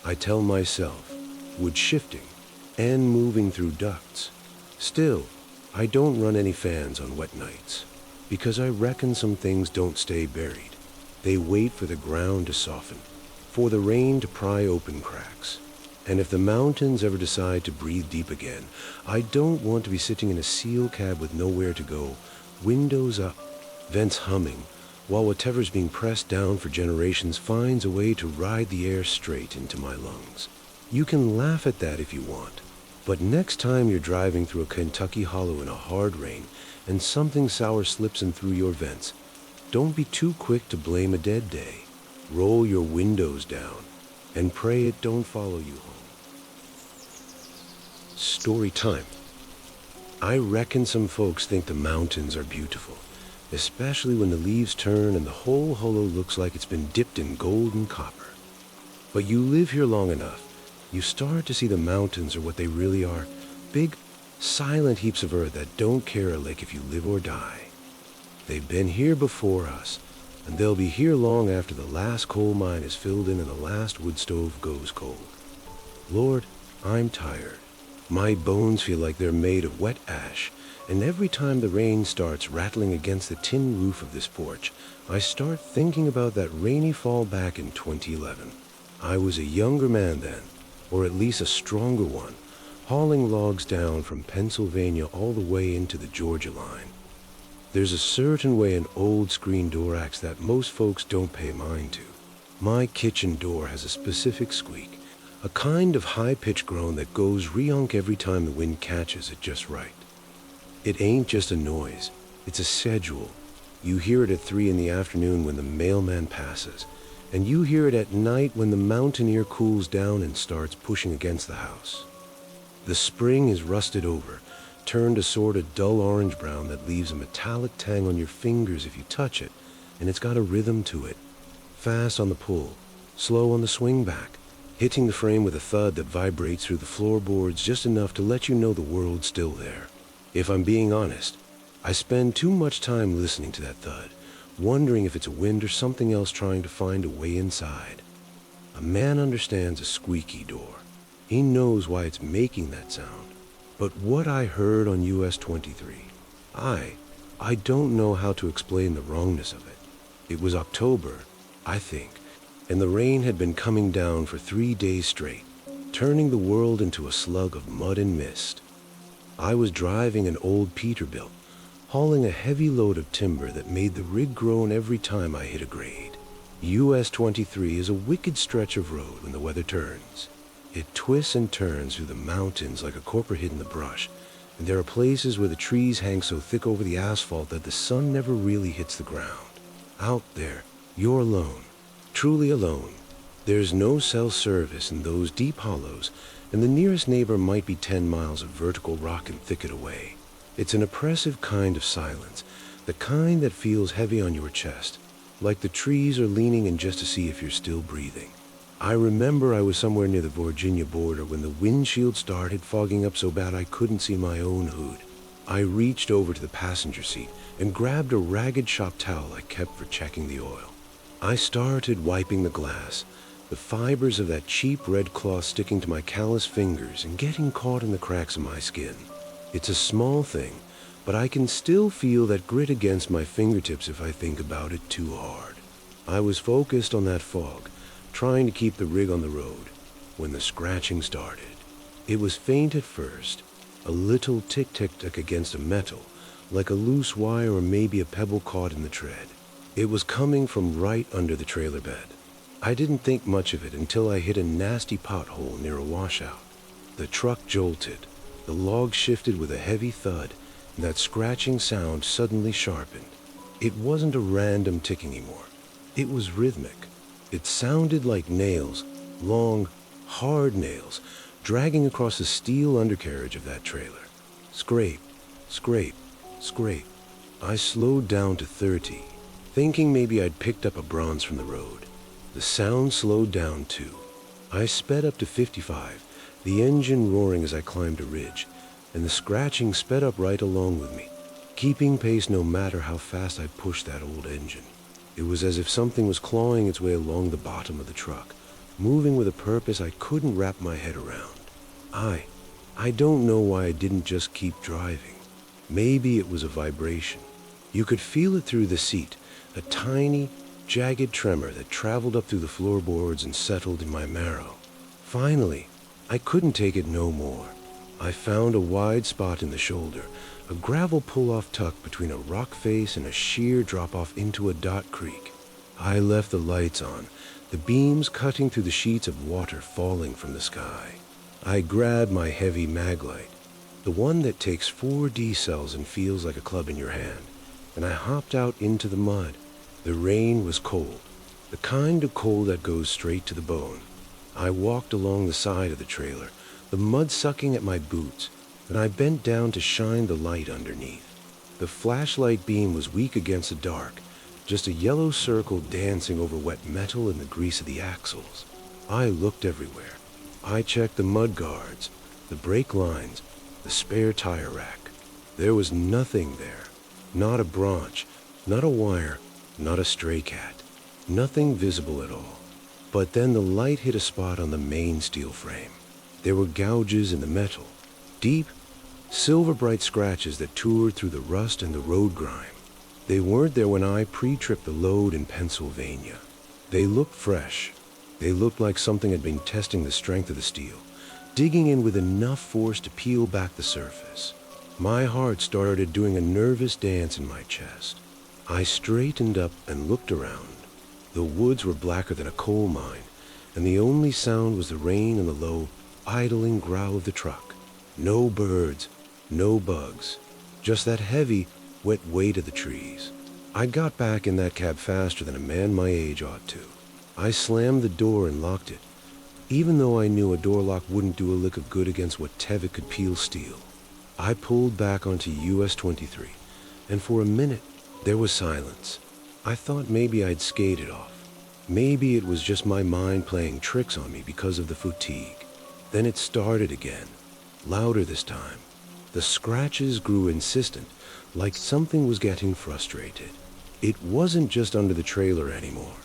S1: I tell myself, wood shifting, and moving through ducts. Still, I don't run any fans on wet nights, because I reckon some things don't stay buried. They wait for the ground to soften, for the rain to pry open cracks. And if the mountains ever decide to breathe deep again, I don't want to be sitting in a seal cab with nowhere to go, windows up, vents humming, while whatever's being pressed down for generations finds a way to ride the air straight into my lungs. You can laugh at that if you want, but next time you're driving through a Kentucky hollow in a hard rain and something sour slips in through your vents, don't be too quick to blame a dead day. Roll your windows down and pray it don't follow you home. Story time. I reckon some folks think the mountains are beautiful, especially when the leaves turn and the whole hollow looks like it's been dipped in gold and copper. But you live here long enough, you start to see the mountains are what they really are. Big, silent heaps of earth that don't care a lick if you live or die. They've been here before us, and they'll be here long after the last coal mine is filled in and the last wood stove goes cold. Lord, I'm tired. My bones feel like they're made of wet ash, and every time the rain starts rattling against the tin roof of this porch, I start thinking about that rainy fall back in 2011. I was a younger man then, or at least a stronger one, hauling logs down from Pennsylvania all the way into the Georgia line. There's a certain way an old screen door acts that most folks don't pay mind to. My kitchen door has a specific squeak, a kind of high-pitched groan that goes re-unk every time the wind catches it just right. It ain't just a noise, it's a schedule. You hear it at 3 in the afternoon when the mailman passes, and you hear it at night when the mountaineer cools down and starts pushing against the house. The spring is rusted over, turned a sort of dull orange-brown that leaves a metallic tang on your fingers if you touch it, and it's got a rhythm to it. Fast on the pull, slow on the swing back, hitting the frame with a thud that vibrates through the floorboards just enough to let you know the world's still there. If I'm being honest, I spend too much time listening to that thud, wondering if it's a wind or something else trying to find a way inside. A man understands a squeaky door. He knows why it's making that sound. But what I heard on US 23, I don't know how to explain the wrongness of it. It was October, I think, and the rain had been coming down for 3 days straight. turning the world into a slug of mud and mist. I was driving an old Peterbilt, hauling a heavy load of timber that made the rig groan every time I hit a grade. US 23 is a wicked stretch of road when the weather turns. It twists and turns through the mountains like a corporate hid in the brush, and there are places where the trees hang so thick over the asphalt that the sun never really hits the ground. Out there, you're alone, truly alone. There's no cell service in those deep hollows, and the nearest neighbor might be 10 miles of vertical rock and thicket away. It's an oppressive kind of silence, the kind that feels heavy on your chest, like the trees are leaning in just to see if you're still breathing. I remember I was somewhere near the Virginia border when the windshield started fogging up so bad I couldn't see my own hood. I reached over to the passenger seat and grabbed a ragged shop towel I kept for checking the oil. I started wiping the glass, the fibers of that cheap red cloth sticking to my calloused fingers and getting caught in the cracks of my skin. It's a small thing, but I can still feel that grit against my fingertips if I think about it too hard. I was focused on that fog, trying to keep the rig on the road, when the scratching started. It was faint at first, a little tick-tick-tick against a metal, like a loose wire or maybe a pebble caught in the tread. It was coming from right under the trailer bed. I didn't think much of it until I hit a nasty pothole near a washout. The truck jolted, the log shifted with a heavy thud, and that scratching sound suddenly sharpened. It wasn't a random tick anymore. It was rhythmic. It sounded like nails, long, hard nails, dragging across the steel undercarriage of that trailer. Scrape, scrape, scrape. I slowed down to 30, thinking maybe I'd picked up a bronze from the road. The sound slowed down too. I sped up to 55, the engine roaring as I climbed a ridge, and the scratching sped up right along with me, keeping pace no matter how fast I pushed that old engine. It was as if something was clawing its way along the bottom of the truck, moving with a purpose I couldn't wrap my head around. I don't know why I didn't just keep driving. Maybe it was a vibration. You could feel it through the seat, a tiny, jagged tremor that traveled up through the floorboards and settled in my marrow. Finally, I couldn't take it no more. I found a wide spot in the shoulder, a gravel pull-off tuck between a rock face and a sheer drop-off into a dot creek. I left the lights on, the beams cutting through the sheets of water falling from the sky. I grabbed my heavy mag light, the one that takes 4 D cells and feels like a club in your hand, and I hopped out into the mud. The rain was cold, the kind of cold that goes straight to the bone. I walked along the side of the trailer, the mud sucking at my boots, and I bent down to shine the light underneath. The flashlight beam was weak against the dark, just a yellow circle dancing over wet metal and the grease of the axles. I looked everywhere. I checked the mud guards, the brake lines, the spare tire rack. There was nothing there. Not a branch, not a wire, not a stray cat. Nothing visible at all. But then the light hit a spot on the main steel frame. There were gouges in the metal, deep, silver-bright scratches that toured through the rust and the road grime. They weren't there when I pre-tripped the load in Pennsylvania. They looked fresh. They looked like something had been testing the strength of the steel, digging in with enough force to peel back the surface. My heart started doing a nervous dance in my chest. I straightened up and looked around. The woods were blacker than a coal mine, and the only sound was the rain and the low, idling growl of the truck. No birds, no bugs, just that heavy, wet weight of the trees. I got back in that cab faster than a man my age ought to. I slammed the door and locked it, even though I knew a door lock wouldn't do a lick of good against what Tevitt could peel steel. I pulled back onto US 23, and for a minute, there was silence. I thought maybe I'd skated off. Maybe it was just my mind playing tricks on me because of the fatigue. Then it started again, louder this time. The scratches grew insistent, like something was getting frustrated. It wasn't just under the trailer anymore.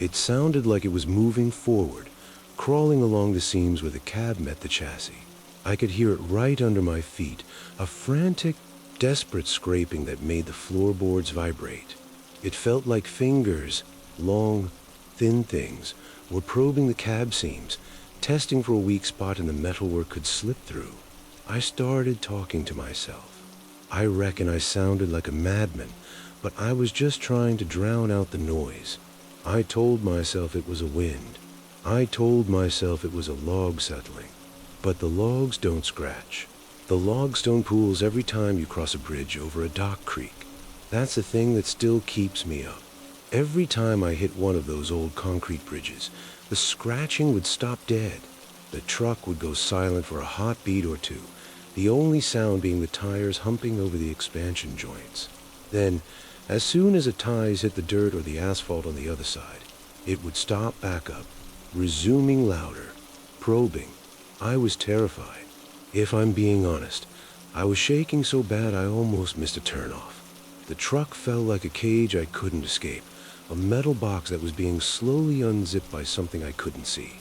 S1: It sounded like it was moving forward, crawling along the seams where the cab met the chassis. I could hear it right under my feet, a frantic, desperate scraping that made the floorboards vibrate. It felt like fingers, long, thin things, were probing the cab seams, testing for a weak spot in the metalwork could slip through. I started talking to myself. I reckon I sounded like a madman, but I was just trying to drown out the noise. I told myself it was a wind. I told myself it was a log settling. But the logs don't scratch. The logs don't pools every time you cross a bridge over a dock creek. That's the thing that still keeps me up. Every time I hit one of those old concrete bridges, the scratching would stop dead. The truck would go silent for a hot beat or two, the only sound being the tires humping over the expansion joints. Then, as soon as the ties hit the dirt or the asphalt on the other side, it would stop back up, resuming louder, probing. I was terrified. If I'm being honest, I was shaking so bad I almost missed a turnoff. The truck felt like a cage I couldn't escape, a metal box that was being slowly unzipped by something I couldn't see.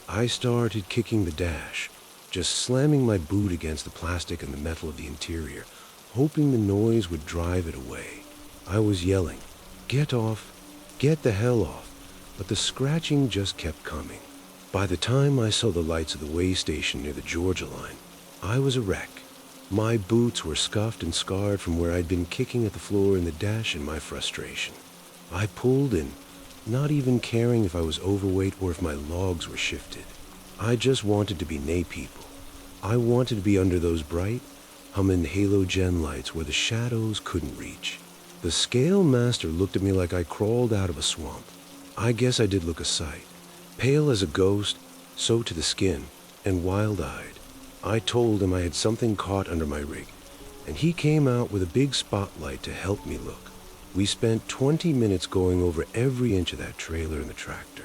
S1: I started kicking the dash, just slamming my boot against the plastic and the metal of the interior, hoping the noise would drive it away. I was yelling, "Get off, get the hell off," but the scratching just kept coming. By the time I saw the lights of the way station near the Georgia line, I was a wreck. My boots were scuffed and scarred from where I'd been kicking at the floor in the dash in my frustration. I pulled in, not even caring if I was overweight or if my logs were shifted. I just wanted to be near people. I wanted to be under those bright, humming halogen lights where the shadows couldn't reach. The scale master looked at me like I crawled out of a swamp. I guess I did look a sight. Pale as a ghost, so to the skin, and wild-eyed. I told him I had something caught under my rig, and he came out with a big spotlight to help me look. We spent 20 minutes going over every inch of that trailer and the tractor.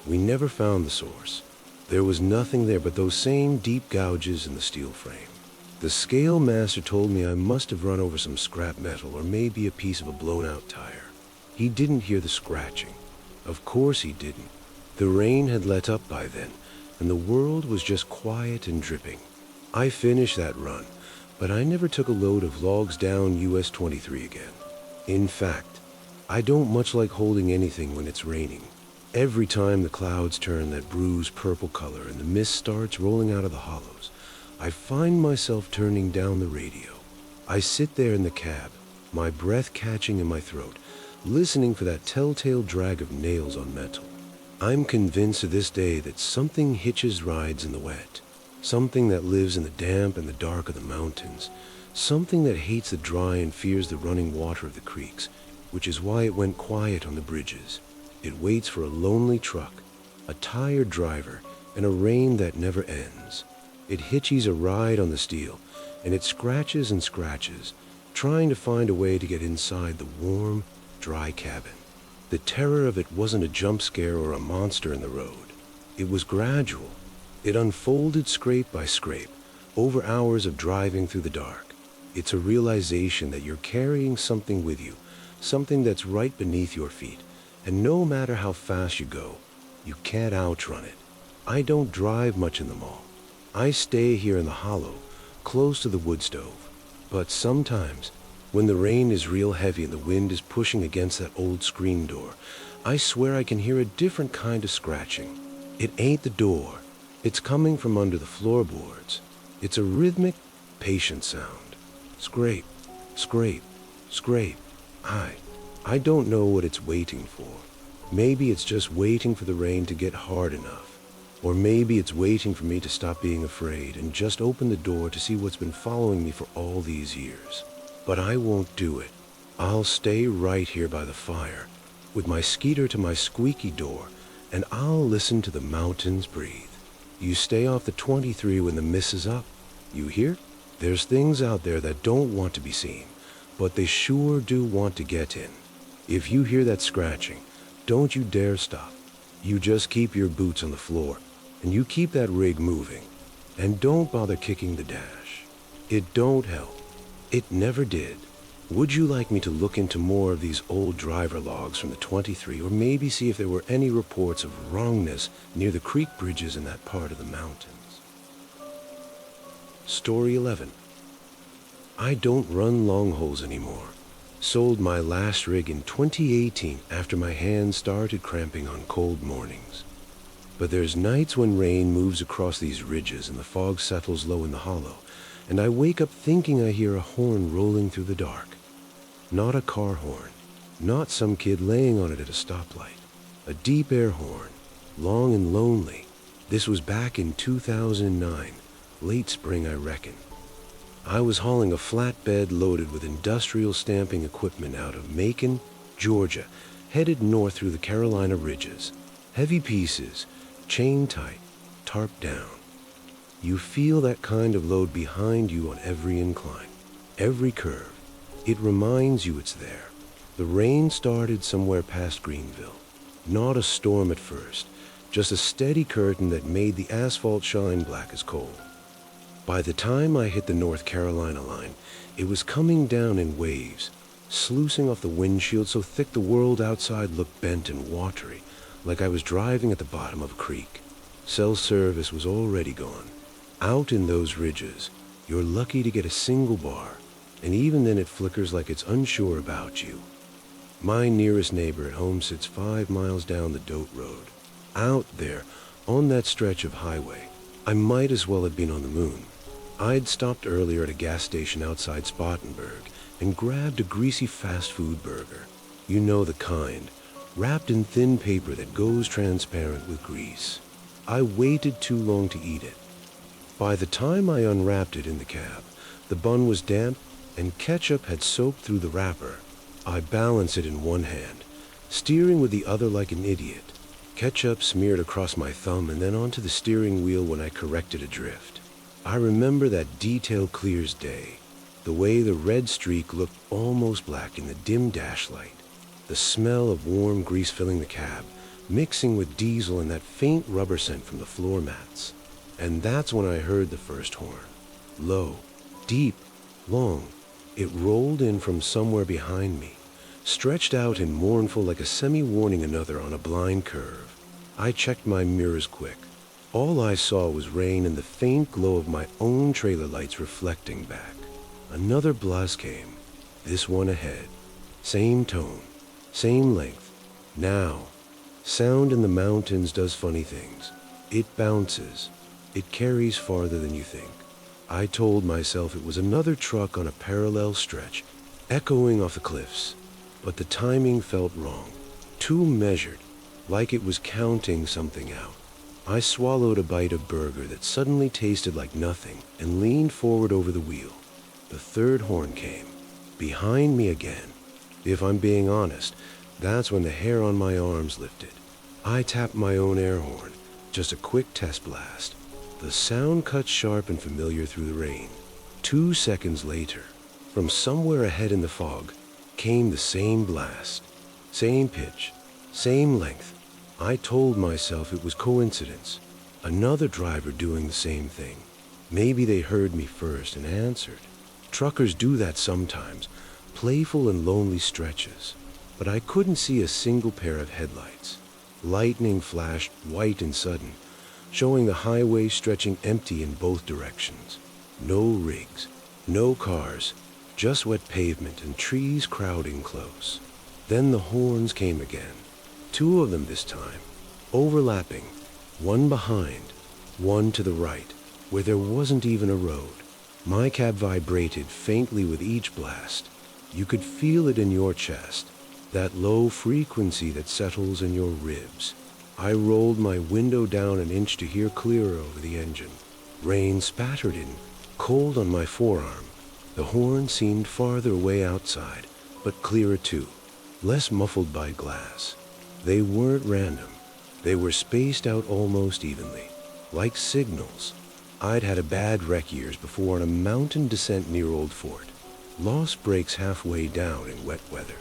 S1: We never found the source. There was nothing there but those same deep gouges in the steel frame. The scale master told me I must have run over some scrap metal or maybe a piece of a blown-out tire. He didn't hear the scratching. Of course he didn't. The rain had let up by then, and the world was just quiet and dripping. I finished that run, but I never took a load of logs down US 23 again. In fact, I don't much like holding anything when it's raining. Every time the clouds turn that bruised purple color and the mist starts rolling out of the hollows, I find myself turning down the radio. I sit there in the cab, my breath catching in my throat, listening for that telltale drag of nails on metal. I'm convinced to this day that something hitches rides in the wet, something that lives in the damp and the dark of the mountains, something that hates the dry and fears the running water of the creeks, which is why it went quiet on the bridges. It waits for a lonely truck, a tired driver, and a rain that never ends. It hitches a ride on the steel, and it scratches and scratches, trying to find a way to get inside the warm, dry cabin. The terror of it wasn't a jump scare or a monster in the road. It was gradual. It unfolded scrape by scrape, over hours of driving through the dark. It's a realization that you're carrying something with you, something that's right beneath your feet, and no matter how fast you go, you can't outrun it. I don't drive much in the mall. I stay here in the hollow, close to the wood stove. But sometimes, when the rain is real heavy and the wind is pushing against that old screen door, I swear I can hear a different kind of scratching. It ain't the door. It's coming from under the floorboards. It's a rhythmic, patient sound. Scrape, scrape, scrape. I don't know what it's waiting for. Maybe it's just waiting for the rain to get hard enough. Or maybe it's waiting for me to stop being afraid and just open the door to see what's been following me for all these years. But I won't do it. I'll stay right here by the fire, with my skeeter to my squeaky door, and I'll listen to the mountains breathe. You stay off the 23 when the mist is up. You hear? There's things out there that don't want to be seen, but they sure do want to get in. If you hear that scratching, don't you dare stop. You just keep your boots on the floor, and you keep that rig moving. And don't bother kicking the dash. It don't help. It never did. Would you like me to look into more of these old driver logs from the 23, or maybe see if there were any reports of wrongness near the creek bridges in that part of the mountains? Story 11. I don't run long holes anymore. Sold my last rig in 2018 after my hands started cramping on cold mornings. But there's nights when rain moves across these ridges and the fog settles low in the hollow, and I wake up thinking I hear a horn rolling through the dark. Not a car horn, not some kid laying on it at a stoplight. A deep air horn, long and lonely. This was back in 2009, late spring I reckon. I was hauling a flatbed loaded with industrial stamping equipment out of Macon, Georgia, headed north through the Carolina ridges. Heavy pieces, chain tight, tarp down. You feel that kind of load behind you on every incline, every curve. It reminds you it's there. The rain started somewhere past Greenville. Not a storm at first, just a steady curtain that made the asphalt shine black as coal. By the time I hit the North Carolina line, it was coming down in waves, sluicing off the windshield so thick the world outside looked bent and watery, like I was driving at the bottom of a creek. Cell service was already gone. Out in those ridges, you're lucky to get a single bar, and even then it flickers like it's unsure about you. My nearest neighbor at home sits 5 miles down the Dote Road. Out there, on that stretch of highway, I might as well have been on the moon. I'd stopped earlier at a gas station outside Spartanburg and grabbed a greasy fast food burger. You know the kind, wrapped in thin paper that goes transparent with grease. I waited too long to eat it. By the time I unwrapped it in the cab, the bun was damp and ketchup had soaked through the wrapper. I balanced it in one hand, steering with the other like an idiot. Ketchup smeared across my thumb and then onto the steering wheel when I corrected a drift. I remember that detail clear as day, the way the red streak looked almost black in the dim dash light, the smell of warm grease filling the cab, mixing with diesel and that faint rubber scent from the floor mats. And that's when I heard the first horn. Low, deep, long. It rolled in from somewhere behind me, stretched out and mournful like a semi-warning another on a blind curve. I checked my mirrors quick. All I saw was rain and the faint glow of my own trailer lights reflecting back. Another blast came, this one ahead. Same tone, same length. Now, sound in the mountains does funny things. It bounces. It carries farther than you think. I told myself it was another truck on a parallel stretch, echoing off the cliffs. But the timing felt wrong, too measured, like it was counting something out. I swallowed a bite of burger that suddenly tasted like nothing and leaned forward over the wheel. The third horn came, behind me again. If I'm being honest, that's when the hair on my arms lifted. I tapped my own air horn, just a quick test blast. The sound cut sharp and familiar through the rain. 2 seconds later, from somewhere ahead in the fog, came the same blast. Same pitch, same length. I told myself it was coincidence. Another driver doing the same thing. Maybe they heard me first and answered. Truckers do that sometimes, playful and lonely stretches. But I couldn't see a single pair of headlights. Lightning flashed white and sudden, showing the highway stretching empty in both directions. No rigs, no cars, just wet pavement and trees crowding close. Then the horns came again. 2 of them this time, overlapping, one behind, one to the right, where there wasn't even a road. My cab vibrated faintly with each blast. You could feel it in your chest, that low frequency that settles in your ribs. I rolled my window down an inch to hear clearer over the engine. Rain spattered in, cold on my forearm. The horn seemed farther away outside, but clearer too, less muffled by glass. They weren't random. They were spaced out almost evenly, like signals. I'd had a bad wreck years before on a mountain descent near Old Fort. Lost brakes halfway down in wet weather.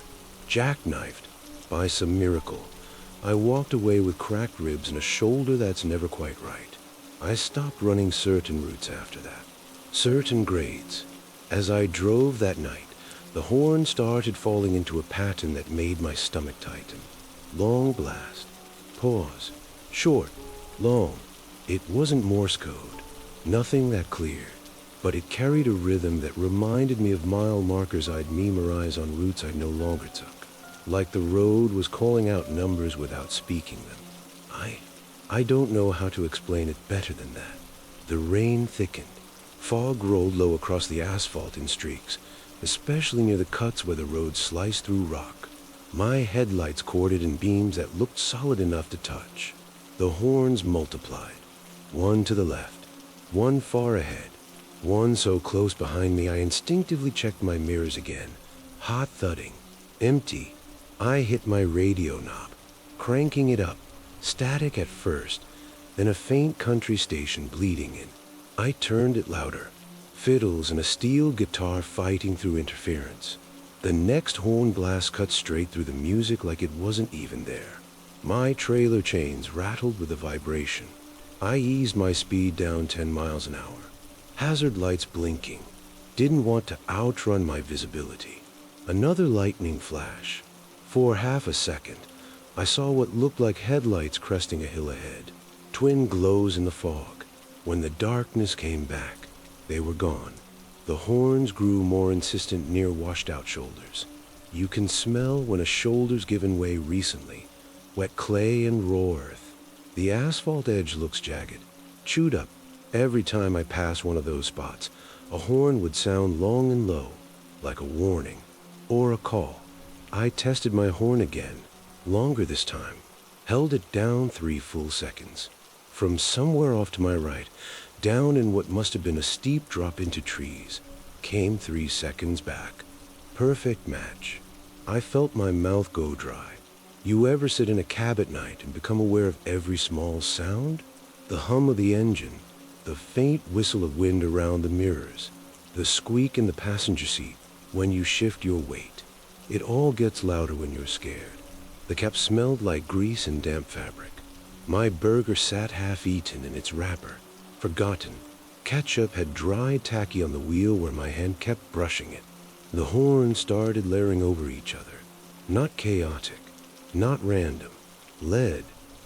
S1: Jackknifed by some miracle. I walked away with cracked ribs and a shoulder that's never quite right. I stopped running certain routes after that. Certain grades. As I drove that night, the horn started falling into a pattern that made my stomach tighten. Long blast. Pause. Short. Long. It wasn't Morse code. Nothing that clear. But it carried a rhythm that reminded me of mile markers I'd memorize on routes I no longer took. Like the road was calling out numbers without speaking them. I don't know how to explain it better than that. The rain thickened. Fog rolled low across the asphalt in streaks, especially near the cuts where the road sliced through rock. My headlights corded in beams that looked solid enough to touch. The horns multiplied. One to the left, one far ahead, one so close behind me I instinctively checked my mirrors again. Hot thudding. Empty. I hit my radio knob, cranking it up. Static at first, then a faint country station bleeding in. I turned it louder. Fiddles and a steel guitar fighting through interference. The next horn blast cut straight through the music like it wasn't even there. My trailer chains rattled with the vibration. I eased my speed down 10 miles an hour. Hazard lights blinking. Didn't want to outrun my visibility. Another lightning flash. For half a second, I saw what looked like headlights cresting a hill ahead. Twin glows in the fog. When the darkness came back, they were gone. The horns grew more insistent near washed-out shoulders. You can smell when a shoulder's given way recently. Wet clay and raw earth. The asphalt edge looks jagged, chewed up. Every time I pass one of those spots, a horn would sound long and low, like a warning or a call. I tested my horn again, longer this time, held it down 3 full seconds. From somewhere off to my right, down in what must have been a steep drop into trees, came 3 seconds back. Perfect match. I felt my mouth go dry. You ever sit in a cab at night and become aware of every small sound? The hum of the engine, the faint whistle of wind around the mirrors, the squeak in the passenger seat when you shift your weight. It all gets louder when you're scared. The cab smelled like grease and damp fabric. My burger sat half-eaten in its wrapper, forgotten. Ketchup had dried tacky on the wheel where my hand kept brushing it. The horns started layering over each other. Not chaotic, not random. Led,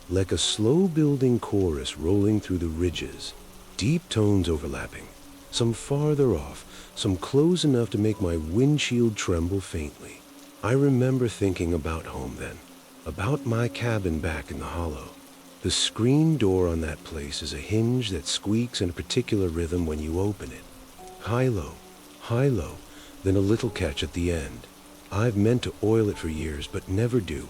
S1: like a slow-building chorus rolling through the ridges. Deep tones overlapping. Some farther off, some close enough to make my windshield tremble faintly. I remember thinking about home then. About my cabin back in the hollow. The screen door on that place is a hinge that squeaks in a particular rhythm when you open it. High-low, then a little catch at the end. I've meant to oil it for years, but never do.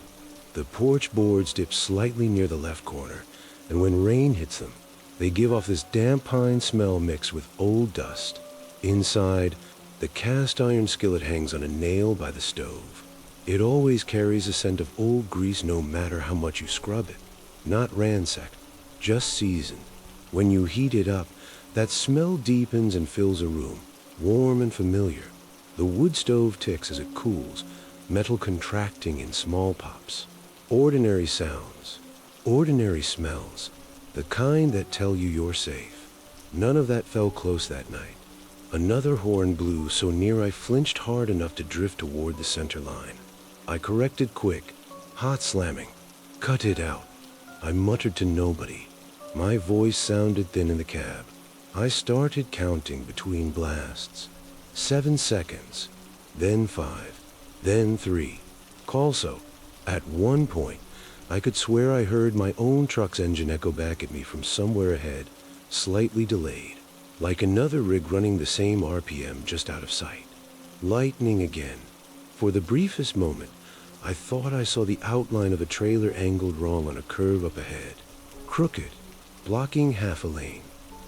S1: The porch boards dip slightly near the left corner, and when rain hits them, they give off this damp pine smell mixed with old dust. Inside, the cast iron skillet hangs on a nail by the stove. It always carries a scent of old grease no matter how much you scrub it. Not ransacked, just seasoned. When you heat it up, that smell deepens and fills a room, warm and familiar. The wood stove ticks as it cools, metal contracting in small pops. Ordinary sounds, ordinary smells, the kind that tell you you're safe. None of that fell close that night. Another horn blew so near I flinched hard enough to drift toward the center line. I corrected quick, hot slamming. Cut it out. I muttered to nobody. My voice sounded thin in the cab. I started counting between blasts. 7 seconds, then 5, then 3. Also, at one point, I could swear I heard my own truck's engine echo back at me from somewhere ahead, slightly delayed, like another rig running the same RPM just out of sight. Lightning again. For the briefest moment, I thought I saw the outline of a trailer angled wrong on a curve up ahead. Crooked, blocking half a lane.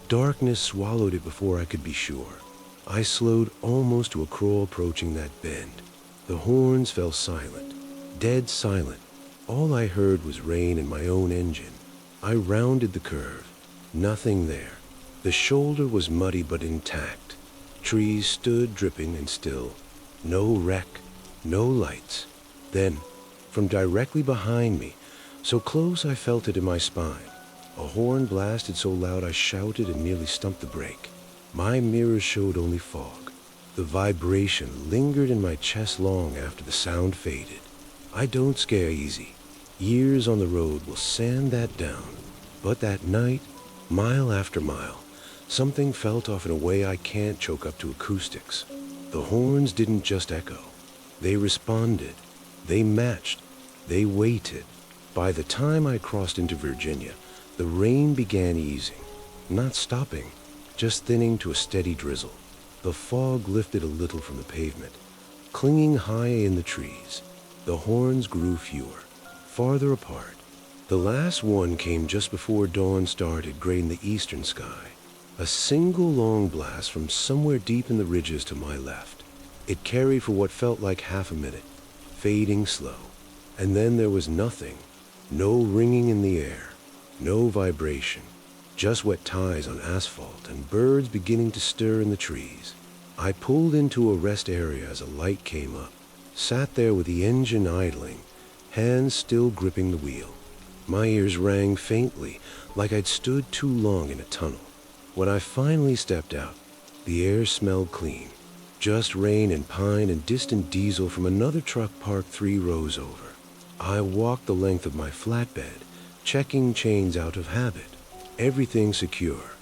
S1: Darkness swallowed it before I could be sure. I slowed almost to a crawl approaching that bend. The horns fell silent, dead silent. All I heard was rain and my own engine. I rounded the curve. Nothing there. The shoulder was muddy but intact. Trees stood dripping and still. No wreck, no lights. Then, from directly behind me, so close I felt it in my spine, a horn blasted so loud I shouted and nearly stumped the brake. My mirrors showed only fog. The vibration lingered in my chest long after the sound faded. I don't scare easy. Years on the road will sand that down. But that night, mile after mile, something felt off in a way I can't choke up to acoustics. The horns didn't just echo. They responded. They matched. They waited. By the time I crossed into Virginia, the The rain began easing, not stopping, just thinning to a steady drizzle. The fog lifted a little from the pavement, clinging high in the trees. The horns grew fewer, farther apart. The last one came just before dawn started graying the eastern sky. A single long blast from somewhere deep in the ridges to my left. It carried for what felt like half a minute, fading slow. And then there was nothing. No ringing in the air, no vibration, just wet ties on asphalt and birds beginning to stir in the trees. I pulled into a rest area as a light came up, sat there with the engine idling, hands still gripping the wheel. My ears rang faintly, like I'd stood too long in a tunnel. When I finally stepped out, the air smelled clean, just rain and pine and distant diesel from another truck parked 3 rows over. I walked the length of my flatbed, checking chains out of habit. Everything secure.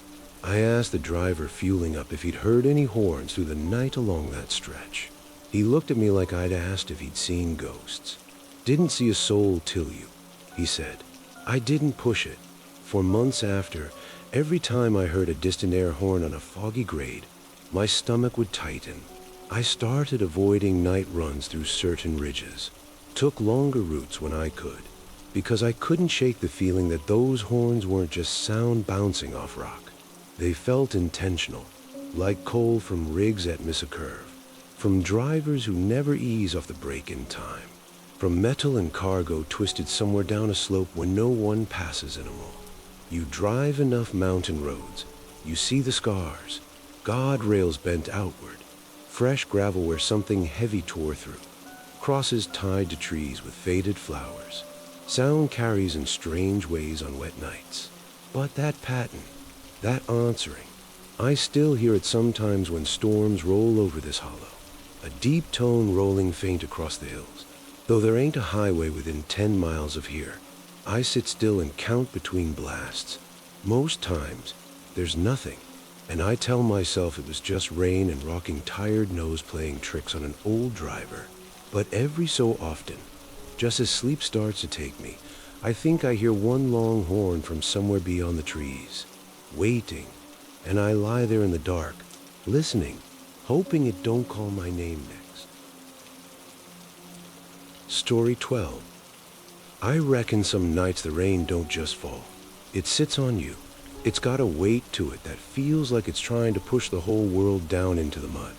S1: I asked the driver fueling up if he'd heard any horns through the night along that stretch. He looked at me like I'd asked if he'd seen ghosts. Didn't see a soul till you, he said. I didn't push it. For months after, every time I heard a distant air horn on a foggy grade, my stomach would tighten. I started avoiding night runs through certain ridges. Took longer routes when I could, because I couldn't shake the feeling that those horns weren't just sound bouncing off rock. They felt intentional, like coal from rigs that miss a curve, from drivers who never ease off the brake in time, from metal and cargo twisted somewhere down a slope where no one passes anymore. You drive enough mountain roads, you see the scars, guardrails bent outward, fresh gravel where something heavy tore through, crosses tied to trees with faded flowers. Sound carries in strange ways on wet nights. But that pattern, that answering, I still hear it sometimes when storms roll over this hollow. A deep tone rolling faint across the hills. Though there ain't a highway within 10 miles of here, I sit still and count between blasts. Most times, there's nothing, and I tell myself it was just rain and rocking tired nose playing tricks on an old driver. But every so often, just as sleep starts to take me, I think I hear one long horn from somewhere beyond the trees, waiting, and I lie there in the dark, listening, hoping it don't call my name next. Story 12. I reckon some nights the rain don't just fall. It sits on you. It's got a weight to it that feels like it's trying to push the whole world down into the mud.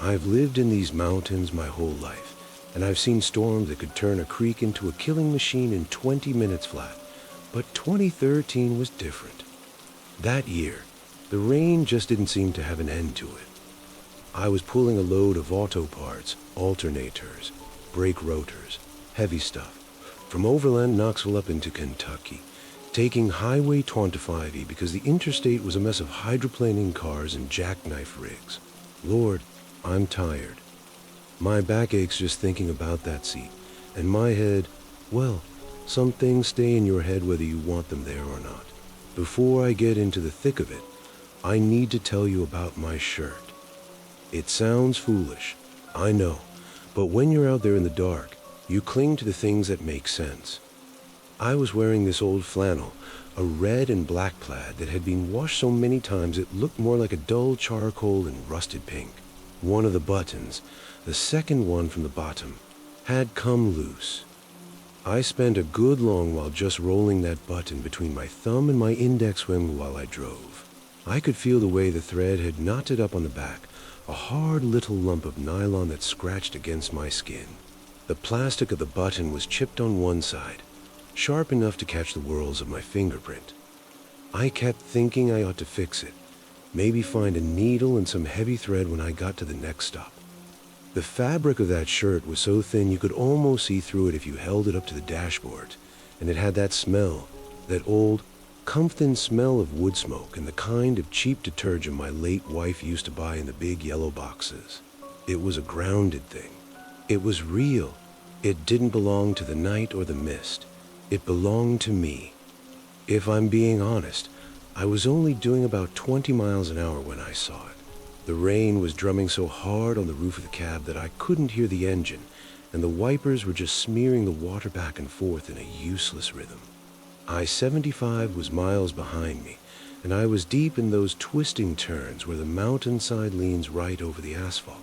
S1: I've lived in these mountains my whole life, and I've seen storms that could turn a creek into a killing machine in 20 minutes flat. But 2013 was different. That year, the rain just didn't seem to have an end to it. I was pulling a load of auto parts, alternators, brake rotors, heavy stuff, from overland Knoxville up into Kentucky, taking Highway 25E because the interstate was a mess of hydroplaning cars and jackknife rigs. Lord, I'm tired. My back aches just thinking about that seat, and my head, well, some things stay in your head whether you want them there or not. Before I get into the thick of it, I need to tell you about my shirt. It sounds foolish, I know, but when you're out there in the dark, you cling to the things that make sense. I was wearing this old flannel, a red and black plaid that had been washed so many times it looked more like a dull charcoal and rusted pink. One of the buttons, the second one from the bottom, had come loose. I spent a good long while just rolling that button between my thumb and my index finger while I drove. I could feel the way the thread had knotted up on the back, a hard little lump of nylon that scratched against my skin. The plastic of the button was chipped on one side, sharp enough to catch the whorls of my fingerprint. I kept thinking I ought to fix it, maybe find a needle and some heavy thread when I got to the next stop. The fabric of that shirt was so thin you could almost see through it if you held it up to the dashboard, and it had that smell, that old, comforting smell of wood smoke and the kind of cheap detergent my late wife used to buy in the big yellow boxes. It was a grounded thing. It was real. It didn't belong to the night or the mist. It belonged to me. If I'm being honest, I was only doing about 20 miles an hour when I saw it. The rain was drumming so hard on the roof of the cab that I couldn't hear the engine, and the wipers were just smearing the water back and forth in a useless rhythm. I-75 was miles behind me, and I was deep in those twisting turns where the mountainside leans right over the asphalt.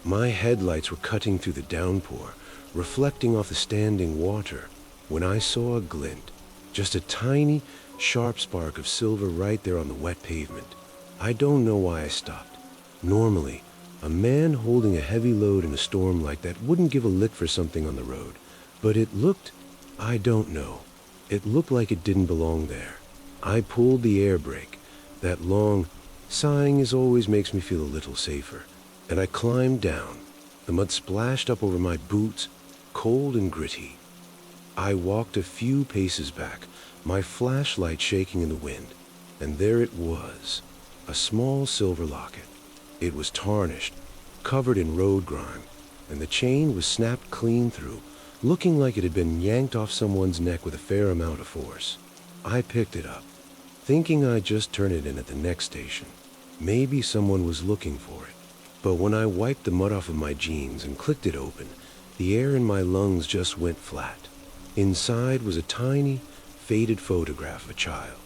S1: My headlights were cutting through the downpour, reflecting off the standing water, when I saw a glint, just a tiny, sharp spark of silver right there on the wet pavement. I don't know why I stopped. Normally, a man holding a heavy load in a storm like that wouldn't give a lick for something on the road, but it looked, I don't know, it looked like it didn't belong there. I pulled the air brake. That long sighing always makes me feel a little safer, and I climbed down. The mud splashed up over my boots, cold and gritty. I walked a few paces back, my flashlight shaking in the wind, and there it was, a small silver locket. It was tarnished, covered in road grime, and the chain was snapped clean through, looking like it had been yanked off someone's neck with a fair amount of force. I picked it up, thinking I'd just turn it in at the next station. Maybe someone was looking for it. But when I wiped the mud off of my jeans and clicked it open, the air in my lungs just went flat. Inside was a tiny, faded photograph of a child.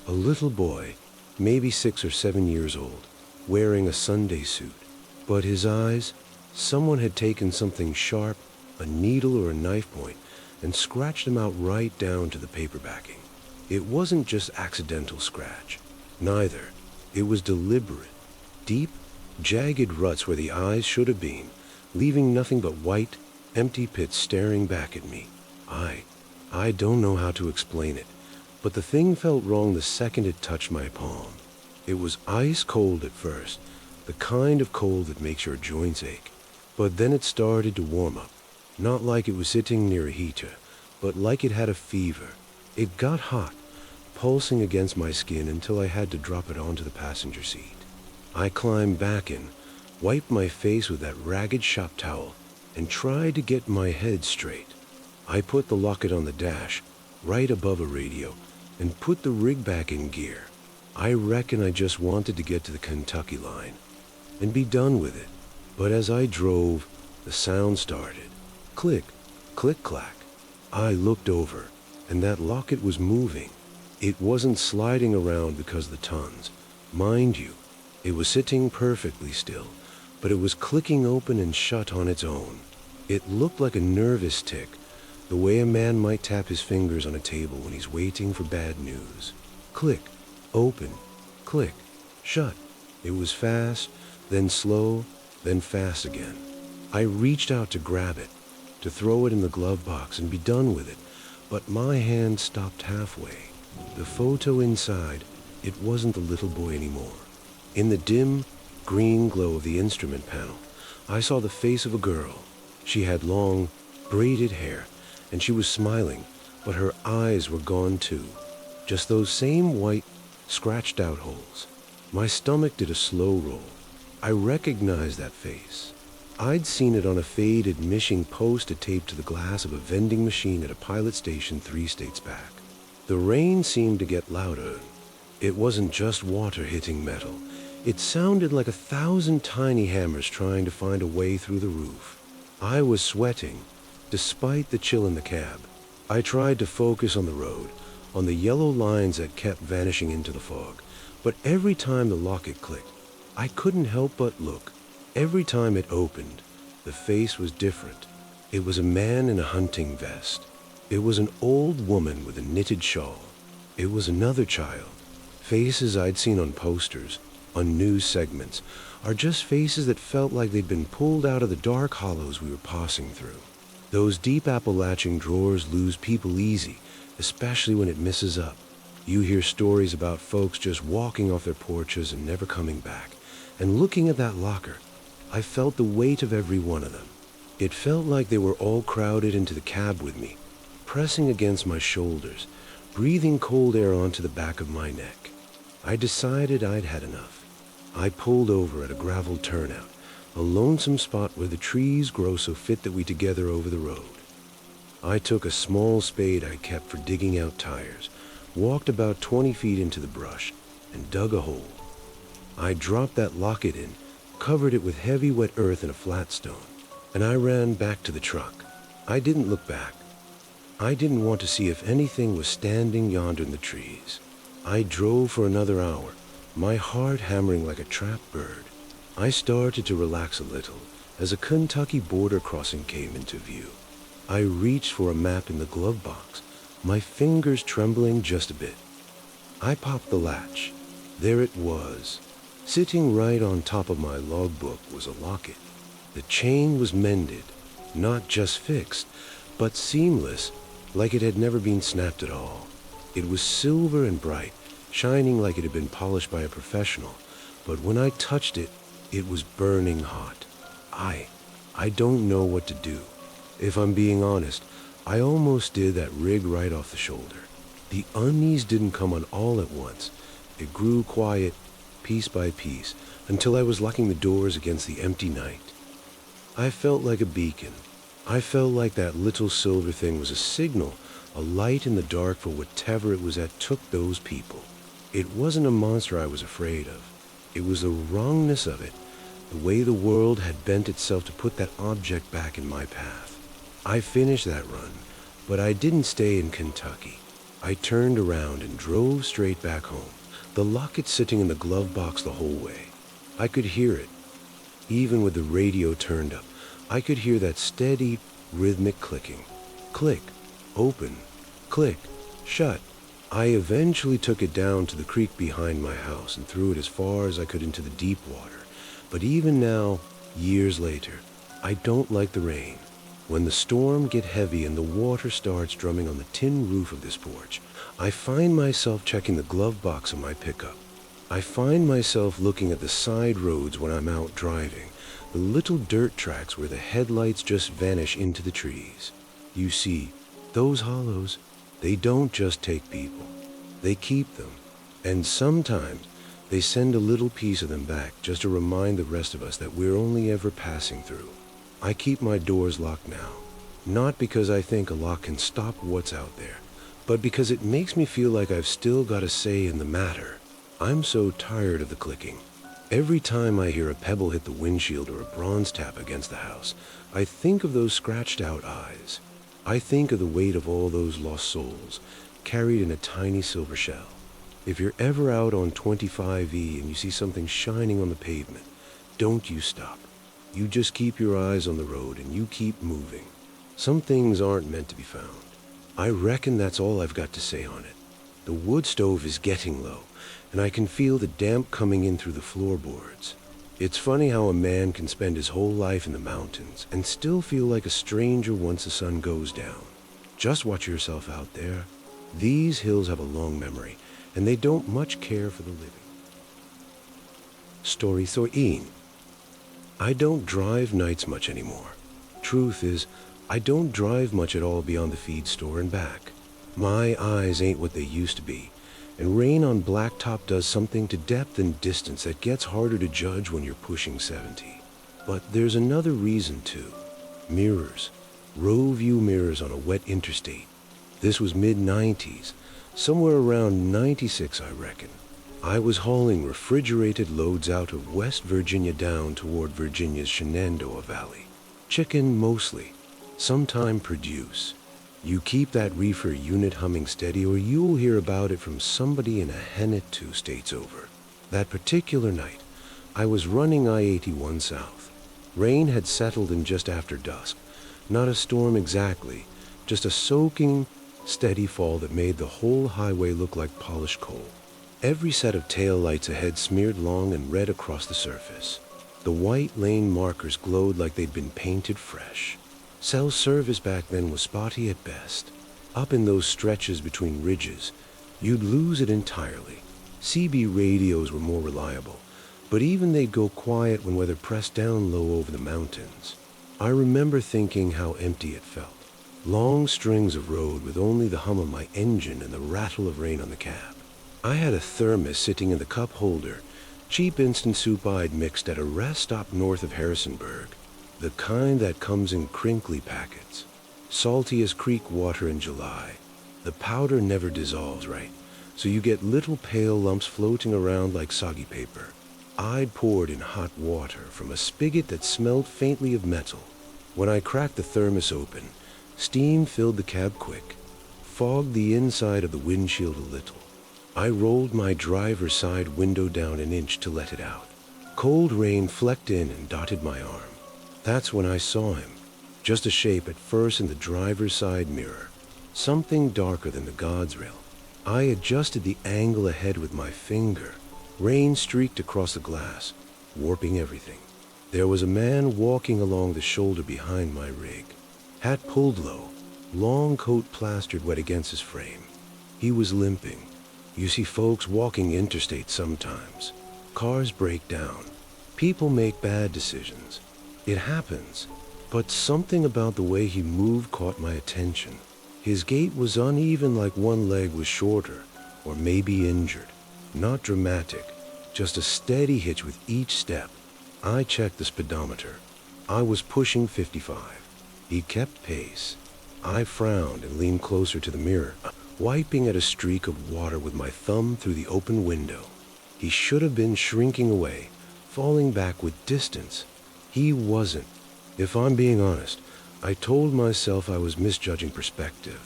S1: A little boy, maybe 6 or 7 years old, wearing a Sunday suit. But his eyes, someone had taken something sharp, a needle or a knife point, and scratched them out right down to the paper backing. It wasn't just accidental scratch. Neither. It was deliberate. Deep, jagged ruts where the eyes should have been, leaving nothing but white, empty pits staring back at me. I don't know how to explain it, but the thing felt wrong the second it touched my palm. It was ice cold at first, the kind of cold that makes your joints ache. But then it started to warm up, not like it was sitting near a heater, but like it had a fever. It got hot, pulsing against my skin until I had to drop it onto the passenger seat. I climbed back in, wiped my face with that ragged shop towel, and tried to get my head straight. I put the locket on the dash, right above a radio, and put the rig back in gear. I reckon I just wanted to get to the Kentucky line and be done with it. But as I drove, the sound started. Click, click, clack. I looked over, and that locket was moving. It wasn't sliding around because of the tons. Mind you, it was sitting perfectly still, but it was clicking open and shut on its own. It looked like a nervous tick, the way a man might tap his fingers on a table when he's waiting for bad news. Click, open, click, shut. It was fast, then slow, then fast again. I reached out to grab it, to throw it in the glove box and be done with it, but my hand stopped halfway. The photo inside, it wasn't the little boy anymore. In the dim, green glow of the instrument panel, I saw the face of a girl. She had long, braided hair, and she was smiling, but her eyes were gone too. Just those same white, scratched out holes. My stomach did a slow roll. I recognized that face. I'd seen it on a faded mission poster taped to the glass of a vending machine at a pilot station 3 states back. The rain seemed to get louder. It wasn't just water hitting metal. It sounded like 1,000 tiny hammers trying to find a way through the roof. I was sweating, despite the chill in the cab. I tried to focus on the road, on the yellow lines that kept vanishing into the fog. But every time the locket clicked, I couldn't help but look. Every time it opened, the face was different. It was a man in a hunting vest. It was an old woman with a knitted shawl. It was another child. Faces I'd seen on posters, on news segments, are just faces that felt like they'd been pulled out of the dark hollows we were passing through. Those deep Appalachian drawers lose people easy, especially when it misses up. You hear stories about folks just walking off their porches and never coming back. And looking at that locker, I felt the weight of every one of them. It felt like they were all crowded into the cab with me, pressing against my shoulders, breathing cold air onto the back of my neck. I decided I'd had enough. I pulled over at a gravel turnout, a lonesome spot where the trees grow so fit that we together over the road. I took a small spade I kept for digging out tires, walked about 20 feet into the brush, and dug a hole. I dropped that locket in, covered it with heavy wet earth and a flat stone, and I ran back to the truck. I didn't look back. I didn't want to see if anything was standing yonder in the trees. I drove for another hour, my heart hammering like a trapped bird. I started to relax a little as a Kentucky border crossing came into view. I reached for a map in the glove box, my fingers trembling just a bit. I popped the latch. There it was. Sitting right on top of my logbook was a locket. The chain was mended, not just fixed, but seamless, like it had never been snapped at all. It was silver and bright, shining like it had been polished by a professional, but when I touched it, it was burning hot. I don't know what to do. If I'm being honest, I almost did that rig right off the shoulder. The unease didn't come on all at once. It grew quiet, piece by piece, until I was locking the doors against the empty night. I felt like a beacon. I felt like that little silver thing was a signal, a light in the dark for whatever it was that took those people. It wasn't a monster I was afraid of. It was the wrongness of it, the way the world had bent itself to put that object back in my path. I finished that run, but I didn't stay in Kentucky. I turned around and drove straight back home, the locket sitting in the glove box the whole way. I could hear it. Even with the radio turned up, I could hear that steady, rhythmic clicking. Click, open, click, shut. I eventually took it down to the creek behind my house and threw it as far as I could into the deep water. But even now, years later, I don't like the rain. When the storm gets heavy and the water starts drumming on the tin roof of this porch, I find myself checking the glove box of my pickup. I find myself looking at the side roads when I'm out driving, the little dirt tracks where the headlights just vanish into the trees. You see, those hollows, they don't just take people. They keep them. And sometimes they send a little piece of them back just to remind the rest of us that we're only ever passing through. I keep my doors locked now, not because I think a lock can stop what's out there, but because it makes me feel like I've still got a say in the matter. I'm so tired of the clicking. Every time I hear a pebble hit the windshield or a bronze tap against the house, I think of those scratched out eyes. I think of the weight of all those lost souls, carried in a tiny silver shell. If you're ever out on 25E and you see something shining on the pavement, don't you stop. You just keep your eyes on the road and you keep moving. Some things aren't meant to be found. I reckon that's all I've got to say on it. The wood stove is getting low, and I can feel the damp coming in through the floorboards. It's funny how a man can spend his whole life in the mountains and still feel like a stranger once the sun goes down. Just watch yourself out there. These hills have a long memory, and they don't much care for the living. Story 13. I don't drive nights much anymore. Truth is, I don't drive much at all beyond the feed store and back. My eyes ain't what they used to be, and rain on blacktop does something to depth and distance that gets harder to judge when you're pushing 70. But there's another reason too. Mirrors. Row view mirrors on a wet interstate. This was mid-90s, somewhere around 96 I reckon. I was hauling refrigerated loads out of West Virginia down toward Virginia's Shenandoah Valley. Chicken mostly, sometime produce. You keep that reefer unit humming steady or you'll hear about it from somebody in a hennet 2 states over. That particular night, I was running I-81 south. Rain had settled in just after dusk. Not a storm exactly, just a soaking, steady fall that made the whole highway look like polished coal. Every set of tail lights ahead smeared long and red across the surface. The white lane markers glowed like they'd been painted fresh. Cell service back then was spotty at best. Up in those stretches between ridges, you'd lose it entirely. CB radios were more reliable, but even they'd go quiet when weather pressed down low over the mountains. I remember thinking how empty it felt. Long strings of road with only the hum of my engine and the rattle of rain on the cab. I had a thermos sitting in the cup holder, cheap instant soup I'd mixed at a rest stop north of Harrisonburg, the kind that comes in crinkly packets. Salty as creek water in July. The powder never dissolves right, so you get little pale lumps floating around like soggy paper. I'd poured in hot water from a spigot that smelled faintly of metal. When I cracked the thermos open, Steam filled the cab quick, fogged the inside of the windshield a little. I rolled my driver's side window down an inch to let it out. Cold rain flecked in and dotted my arm. That's when I saw him. Just a shape at first in the driver's side mirror. Something darker than the God's rail. I adjusted the angle ahead with my finger. Rain streaked across the glass, warping everything. There was a man walking along the shoulder behind my rig. Hat pulled low, long coat plastered wet against his frame. He was limping. You see folks walking interstate sometimes. Cars break down. People make bad decisions. It happens. But something about the way he moved caught my attention. His gait was uneven, like one leg was shorter, or maybe injured. Not dramatic, just a steady hitch with each step. I checked the speedometer. I was pushing 55. He kept pace. I frowned and leaned closer to the mirror, wiping at a streak of water with my thumb through the open window. He should have been shrinking away, falling back with distance. He wasn't. If I'm being honest, I told myself I was misjudging perspective.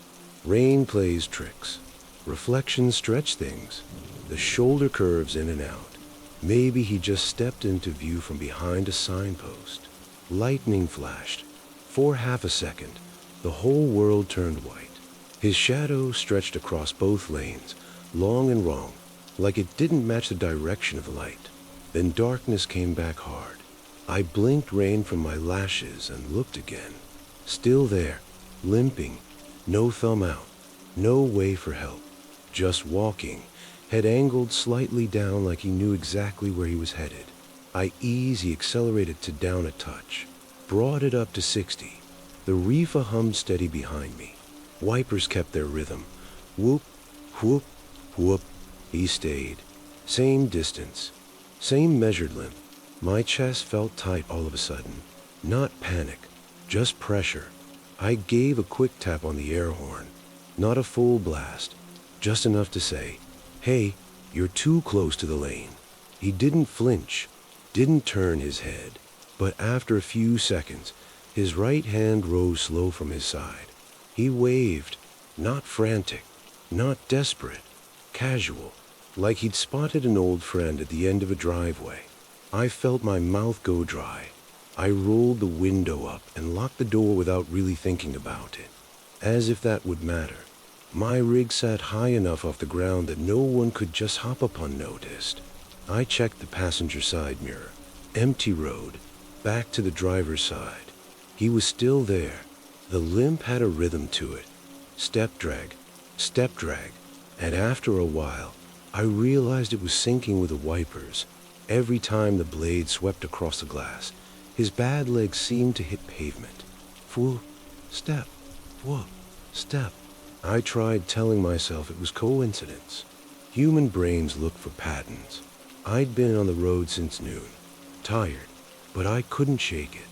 S1: Rain plays tricks. Reflections stretch things. The shoulder curves in and out. Maybe he just stepped into view from behind a signpost. Lightning flashed. For half a second, the whole world turned white. His shadow stretched across both lanes, long and wrong, like it didn't match the direction of the light. Then darkness came back hard. I blinked rain from my lashes and looked again. Still there, limping, no thumb out, no way for help. Just walking, head angled slightly down like he knew exactly where he was headed. I easy accelerated to down a touch, brought it up to 60. The reefer hummed steady behind me. Wipers kept their rhythm. Whoop, whoop, whoop. He stayed. Same distance, same measured limp. My chest felt tight all of a sudden. Not panic, just pressure. I gave a quick tap on the air horn. Not a full blast, just enough to say, "Hey, you're too close to the lane." He didn't flinch, didn't turn his head. But after a few seconds, his right hand rose slow from his side. He waved, not frantic, not desperate, casual, like he'd spotted an old friend at the end of a driveway. I felt my mouth go dry. I rolled the window up and locked the door without really thinking about it. As if that would matter. My rig sat high enough off the ground that no one could just hop up unnoticed. I checked the passenger side mirror. Empty road, back to the driver's side. He was still there. The limp had a rhythm to it. Step drag, and after a while, I realized it was syncing with the wipers. Every time the blade swept across the glass, his bad legs seemed to hit pavement. Whoop, step, whoop, step. I tried telling myself it was coincidence. Human brains look for patterns. I'd been on the road since noon, tired, but I couldn't shake it.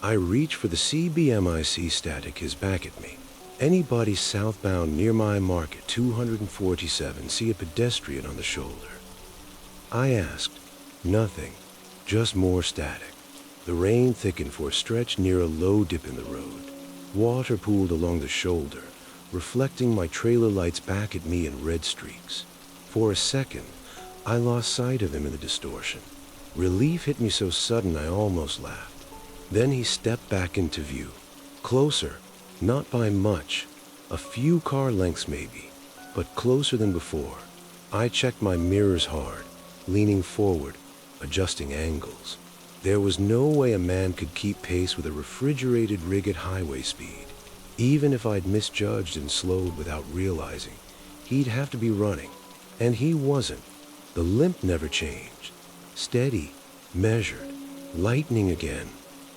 S1: I reached for the CBMIC static his back at me. Anybody southbound near my mark at 247 see a pedestrian on the shoulder? I asked. Nothing, just more static. The rain thickened for a stretch near a low dip in the road. Water pooled along the shoulder, reflecting my trailer lights back at me in red streaks. For a second, I lost sight of him in the distortion. Relief hit me so sudden I almost laughed. Then he stepped back into view. Closer, not by much, a few car lengths maybe, but closer than before. I checked my mirrors hard, leaning forward, adjusting angles. There was no way a man could keep pace with a refrigerated rig at highway speed. Even if I'd misjudged and slowed without realizing, he'd have to be running. And he wasn't. The limp never changed. Steady, measured, lightning again.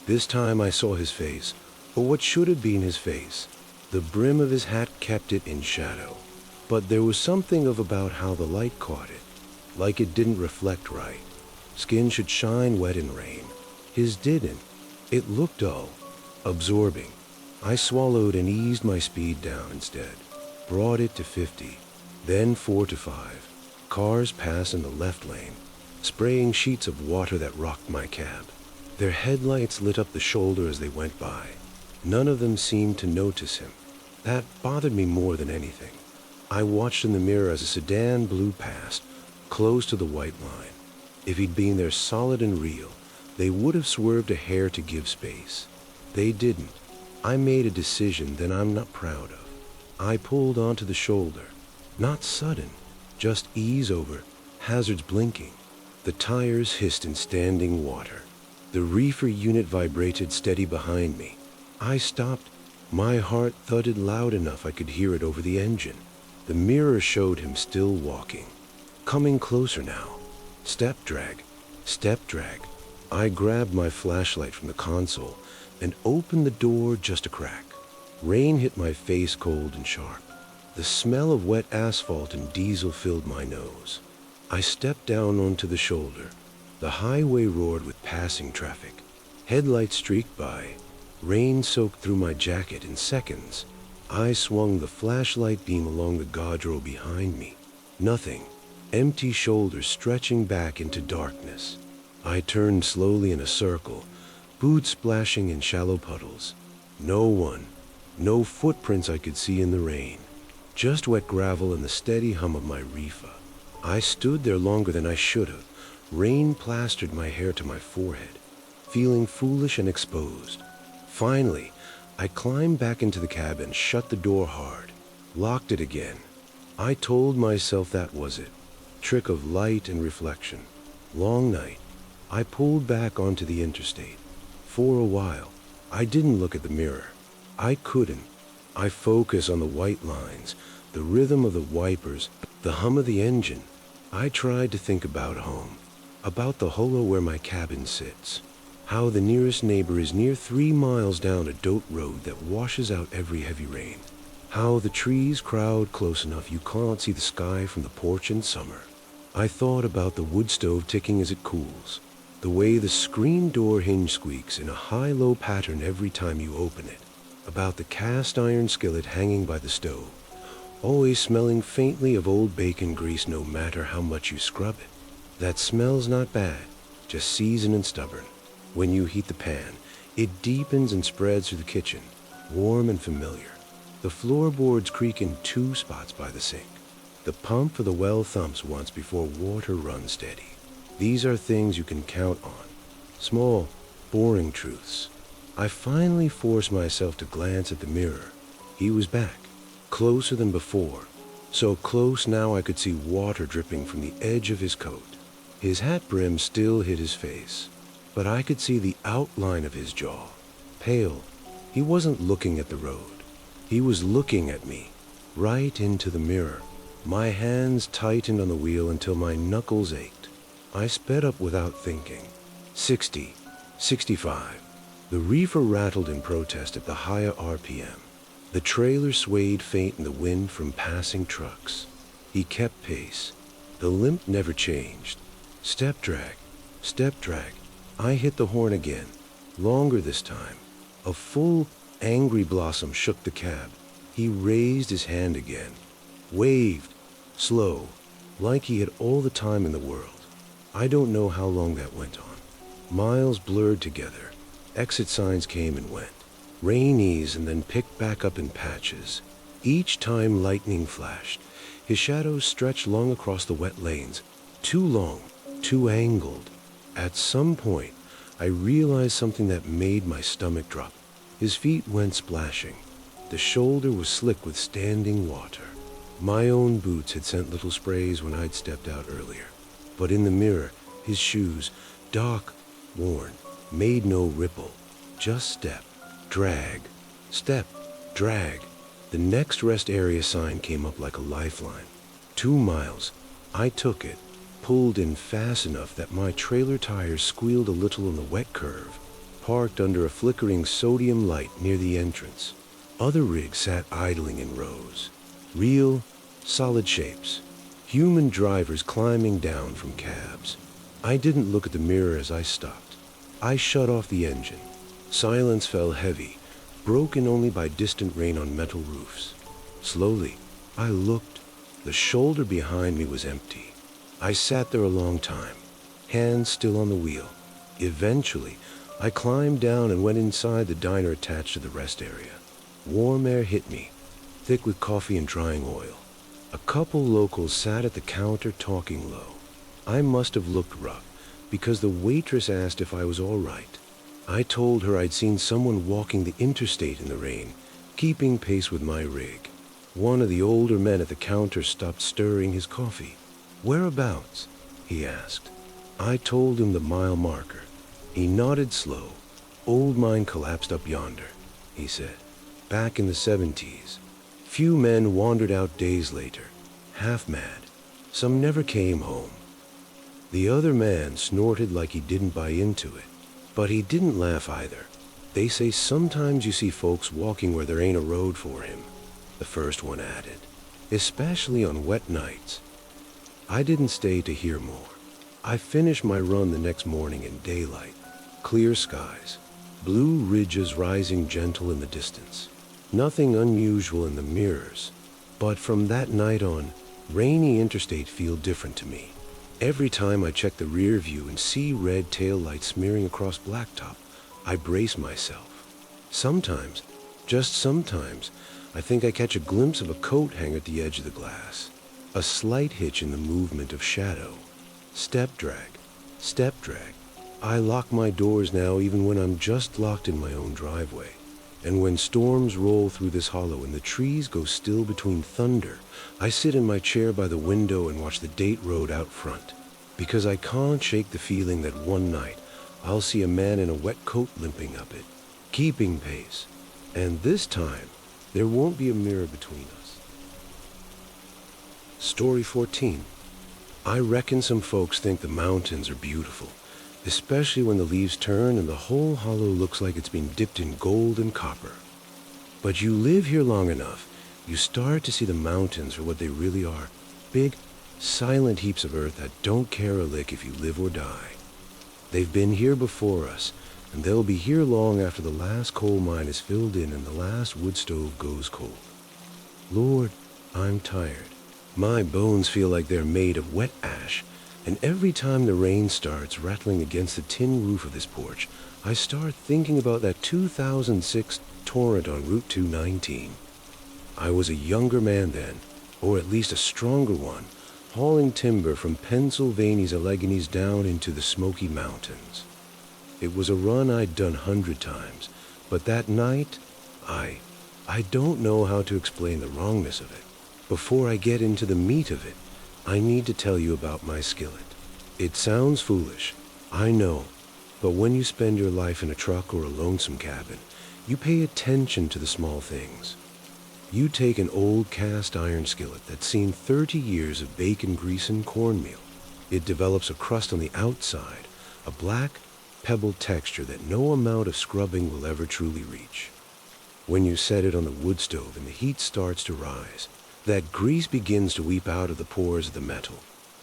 S1: This time I saw his face, or what should have been his face. The brim of his hat kept it in shadow. But there was something about how the light caught it, like it didn't reflect right. Skin should shine wet in rain. His didn't. It looked dull, absorbing. I swallowed and eased my speed down instead. Brought it to 50, then 4 to 5. Cars passed in the left lane, spraying sheets of water that rocked my cab. Their headlights lit up the shoulder as they went by. None of them seemed to notice him. That bothered me more than anything. I watched in the mirror as a sedan blew past, close to the white line. If he'd been there solid and real, they would have swerved a hair to give space. They didn't. I made a decision that I'm not proud of. I pulled onto the shoulder. Not sudden, just ease over, hazards blinking. The tires hissed in standing water. The reefer unit vibrated steady behind me. I stopped. My heart thudded loud enough I could hear it over the engine. The mirror showed him still walking. Coming closer now. Step drag. Step drag. I grabbed my flashlight from the console and opened the door just a crack. Rain hit my face cold and sharp. The smell of wet asphalt and diesel filled my nose. I stepped down onto the shoulder. The highway roared with passing traffic. Headlights streaked by. Rain soaked through my jacket in seconds. I swung the flashlight beam along the guardrail behind me. Nothing. Empty shoulders stretching back into darkness. I turned slowly in a circle, boots splashing in shallow puddles. No one. No footprints I could see in the rain. Just wet gravel and the steady hum of my reefer. I stood there longer than I should have. Rain plastered my hair to my forehead, feeling foolish and exposed. Finally, I climbed back into the cab and shut the door hard, locked it again. I told myself that was it. Trick of light and reflection. Long night. I pulled back onto the interstate. For a while, I didn't look at the mirror. I couldn't. I focused on the white lines, the rhythm of the wipers, the hum of the engine. I tried to think about home, about the hollow where my cabin sits, how the nearest neighbor is near 3 miles down a dirt road that washes out every heavy rain, how the trees crowd close enough you can't see the sky from the porch in summer. I thought about the wood stove ticking as it cools, the way the screen door hinge squeaks in a high-low pattern every time you open it, about the cast iron skillet hanging by the stove, always smelling faintly of old bacon grease no matter how much you scrub it. That smell's not bad, just seasoned and stubborn. When you heat the pan, it deepens and spreads through the kitchen, warm and familiar. The floorboards creak in 2 spots by the sink. The pump for the well thumps once before water runs steady. These are things you can count on. Small, boring truths. I finally forced myself to glance at the mirror. He was back, closer than before. So close now I could see water dripping from the edge of his coat. His hat brim still hid his face, but I could see the outline of his jaw. Pale. He wasn't looking at the road. He was looking at me, right into the mirror. My hands tightened on the wheel until my knuckles ached. I sped up without thinking. 60, 65. The reefer rattled in protest at the higher RPM. The trailer swayed faint in the wind from passing trucks. He kept pace. The limp never changed. Step drag, step drag. I hit the horn again, longer this time. A full, angry blossom shook the cab. He raised his hand again, waved, slow, like he had all the time in the world. I don't know how long that went on. Miles blurred together. Exit signs came and went. Rain eased and then picked back up in patches. Each time lightning flashed, his shadows stretched long across the wet lanes. Too long, too angled. At some point, I realized something that made my stomach drop. His feet went splashing. The shoulder was slick with standing water. My own boots had sent little sprays when I'd stepped out earlier. But in the mirror, his shoes, dark, worn, made no ripple. Just step, drag, step, drag. The next rest area sign came up like a lifeline. 2 miles. I took it, pulled in fast enough that my trailer tires squealed a little on the wet curve, parked under a flickering sodium light near the entrance. Other rigs sat idling in rows. Real, solid shapes. Human drivers climbing down from cabs. I didn't look at the mirror as I stopped. I shut off the engine. Silence fell heavy, broken only by distant rain on metal roofs. Slowly, I looked. The shoulder behind me was empty. I sat there a long time, hands still on the wheel. Eventually, I climbed down and went inside the diner attached to the rest area. Warm air hit me, thick with coffee and drying oil. A couple locals sat at the counter talking low. I must have looked rough, because the waitress asked if I was all right. I told her I'd seen someone walking the interstate in the rain, keeping pace with my rig. One of the older men at the counter stopped stirring his coffee. "Whereabouts?" he asked. I told him the mile marker. He nodded slow. "Old mine collapsed up yonder," he said. "Back in the 70s. Few men wandered out days later, half mad. Some never came home." The other man snorted like he didn't buy into it, but he didn't laugh either. "They say sometimes you see folks walking where there ain't a road for him," the first one added, "especially on wet nights." I didn't stay to hear more. I finished my run the next morning in daylight, clear skies, blue ridges rising gentle in the distance. Nothing unusual in the mirrors, but from that night on, rainy interstate feel different to me. Every time I check the rear view and see red tail lights smearing across blacktop, I brace myself. Sometimes, just sometimes, I think I catch a glimpse of a coat hanger at the edge of the glass. A slight hitch in the movement of shadow. Step drag, step drag. I lock my doors now even when I'm just locked in my own driveway. And when storms roll through this hollow and the trees go still between thunder, I sit in my chair by the window and watch the date road out front. Because I can't shake the feeling that one night I'll see a man in a wet coat limping up it, keeping pace. And this time, there won't be a mirror between us. Story 14. I reckon some folks think the mountains are beautiful, especially when the leaves turn and the whole hollow looks like it's been dipped in gold and copper. But you live here long enough, you start to see the mountains for what they really are. Big, silent heaps of earth that don't care a lick if you live or die. They've been here before us, and they'll be here long after the last coal mine is filled in and the last wood stove goes cold. Lord, I'm tired. My bones feel like they're made of wet ash, and every time the rain starts rattling against the tin roof of this porch, I start thinking about that 2006 torrent on Route 219. I was a younger man then, or at least a stronger one, hauling timber from Pennsylvania's Alleghenies down into the Smoky Mountains. It was a run I'd done 100 times, but that night, I don't know how to explain the wrongness of it. Before I get into the meat of it, I need to tell you about my skillet. It sounds foolish, I know, but when you spend your life in a truck or a lonesome cabin, you pay attention to the small things. You take an old cast iron skillet that's seen 30 years of bacon grease and cornmeal. It develops a crust on the outside, a black, pebbled texture that no amount of scrubbing will ever truly reach. When you set it on the wood stove and the heat starts to rise, that grease begins to weep out of the pores of the metal.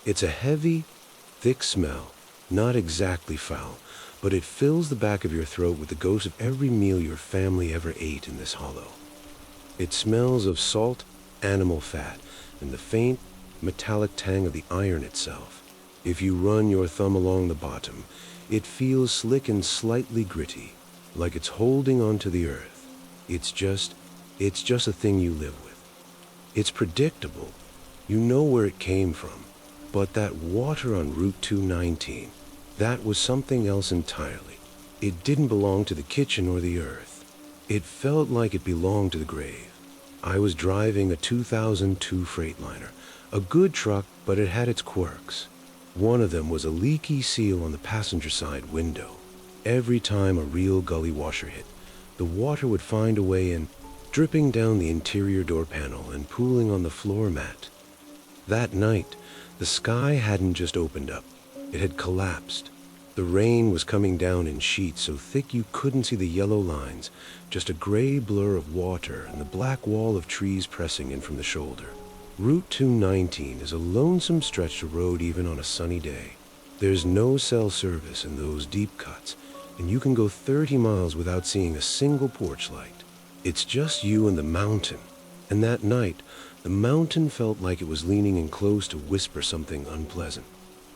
S1: It's a heavy, thick smell, not exactly foul, but it fills the back of your throat with the ghost of every meal your family ever ate in this hollow. It smells of salt, animal fat, and the faint, metallic tang of the iron itself. If you run your thumb along the bottom, it feels slick and slightly gritty, like it's holding onto the earth. It's just a thing you live with. It's predictable. You know where it came from. But that water on Route 219, that was something else entirely. It didn't belong to the kitchen or the earth. It felt like it belonged to the grave. I was driving a 2002 Freightliner, a good truck, but it had its quirks. One of them was a leaky seal on the passenger side window. Every time a real gully washer hit, the water would find a way in, dripping down the interior door panel and pooling on the floor mat. That night, the sky hadn't just opened up, it had collapsed. The rain was coming down in sheets so thick you couldn't see the yellow lines, just a gray blur of water and the black wall of trees pressing in from the shoulder. Route 219 is a lonesome stretch of road even on a sunny day. There's no cell service in those deep cuts, and you can go 30 miles without seeing a single porch light. It's just you and the mountain, and that night, the mountain felt like it was leaning in close to whisper something unpleasant.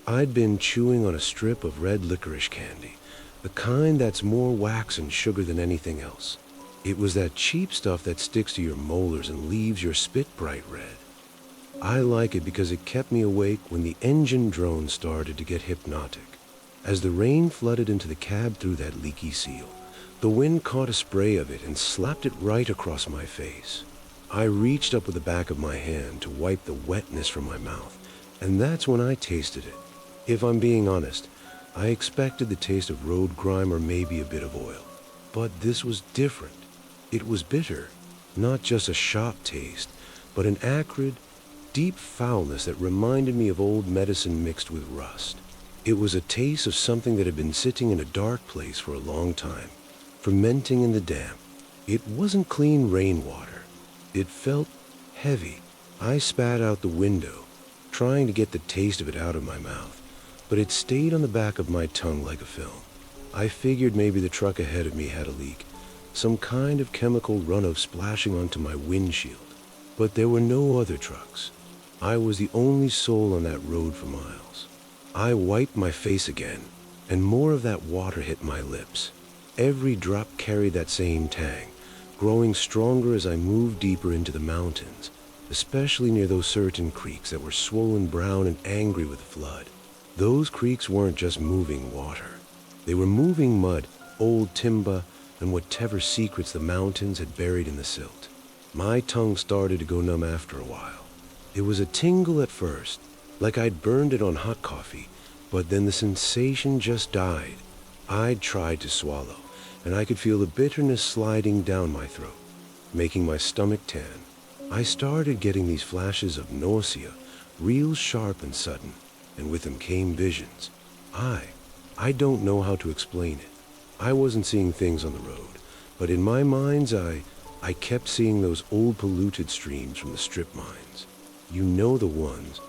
S1: I'd been chewing on a strip of red licorice candy, The kind that's more wax and sugar than anything else. It was that cheap stuff that sticks to your molars and leaves your spit bright red. I like it because it kept me awake when the engine drone started to get hypnotic. As the rain flooded into the cab through that leaky seal, the wind caught a spray of it and slapped it right across my face. I reached up with the back of my hand to wipe the wetness from my mouth, and that's when I tasted it. If I'm being honest, I expected the taste of road grime or maybe a bit of oil. But this was different. It was bitter, not just a shop taste, but an acrid, deep foulness that reminded me of old medicine mixed with rust. It was a taste of something that had been sitting in a dark place for a long time, fermenting in the damp. It wasn't clean rainwater. It felt heavy. I spat out the window, trying to get the taste of it out of my mouth, but it stayed on the back of my tongue like a film. I figured maybe the truck ahead of me had a leak, some kind of chemical runoff splashing onto my windshield. But there were no other trucks. I was the only soul on that road for miles. I wiped my face again, and more of that water hit my lips. Every drop carried that same tang, growing stronger as I moved deeper into the mountains, especially near those certain creeks that were swollen brown and angry with flood. Those creeks weren't just moving water. They were moving mud, old timber, and whatever secrets the mountains had buried in the silt. My tongue started to go numb after a while. It was a tingle at first, like I'd burned it on hot coffee, but then the sensation just died. I'd tried to swallow, and I could feel the bitterness sliding down my throat, making my stomach tan. I started getting these flashes of nausea, real sharp and sudden, and with them came visions. I don't know how to explain it. I wasn't seeing things on the road, but in my mind's eye, I kept seeing those old polluted streams from the strip mines. You know the ones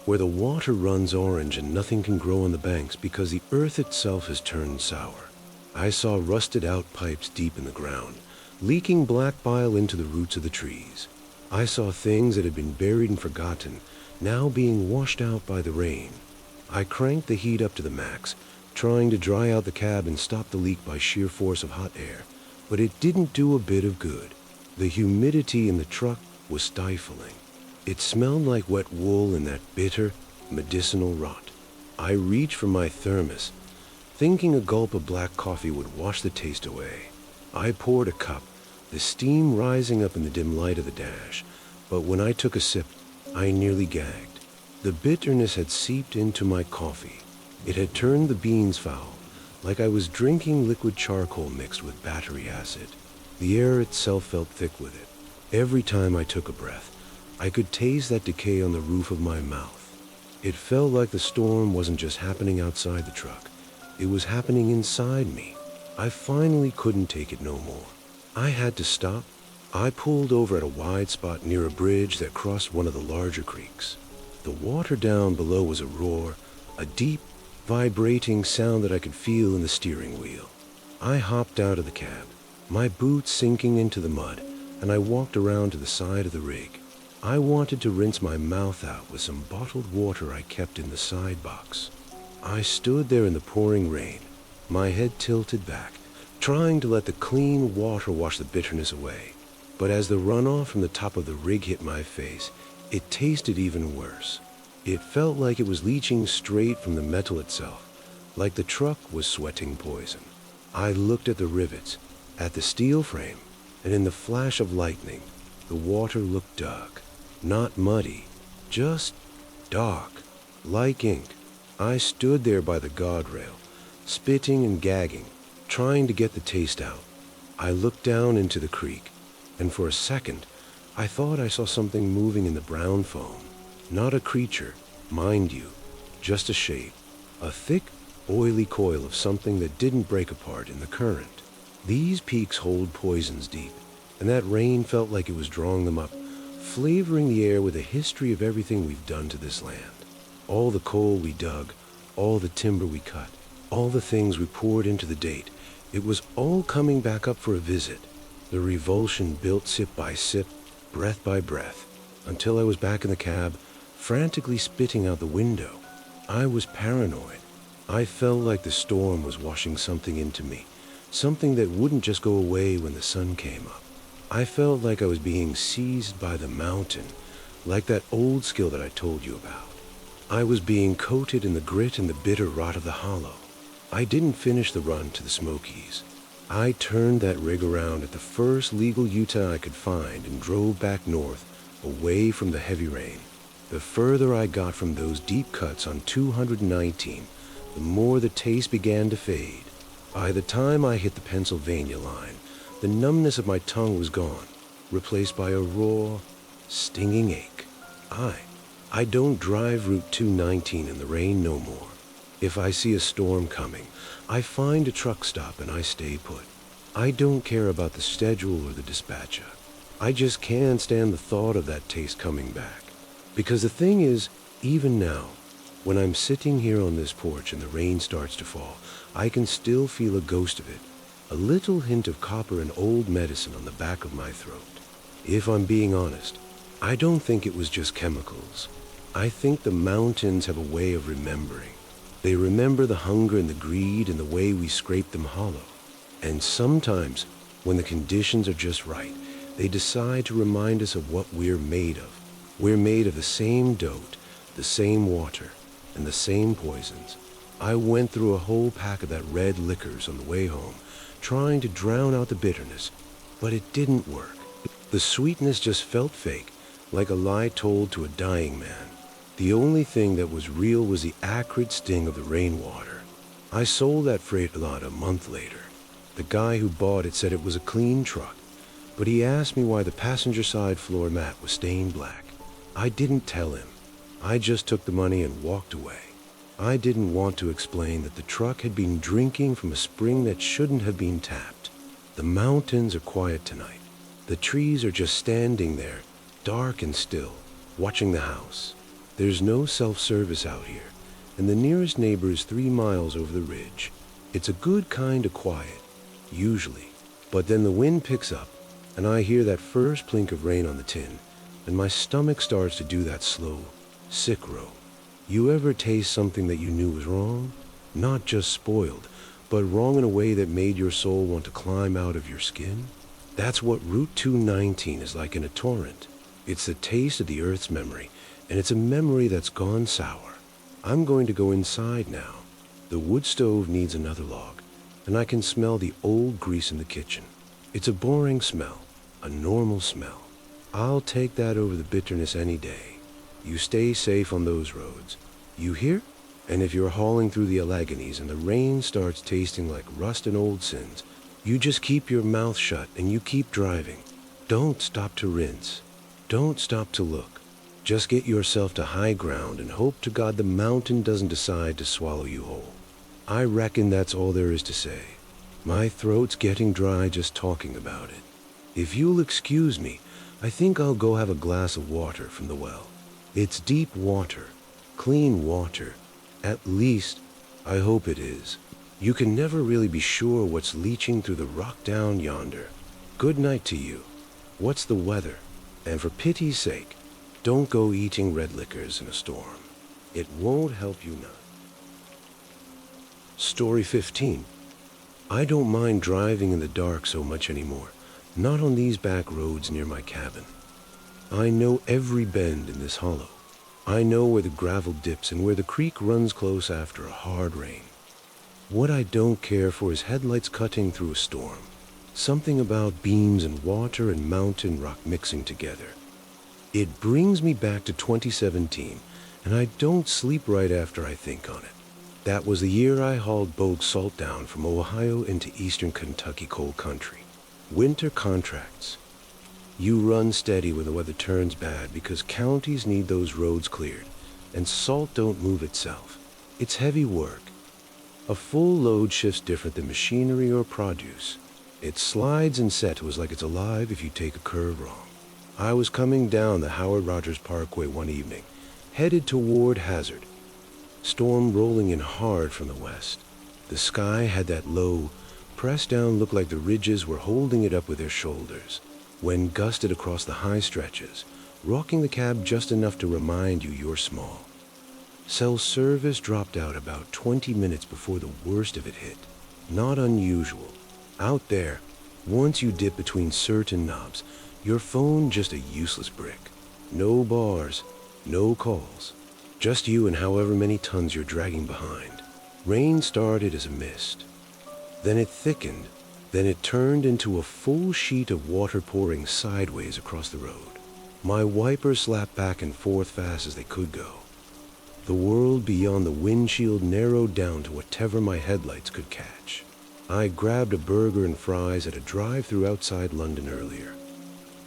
S1: where the water runs orange and nothing can grow on the banks because the earth itself has turned sour. I saw rusted out pipes deep in the ground, leaking black bile into the roots of the trees. I saw things that had been buried and forgotten, now being washed out by the rain. I cranked the heat up to the max, trying to dry out the cab and stop the leak by sheer force of hot air, but it didn't do a bit of good. The humidity in the truck was stifling. It smelled like wet wool and that bitter, medicinal rot. I reached for my thermos, thinking a gulp of black coffee would wash the taste away. I poured a cup, the steam rising up in the dim light of the dash, but when I took a sip, I nearly gagged. The bitterness had seeped into my coffee. It had turned the beans foul, like I was drinking liquid charcoal mixed with battery acid. The air itself felt thick with it. Every time I took a breath, I could taste that decay on the roof of my mouth. It felt like the storm wasn't just happening outside the truck. It was happening inside me. I finally couldn't take it no more. I had to stop. I pulled over at a wide spot near a bridge that crossed one of the larger creeks. The water down below was a roar, a deep, vibrating sound that I could feel in the steering wheel. I hopped out of the cab, my boots sinking into the mud, and I walked around to the side of the rig. I wanted to rinse my mouth out with some bottled water I kept in the side box. I stood there in the pouring rain, my head tilted back, trying to let the clean water wash the bitterness away. But as the runoff from the top of the rig hit my face, it tasted even worse. It felt like it was leaching straight from the metal itself, like the truck was sweating poison. I looked at the rivets, at the steel frame, and in the flash of lightning, the water looked dark. Not muddy, just dark, like ink. I stood there by the guardrail, spitting and gagging, trying to get the taste out. I looked down into the creek, and for a second, I thought I saw something moving in the brown foam. Not a creature, mind you, just a shape, a thick, oily coil of something that didn't break apart in the current. These peaks hold poisons deep, and that rain felt like it was drawing them up, flavoring the air with a history of everything we've done to this land. All the coal we dug, all the timber we cut, all the things we poured into the date, it was all coming back up for a visit. The revulsion built sip by sip, breath by breath, until I was back in the cab, frantically spitting out the window. I was paranoid. I felt like the storm was washing something into me, something that wouldn't just go away when the sun came up. I felt like I was being seized by the mountain, like that old skill that I told you about. I was being coated in the grit and the bitter rot of the hollow. I didn't finish the run to the Smokies. I turned that rig around at the first legal U-turn I could find and drove back north, away from the heavy rain. The further I got from those deep cuts on 219, the more the taste began to fade. By the time I hit the Pennsylvania line, the numbness of my tongue was gone, replaced by a raw, stinging ache. I don't drive Route 219 in the rain no more. If I see a storm coming, I find a truck stop and I stay put. I don't care about the schedule or the dispatcher. I just can't stand the thought of that taste coming back. Because the thing is, even now, when I'm sitting here on this porch and the rain starts to fall, I can still feel a ghost of it, a little hint of copper and old medicine on the back of my throat. If I'm being honest, I don't think it was just chemicals. I think the mountains have a way of remembering. They remember the hunger and the greed and the way we scrape them hollow. And sometimes, when the conditions are just right, they decide to remind us of what we're made of. We're made of the same dote, the same water, and the same poisons. I went through a whole pack of that red liquors on the way home, trying to drown out the bitterness, but it didn't work. The sweetness just felt fake, like a lie told to a dying man. The only thing that was real was the acrid sting of the rainwater. I sold that freight lot a month later. The guy who bought it said it was a clean truck, but he asked me why the passenger side floor mat was stained black. I didn't tell him. I just took the money and walked away. I didn't want to explain that the truck had been drinking from a spring that shouldn't have been tapped. The mountains are quiet tonight. The trees are just standing there, dark and still, watching the house. There's no self-service out here, and the nearest neighbor is 3 miles over the ridge. It's a good kind of quiet, usually. But then the wind picks up, and I hear that first plink of rain on the tin, and my stomach starts to do that slow, sick row. You ever taste something that you knew was wrong? Not just spoiled, but wrong in a way that made your soul want to climb out of your skin? That's what Route 219 is like in a torrent. It's the taste of the earth's memory, and it's a memory that's gone sour. I'm going to go inside now. The wood stove needs another log, and I can smell the old grease in the kitchen. It's a boring smell, a normal smell. I'll take that over the bitterness any day. You stay safe on those roads. You hear? And if you're hauling through the Alleghenies and the rain starts tasting like rust and old sins, you just keep your mouth shut and you keep driving. Don't stop to rinse. Don't stop to look. Just get yourself to high ground and hope to God the mountain doesn't decide to swallow you whole. I reckon that's all there is to say. My throat's getting dry just talking about it. If you'll excuse me, I think I'll go have a glass of water from the well. It's deep water, clean water. At least, I hope it is. You can never really be sure what's leaching through the rock down yonder. Good night to you. What's the weather? And for pity's sake, don't go eating red liquors in a storm. It won't help you none. Story 15. I don't mind driving in the dark so much anymore, not on these back roads near my cabin. I know every bend in this hollow. I know where the gravel dips and where the creek runs close after a hard rain. What I don't care for is headlights cutting through a storm. Something about beams and water and mountain rock mixing together. It brings me back to 2017, and I don't sleep right after I think on it. That was the year I hauled bulk salt down from Ohio into eastern Kentucky coal country. Winter contracts. You run steady when the weather turns bad because counties need those roads cleared, and salt don't move itself. It's heavy work. A full load shifts different than machinery or produce. It slides and settles like it's alive if you take a curve wrong. I was coming down the Howard Rogers Parkway one evening, headed toward Hazard. Storm rolling in hard from the west. The sky had that low, pressed down look like the ridges were holding it up with their shoulders. Wind gusted across the high stretches, rocking the cab just enough to remind you you're small. Cell service dropped out about 20 minutes before the worst of it hit. Not unusual. Out there, once you dip between certain knobs, your phone just a useless brick. No bars, no calls. Just you and however many tons you're dragging behind. Rain started as a mist. Then it thickened. Then it turned into a full sheet of water pouring sideways across the road. My wipers slapped back and forth fast as they could go. The world beyond the windshield narrowed down to whatever my headlights could catch. I grabbed a burger and fries at a drive-thru outside London earlier.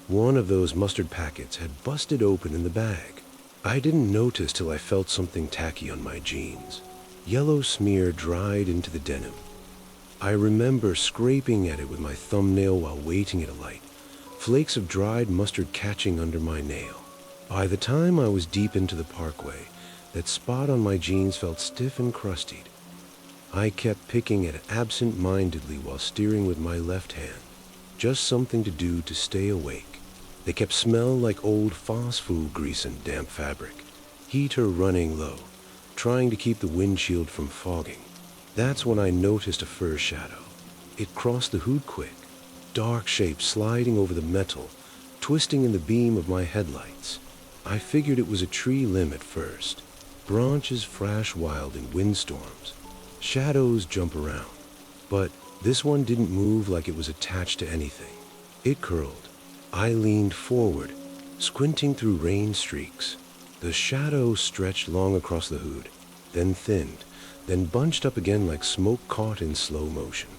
S1: One of those mustard packets had busted open in the bag. I didn't notice till I felt something tacky on my jeans. Yellow smear dried into the denim. I remember scraping at it with my thumbnail while waiting at a light, flakes of dried mustard catching under my nail. By the time I was deep into the parkway, that spot on my jeans felt stiff and crusted. I kept picking at it absent-mindedly while steering with my left hand. Just something to do to stay awake. They kept smelling like old fast food grease and damp fabric. Heater running low, trying to keep the windshield from fogging. That's when I noticed a fur shadow. It crossed the hood quick, dark shape sliding over the metal, twisting in the beam of my headlights. I figured it was a tree limb at first. Branches thrash wild in windstorms. Shadows jump around. But this one didn't move like it was attached to anything. It curled. I leaned forward, squinting through rain streaks. The shadow stretched long across the hood, then thinned, then bunched up again like smoke caught in slow motion.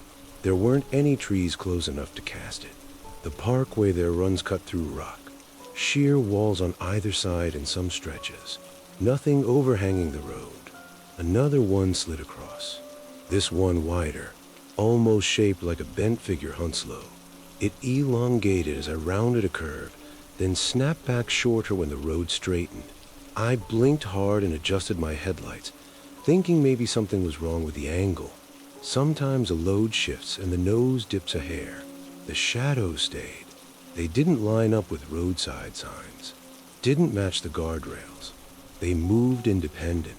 S1: There weren't any trees close enough to cast it. The parkway there runs cut through rock. Sheer walls on either side in some stretches. Nothing overhanging the road. Another one slid across. This one wider, almost shaped like a bent figure Hounslow. It elongated as I rounded a curve, then snapped back shorter when the road straightened. I blinked hard and adjusted my headlights, thinking maybe something was wrong with the angle. Sometimes a load shifts and the nose dips a hair. The shadows stayed. They didn't line up with roadside signs, didn't match the guardrails. They moved independent,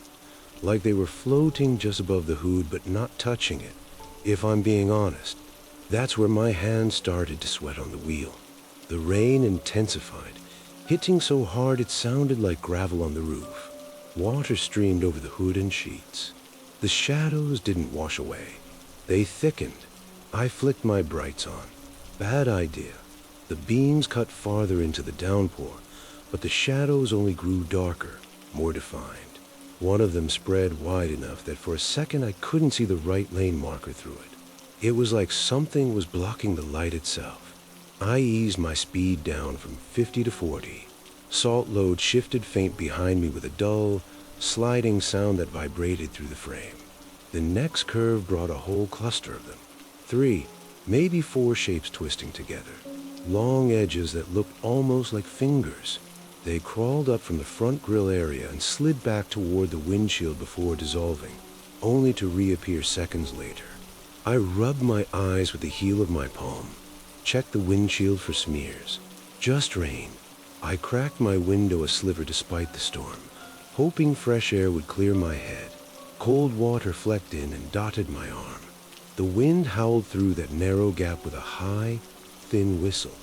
S1: like they were floating just above the hood but not touching it. If I'm being honest, that's where my hands started to sweat on the wheel. The rain intensified, hitting so hard it sounded like gravel on the roof. Water streamed over the hood and sheets. The shadows didn't wash away. They thickened. I flicked my brights on. Bad idea. The beams cut farther into the downpour, but the shadows only grew darker, more defined. One of them spread wide enough that for a second I couldn't see the right lane marker through it. It was like something was blocking the light itself. I eased my speed down from 50 to 40. Salt load shifted faint behind me with a dull, sliding sound that vibrated through the frame. The next curve brought a whole cluster of them. 3, maybe 4 shapes twisting together. Long edges that looked almost like fingers. They crawled up from the front grille area and slid back toward the windshield before dissolving, only to reappear seconds later. I rubbed my eyes with the heel of my palm, checked the windshield for smears. Just rain. I cracked my window a sliver despite the storm, hoping fresh air would clear my head. Cold water flecked in and dotted my arm. The wind howled through that narrow gap with a high, thin whistle.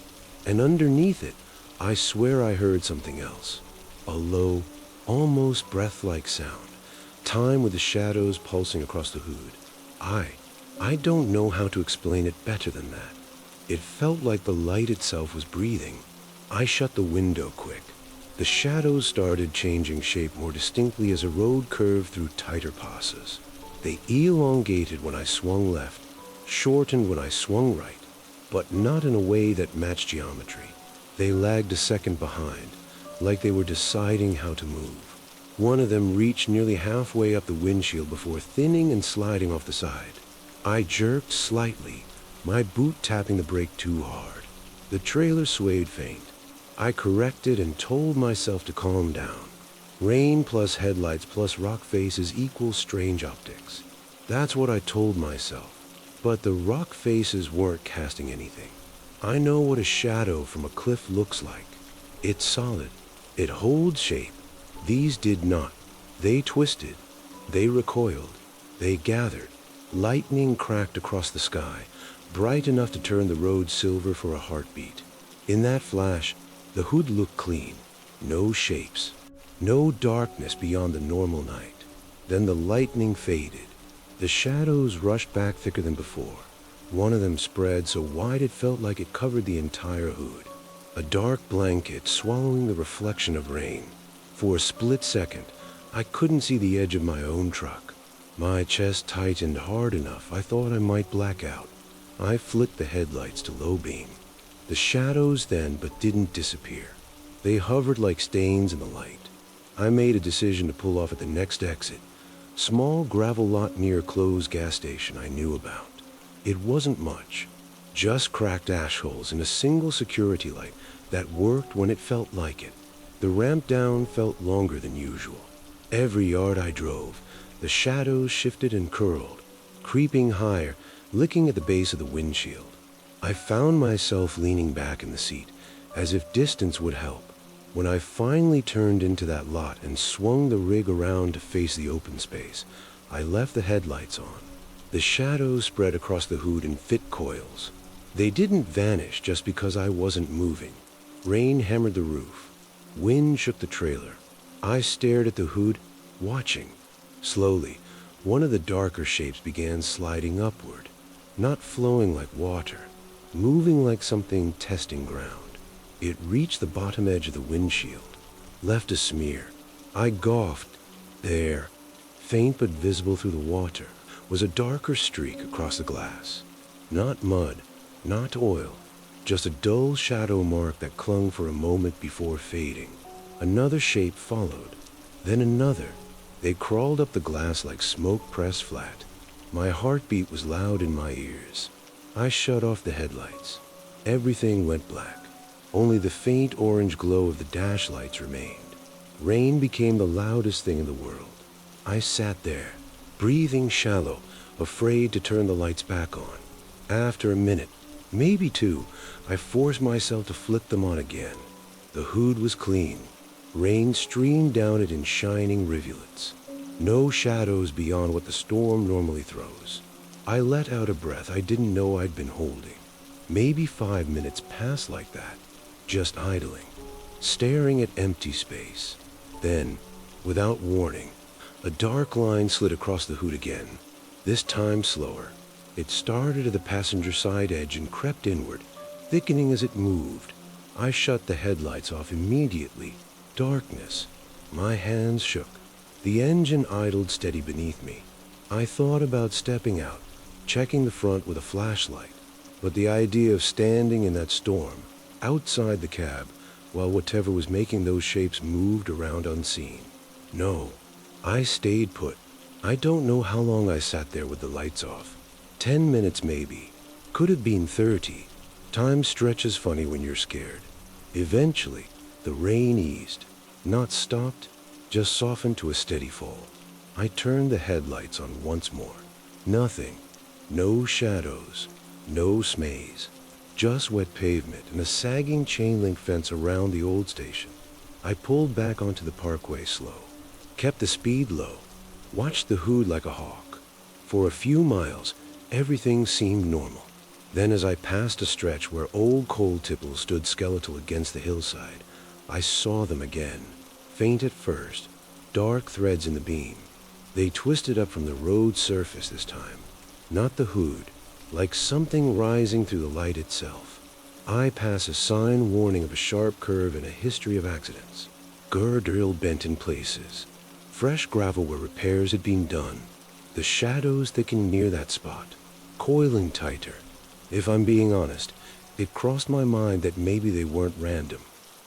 S1: And underneath it, I swear I heard something else. A low, almost breath-like sound, time with the shadows pulsing across the hood. I don't know how to explain it better than that. It felt like the light itself was breathing. I shut the window quick. The shadows started changing shape more distinctly as a road curved through tighter passes. They elongated when I swung left, shortened when I swung right, but not in a way that matched geometry. They lagged a second behind, like they were deciding how to move. One of them reached nearly halfway up the windshield before thinning and sliding off the side. I jerked slightly, my boot tapping the brake too hard. The trailer swayed faint. I corrected and told myself to calm down. Rain plus headlights plus rock faces equals strange optics. That's what I told myself. But the rock faces weren't casting anything. I know what a shadow from a cliff looks like. It's solid. It holds shape. These did not. They twisted, they recoiled, they gathered. Lightning cracked across the sky, bright enough to turn the road silver for a heartbeat. In that flash, the hood looked clean. No shapes, no darkness beyond the normal night. Then the lightning faded. The shadows rushed back thicker than before. One of them spread so wide it felt like it covered the entire hood. A dark blanket swallowing the reflection of rain. For a split second, I couldn't see the edge of my own truck. My chest tightened hard enough I thought I might black out. I flicked the headlights to low beam. The shadows then but didn't disappear. They hovered like stains in the light. I made a decision to pull off at the next exit. Small gravel lot near a closed gas station I knew about. It wasn't much. Just cracked ash holes and a single security light that worked when it felt like it. The ramp down felt longer than usual. Every yard I drove, the shadows shifted and curled, creeping higher, licking at the base of the windshield. I found myself leaning back in the seat, as if distance would help. When I finally turned into that lot and swung the rig around to face the open space, I left the headlights on. The shadows spread across the hood in thick coils. They didn't vanish just because I wasn't moving. Rain hammered the roof. Wind shook the trailer. I stared at the hood, watching. Slowly, one of the darker shapes began sliding upward, not flowing like water, moving like something testing ground. It reached the bottom edge of the windshield, left a smear. I gawked. There, faint but visible through the water, was a darker streak across the glass. Not mud, not oil, just a dull shadow mark that clung for a moment before fading. Another shape followed, then another. They crawled up the glass like smoke pressed flat. My heartbeat was loud in my ears. I shut off the headlights. Everything went black. Only the faint orange glow of the dash lights remained. Rain became the loudest thing in the world. I sat there, breathing shallow, afraid to turn the lights back on. After a minute, maybe two, I forced myself to flick them on again. The hood was clean. Rain streamed down it in shining rivulets. No shadows beyond what the storm normally throws. I let out a breath I didn't know I'd been holding. Maybe 5 minutes passed like that, just idling, staring at empty space. Then, without warning, a dark line slid across the hood again, this time slower. It started at the passenger side edge and crept inward, thickening as it moved. I shut the headlights off immediately. Darkness. My hands shook. The engine idled steady beneath me. I thought about stepping out, checking the front with a flashlight, but the idea of standing in that storm, outside the cab, while whatever was making those shapes moved around unseen. No, I stayed put. I don't know how long I sat there with the lights off. 10 minutes maybe. Could have been 30. Time stretches funny when you're scared. Eventually, the rain eased. Not stopped, just softened to a steady fall. I turned the headlights on once more. Nothing. No shadows. No smaze. Just wet pavement and a sagging chain link fence around the old station. I pulled back onto the parkway slow. Kept the speed low. Watched the hood like a hawk. For a few miles, everything seemed normal. Then as I passed a stretch where old coal tipples stood skeletal against the hillside, I saw them again. Faint at first, dark threads in the beam. They twisted up from the road surface this time. Not the hood, like something rising through the light itself. I pass a sign warning of a sharp curve and a history of accidents. Guardrail bent in places. Fresh gravel where repairs had been done. The shadows thickened near that spot, coiling tighter. If I'm being honest, it crossed my mind that maybe they weren't random.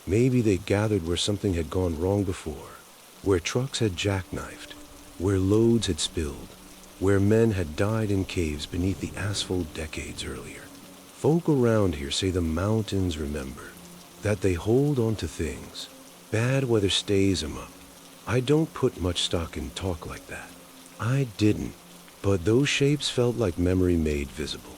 S1: Maybe they gathered where something had gone wrong before, where trucks had jackknifed, where loads had spilled, where men had died in caves beneath the asphalt decades earlier. Folk around here say the mountains remember, that they hold on to things. Bad weather stays them up. I don't put much stock in talk like that. I didn't, but those shapes felt like memory made visible,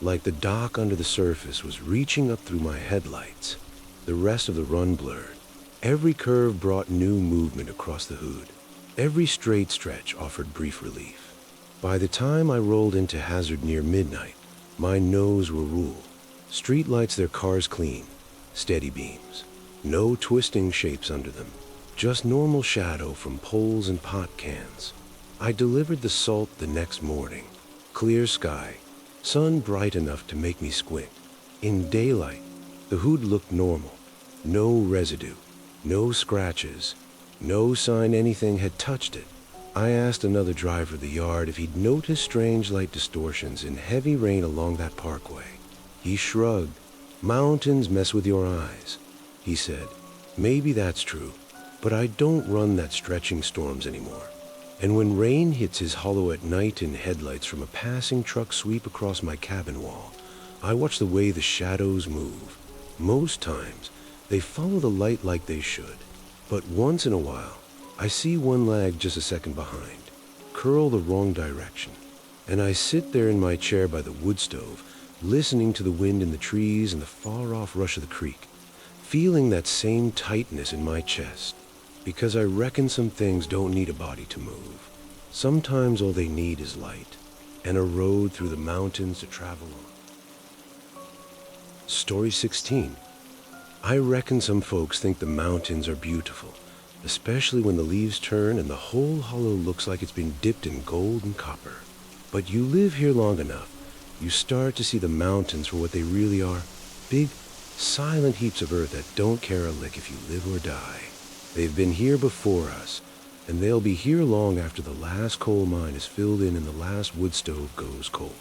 S1: like the dock under the surface was reaching up through my headlights. The rest of the run blurred. Every curve brought new movement across the hood. Every straight stretch offered brief relief. By the time I rolled into Hazard near midnight, my nose were ruled. Streetlights their cars clean, steady beams. No twisting shapes under them, just normal shadow from poles and pot cans. I delivered the salt the next morning. Clear sky, sun bright enough to make me squint. In daylight, the hood looked normal. No residue, no scratches, no sign anything had touched it. I asked another driver of the yard if he'd noticed strange light distortions in heavy rain along that parkway. He shrugged. Mountains mess with your eyes, he said. Maybe that's true, but I don't run that stretching storms anymore. And when rain hits his hollow at night and headlights from a passing truck sweep across my cabin wall, I watch the way the shadows move. Most times, they follow the light like they should. But once in a while, I see one lag just a second behind, curl the wrong direction. And I sit there in my chair by the wood stove, listening to the wind in the trees and the far-off rush of the creek, feeling that same tightness in my chest. Because I reckon some things don't need a body to move. Sometimes all they need is light, and a road through the mountains to travel on. Story 16. I reckon some folks think the mountains are beautiful, especially when the leaves turn and the whole hollow looks like it's been dipped in gold and copper. But you live here long enough, you start to see the mountains for what they really are. Big, silent heaps of earth that don't care a lick if you live or die. They've been here before us, and they'll be here long after the last coal mine is filled in and the last wood stove goes cold.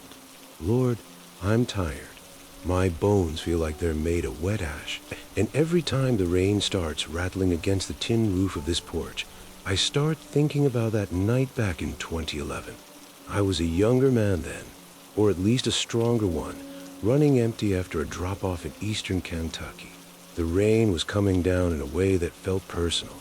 S1: Lord, I'm tired. My bones feel like they're made of wet ash, and every time the rain starts rattling against the tin roof of this porch, I start thinking about that night back in 2011. I was a younger man then, or at least a stronger one, running empty after a drop-off in eastern Kentucky. The rain was coming down in a way that felt personal,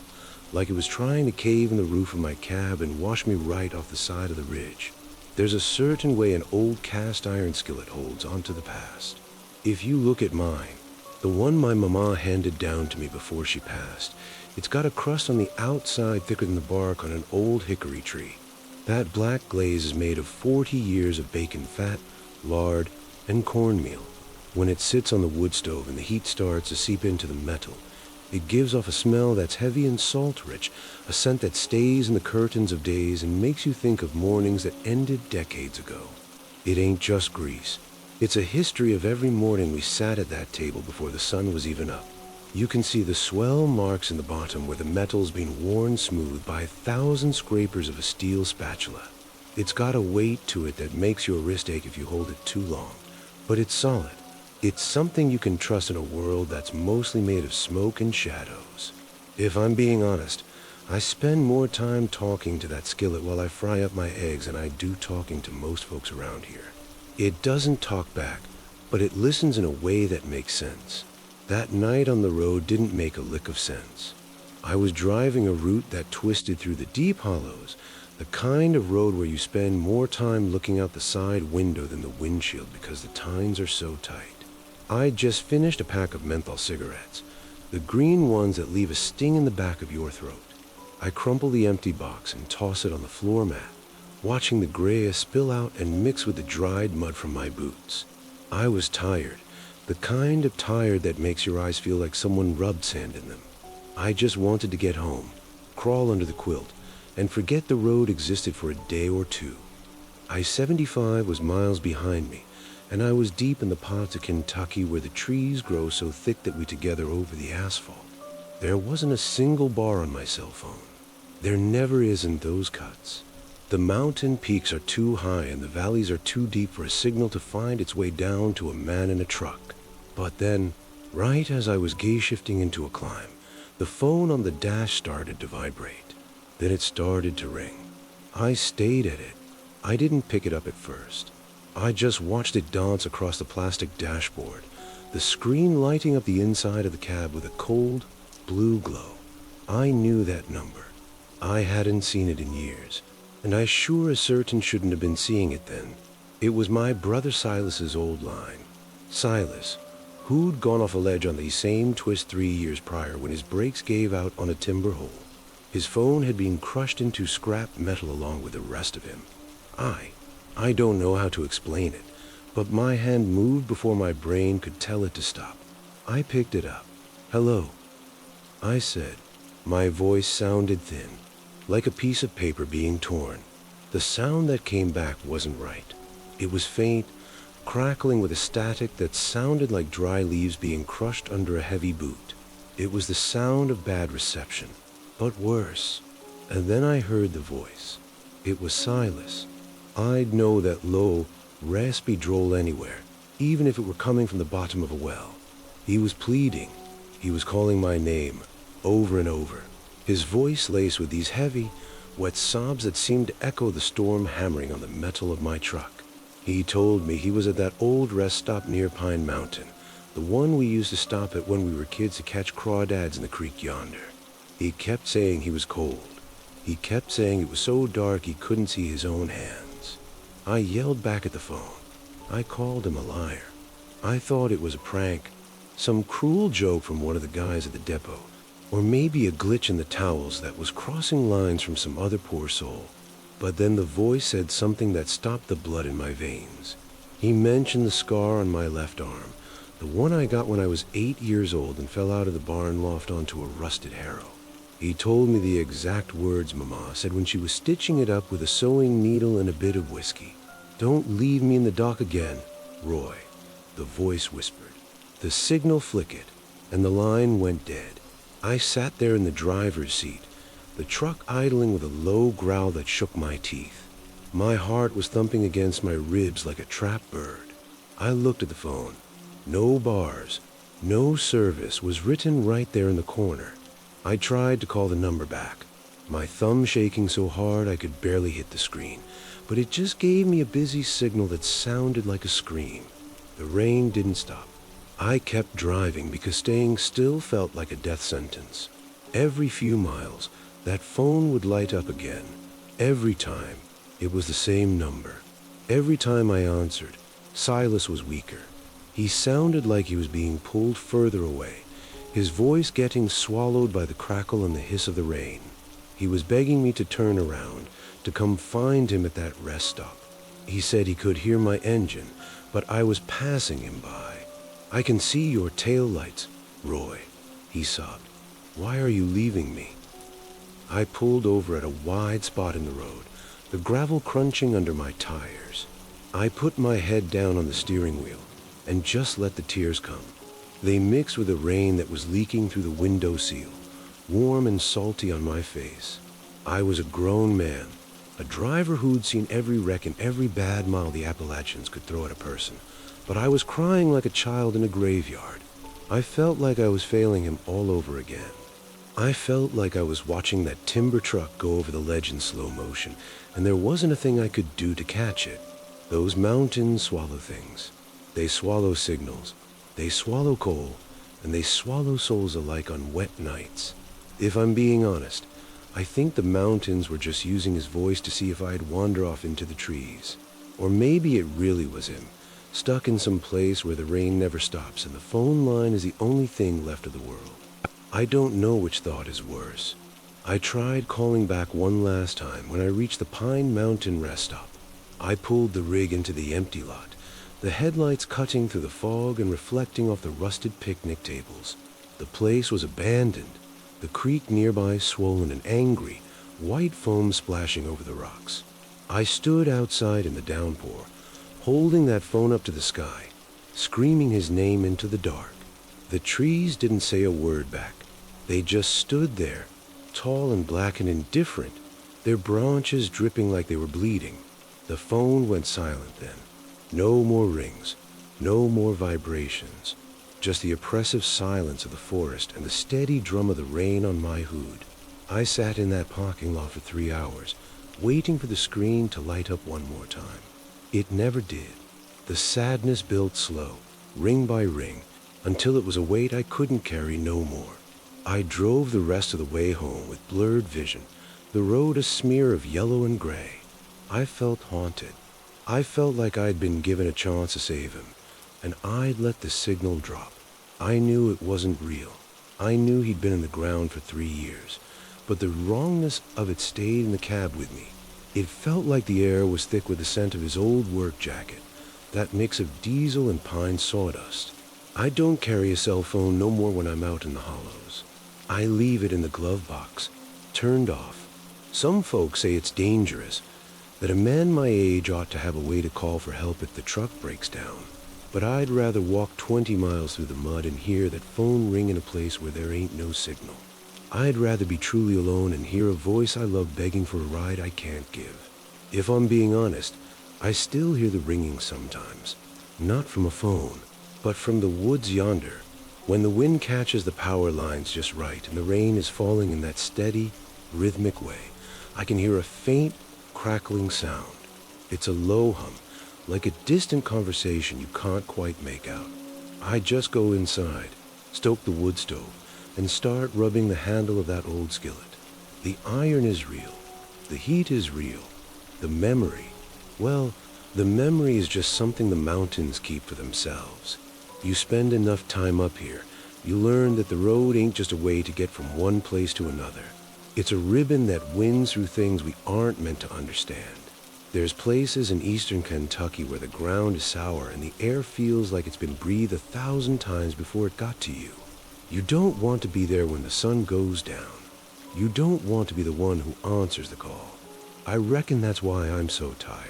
S1: like it was trying to cave in the roof of my cab and wash me right off the side of the ridge. There's a certain way an old cast iron skillet holds onto the past. If you look at mine, the one my mama handed down to me before she passed, it's got a crust on the outside thicker than the bark on an old hickory tree. That black glaze is made of 40 years of bacon fat, lard, and cornmeal. When it sits on the wood stove and the heat starts to seep into the metal, it gives off a smell that's heavy and salt-rich, a scent that stays in the curtains of days and makes you think of mornings that ended decades ago. It ain't just grease. It's a history of every morning we sat at that table before the sun was even up. You can see the swell marks in the bottom where the metal's been worn smooth by 1,000 scrapers of a steel spatula. It's got a weight to it that makes your wrist ache if you hold it too long, but it's solid. It's something you can trust in a world that's mostly made of smoke and shadows. If I'm being honest, I spend more time talking to that skillet while I fry up my eggs than I do talking to most folks around here. It doesn't talk back, but it listens in a way that makes sense. That night on the road didn't make a lick of sense. I was driving a route that twisted through the deep hollows, the kind of road where you spend more time looking out the side window than the windshield because the tines are so tight. I'd just finished a pack of menthol cigarettes, the green ones that leave a sting in the back of your throat. I crumple the empty box and toss it on the floor mat, watching the grayish spill out and mix with the dried mud from my boots. I was tired, the kind of tired that makes your eyes feel like someone rubbed sand in them. I just wanted to get home, crawl under the quilt, and forget the road existed for a day or two. I-75 was miles behind me, and I was deep in the parts of Kentucky where the trees grow so thick that we together over the asphalt. There wasn't a single bar on my cell phone. There never is in those cuts. The mountain peaks are too high and the valleys are too deep for a signal to find its way down to a man in a truck. But then, right as I was gear-shifting into a climb, the phone on the dash started to vibrate. Then it started to ring. I stayed at it. I didn't pick it up at first. I just watched it dance across the plastic dashboard, the screen lighting up the inside of the cab with a cold, blue glow. I knew that number. I hadn't seen it in years, and I sure as certain shouldn't have been seeing it then. It was my brother Silas's old line. Silas, who'd gone off a ledge on the same twist 3 years prior when his brakes gave out on a timber hole. His phone had been crushed into scrap metal along with the rest of him. I don't know how to explain it, but my hand moved before my brain could tell it to stop. I picked it up. "Hello," I said. My voice sounded thin, like a piece of paper being torn. The sound that came back wasn't right. It was faint, crackling with a static that sounded like dry leaves being crushed under a heavy boot. It was the sound of bad reception, but worse. And then I heard the voice. It was Silas. I'd know that low, raspy drawl anywhere, even if it were coming from the bottom of a well. He was pleading. He was calling my name, over and over. His voice laced with these heavy, wet sobs that seemed to echo the storm hammering on the metal of my truck. He told me he was at that old rest stop near Pine Mountain, the one we used to stop at when we were kids to catch crawdads in the creek yonder. He kept saying he was cold. He kept saying it was so dark he couldn't see his own hands. I yelled back at the phone. I called him a liar. I thought it was a prank, some cruel joke from one of the guys at the depot, or maybe a glitch in the towels that was crossing lines from some other poor soul. But then the voice said something that stopped the blood in my veins. He mentioned the scar on my left arm, the one I got when I was 8 years old and fell out of the barn loft onto a rusted harrow. He told me the exact words Mama said when she was stitching it up with a sewing needle and a bit of whiskey. "Don't leave me in the dock again, Roy," the voice whispered. The signal flickered, and the line went dead. I sat there in the driver's seat, the truck idling with a low growl that shook my teeth. My heart was thumping against my ribs like a trapped bird. I looked at the phone. No bars, no service was written right there in the corner. I tried to call the number back, my thumb shaking so hard I could barely hit the screen, but it just gave me a busy signal that sounded like a scream. The rain didn't stop. I kept driving because staying still felt like a death sentence. Every few miles, that phone would light up again. Every time, it was the same number. Every time I answered, Silas was weaker. He sounded like he was being pulled further away, his voice getting swallowed by the crackle and the hiss of the rain. He was begging me to turn around, to come find him at that rest stop. He said he could hear my engine, but I was passing him by. "I can see your tail lights, Roy," he sobbed. "Why are you leaving me?" I pulled over at a wide spot in the road, the gravel crunching under my tires. I put my head down on the steering wheel and just let the tears come. They mixed with the rain that was leaking through the window sill, warm and salty on my face. I was a grown man, a driver who'd seen every wreck and every bad mile the Appalachians could throw at a person, but I was crying like a child in a graveyard. I felt like I was failing him all over again. I felt like I was watching that timber truck go over the ledge in slow motion, and there wasn't a thing I could do to catch it. Those mountains swallow things. They swallow signals, they swallow coal, and they swallow souls alike on wet nights. If I'm being honest, I think the mountains were just using his voice to see if I'd wander off into the trees. Or maybe it really was him, stuck in some place where the rain never stops and the phone line is the only thing left of the world. I don't know which thought is worse. I tried calling back one last time when I reached the Pine Mountain rest stop. I pulled the rig into the empty lot, the headlights cutting through the fog and reflecting off the rusted picnic tables. The place was abandoned, the creek nearby swollen and angry, white foam splashing over the rocks. I stood outside in the downpour, holding that phone up to the sky, screaming his name into the dark. The trees didn't say a word back. They just stood there, tall and black and indifferent, their branches dripping like they were bleeding. The phone went silent then. No more rings, no more vibrations, just the oppressive silence of the forest and the steady drum of the rain on my hood. I sat in that parking lot for 3 hours, waiting for the screen to light up one more time. It never did. The sadness built slow, ring by ring, until it was a weight I couldn't carry no more. I drove the rest of the way home with blurred vision, the road a smear of yellow and gray. I felt haunted. I felt like I'd been given a chance to save him, and I'd let the signal drop. I knew it wasn't real. I knew he'd been in the ground for 3 years, but the wrongness of it stayed in the cab with me. It felt like the air was thick with the scent of his old work jacket, that mix of diesel and pine sawdust. I don't carry a cell phone no more when I'm out in the hollows. I leave it in the glove box, turned off. Some folks say it's dangerous, that a man my age ought to have a way to call for help if the truck breaks down. But I'd rather walk 20 miles through the mud and hear that phone ring in a place where there ain't no signal. I'd rather be truly alone and hear a voice I love begging for a ride I can't give. If I'm being honest, I still hear the ringing sometimes. Not from a phone, but from the woods yonder. When the wind catches the power lines just right and the rain is falling in that steady, rhythmic way, I can hear a faint, crackling sound. It's a low hum, like a distant conversation you can't quite make out. I just go inside, stoke the wood stove, and start rubbing the handle of that old skillet. The iron is real. The heat is real. The memory, well, the memory is just something the mountains keep for themselves. You spend enough time up here, you learn that the road ain't just a way to get from one place to another. It's a ribbon that winds through things we aren't meant to understand. There's places in eastern Kentucky where the ground is sour and the air feels like it's been breathed 1,000 times before it got to you. You don't want to be there when the sun goes down. You don't want to be the one who answers the call. I reckon that's why I'm so tired.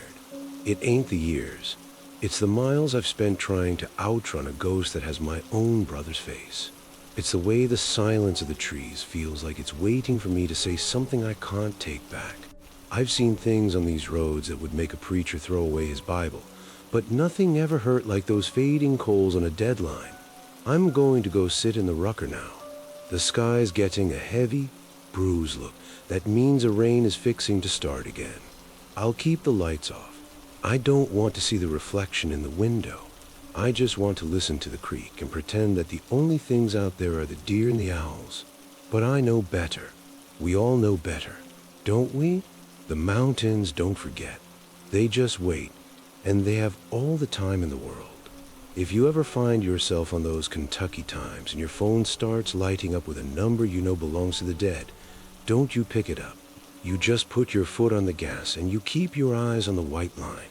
S1: It ain't the years. It's the miles I've spent trying to outrun a ghost that has my own brother's face. It's the way the silence of the trees feels like it's waiting for me to say something I can't take back. I've seen things on these roads that would make a preacher throw away his Bible, but nothing ever hurt like those fading coals on a deadline. I'm going to go sit in the rucker now. The sky's getting a heavy, bruised look. That means a rain is fixing to start again. I'll keep the lights off. I don't want to see the reflection in the window. I just want to listen to the creek and pretend that the only things out there are the deer and the owls. But I know better. We all know better, don't we? The mountains don't forget. They just wait, and they have all the time in the world. If you ever find yourself on those Kentucky times and your phone starts lighting up with a number you know belongs to the dead, don't you pick it up. You just put your foot on the gas and you keep your eyes on the white line.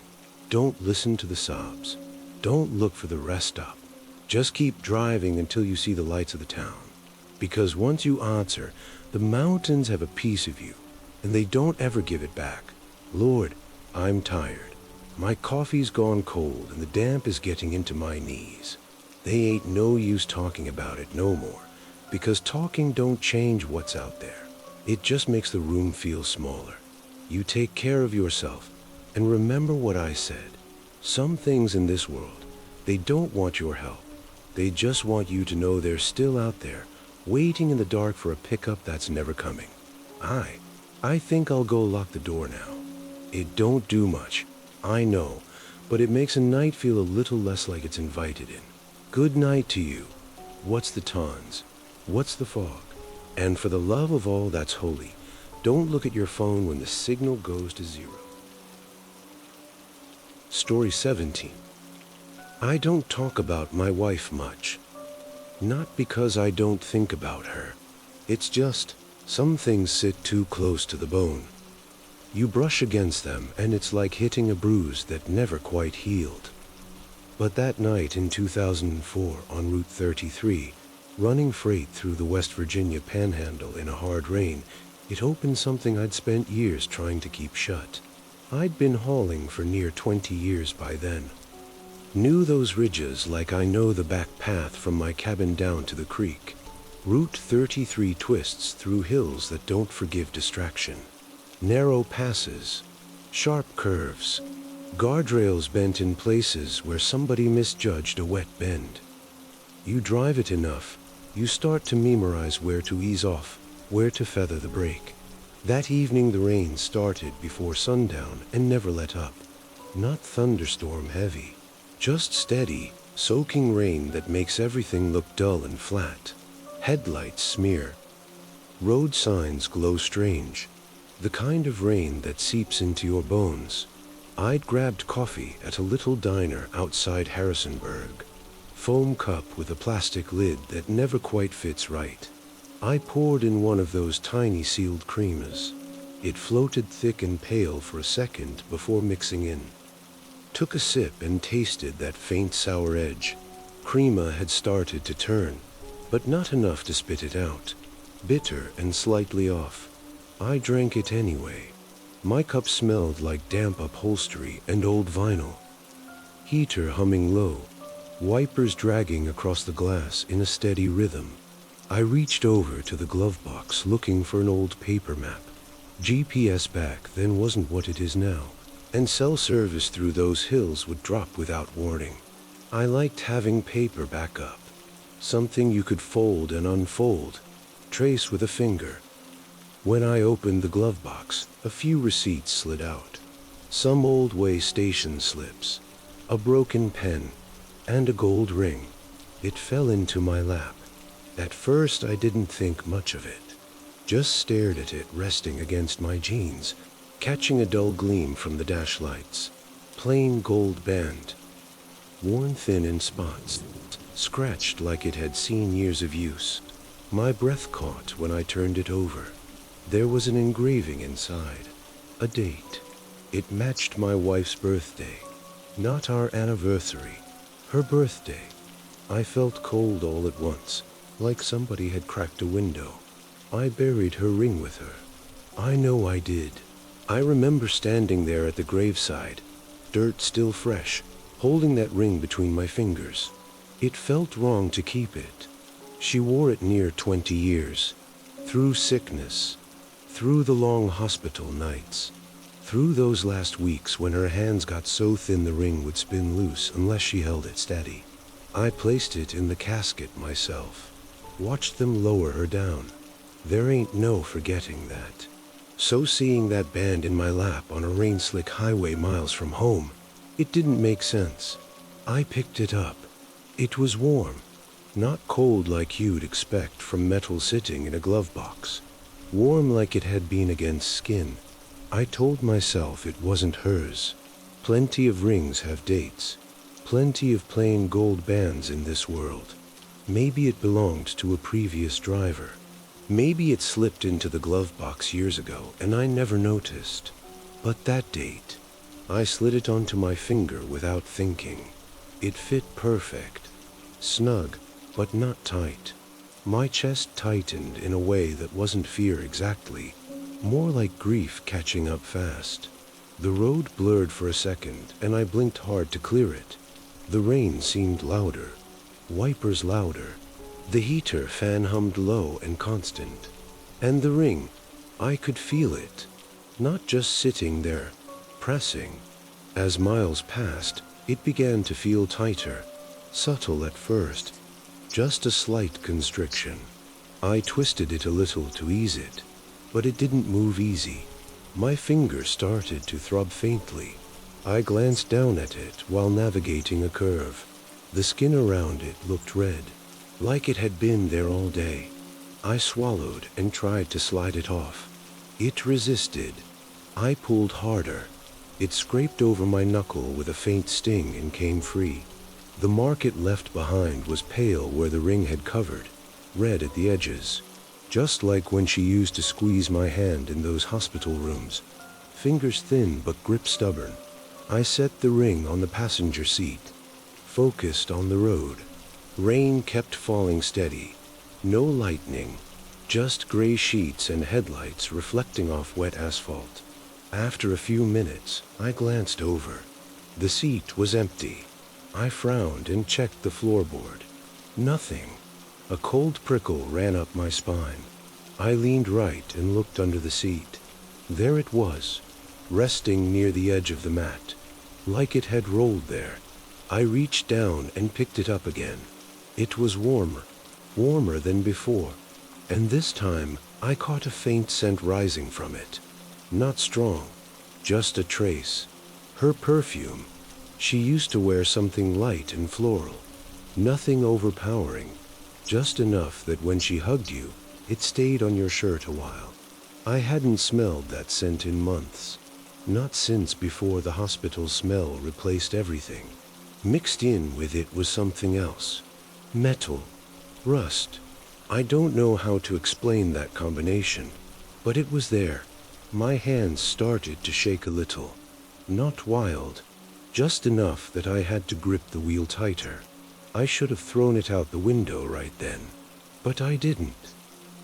S1: Don't listen to the sobs. Don't look for the rest stop. Just keep driving until you see the lights of the town. Because once you answer, the mountains have a piece of you, and they don't ever give it back. Lord, I'm tired. My coffee's gone cold and the damp is getting into my knees. They ain't no use talking about it no more, because talking don't change what's out there. It just makes the room feel smaller. You take care of yourself, and remember what I said. Some things in this world, they don't want your help. They just want you to know they're still out there, waiting in the dark for a pickup that's never coming. I think I'll go lock the door now. It don't do much, I know, but it makes a night feel a little less like it's invited in. Good night to you. What's the tons? What's the fog? And for the love of all that's holy, don't look at your phone when the signal goes to 0. Story 17. I don't talk about my wife much. Not because I don't think about her. It's just, some things sit too close to the bone. You brush against them, and it's like hitting a bruise that never quite healed. But that night in 2004 on Route 33, running freight through the West Virginia panhandle in a hard rain, it opened something I'd spent years trying to keep shut. I'd been hauling for near 20 years by then. Knew those ridges like I know the back path from my cabin down to the creek. Route 33 twists through hills that don't forgive distraction. Narrow passes, sharp curves, guardrails bent in places where somebody misjudged a wet bend. You drive it enough, you start to memorize where to ease off, where to feather the brake. That evening the rain started before sundown and never let up. Not thunderstorm heavy, just steady, soaking rain that makes everything look dull and flat. Headlights smear. Road signs glow strange. The kind of rain that seeps into your bones. I'd grabbed coffee at a little diner outside Harrisonburg. Foam cup with a plastic lid that never quite fits right. I poured in one of those tiny sealed creamers. It floated thick and pale for a second before mixing in. Took a sip and tasted that faint sour edge. Crema had started to turn, but not enough to spit it out. Bitter and slightly off. I drank it anyway. My cup smelled like damp upholstery and old vinyl. Heater humming low, wipers dragging across the glass in a steady rhythm. I reached over to the glove box looking for an old paper map. GPS back then wasn't what it is now, and cell service through those hills would drop without warning. I liked having paper backup, something you could fold and unfold, trace with a finger. When I opened the glove box, a few receipts slid out. Some old way station slips, a broken pen, and a gold ring. It fell into my lap. At first I didn't think much of it. Just stared at it resting against my jeans, catching a dull gleam from the dash lights. Plain gold band, worn thin in spots, scratched like it had seen years of use. My breath caught when I turned it over. There was an engraving inside, a date. It matched my wife's birthday, not our anniversary, her birthday. I felt cold all at once, like somebody had cracked a window. I buried her ring with her. I know I did. I remember standing there at the graveside, dirt still fresh, holding that ring between my fingers. It felt wrong to keep it. She wore it near 20 years, through sickness, through the long hospital nights, through those last weeks when her hands got so thin the ring would spin loose unless she held it steady. I placed it in the casket myself, watched them lower her down. There ain't no forgetting that. So seeing that band in my lap on a rain-slick highway miles from home, it didn't make sense. I picked it up. It was warm, not cold like you'd expect from metal sitting in a glove box. Warm like it had been against skin. I told myself it wasn't hers. Plenty of rings have dates. Plenty of plain gold bands in this world. Maybe it belonged to a previous driver. Maybe it slipped into the glove box years ago and I never noticed. But that date, I slid it onto my finger without thinking. It fit perfect. Snug, but not tight. My chest tightened in a way that wasn't fear exactly, more like grief catching up fast. The road blurred for a second, and I blinked hard to clear it. The rain seemed louder, wipers louder. The heater fan hummed low and constant. And the ring, I could feel it, not just sitting there, pressing. As miles passed, it began to feel tighter, subtle at first. Just a slight constriction. I twisted it a little to ease it, but it didn't move easy. My finger started to throb faintly. I glanced down at it while navigating a curve. The skin around it looked red, like it had been there all day. I swallowed and tried to slide it off. It resisted. I pulled harder. It scraped over my knuckle with a faint sting and came free. The mark it left behind was pale where the ring had covered, red at the edges, just like when she used to squeeze my hand in those hospital rooms. Fingers thin but grip stubborn. I set the ring on the passenger seat, focused on the road. Rain kept falling steady. No lightning, just gray sheets and headlights reflecting off wet asphalt. After a few minutes, I glanced over. The seat was empty. I frowned and checked the floorboard. Nothing. A cold prickle ran up my spine. I leaned right and looked under the seat. There it was, resting near the edge of the mat, like it had rolled there. I reached down and picked it up again. It was warmer, warmer than before, and this time I caught a faint scent rising from it. Not strong, just a trace. Her perfume. She used to wear something light and floral. Nothing overpowering, just enough that when she hugged you, it stayed on your shirt a while. I hadn't smelled that scent in months. Not since before the hospital smell replaced everything. Mixed in with it was something else. Metal. Rust. I don't know how to explain that combination, but it was there. My hands started to shake a little. Not wild, just enough that I had to grip the wheel tighter. I should have thrown it out the window right then, but I didn't.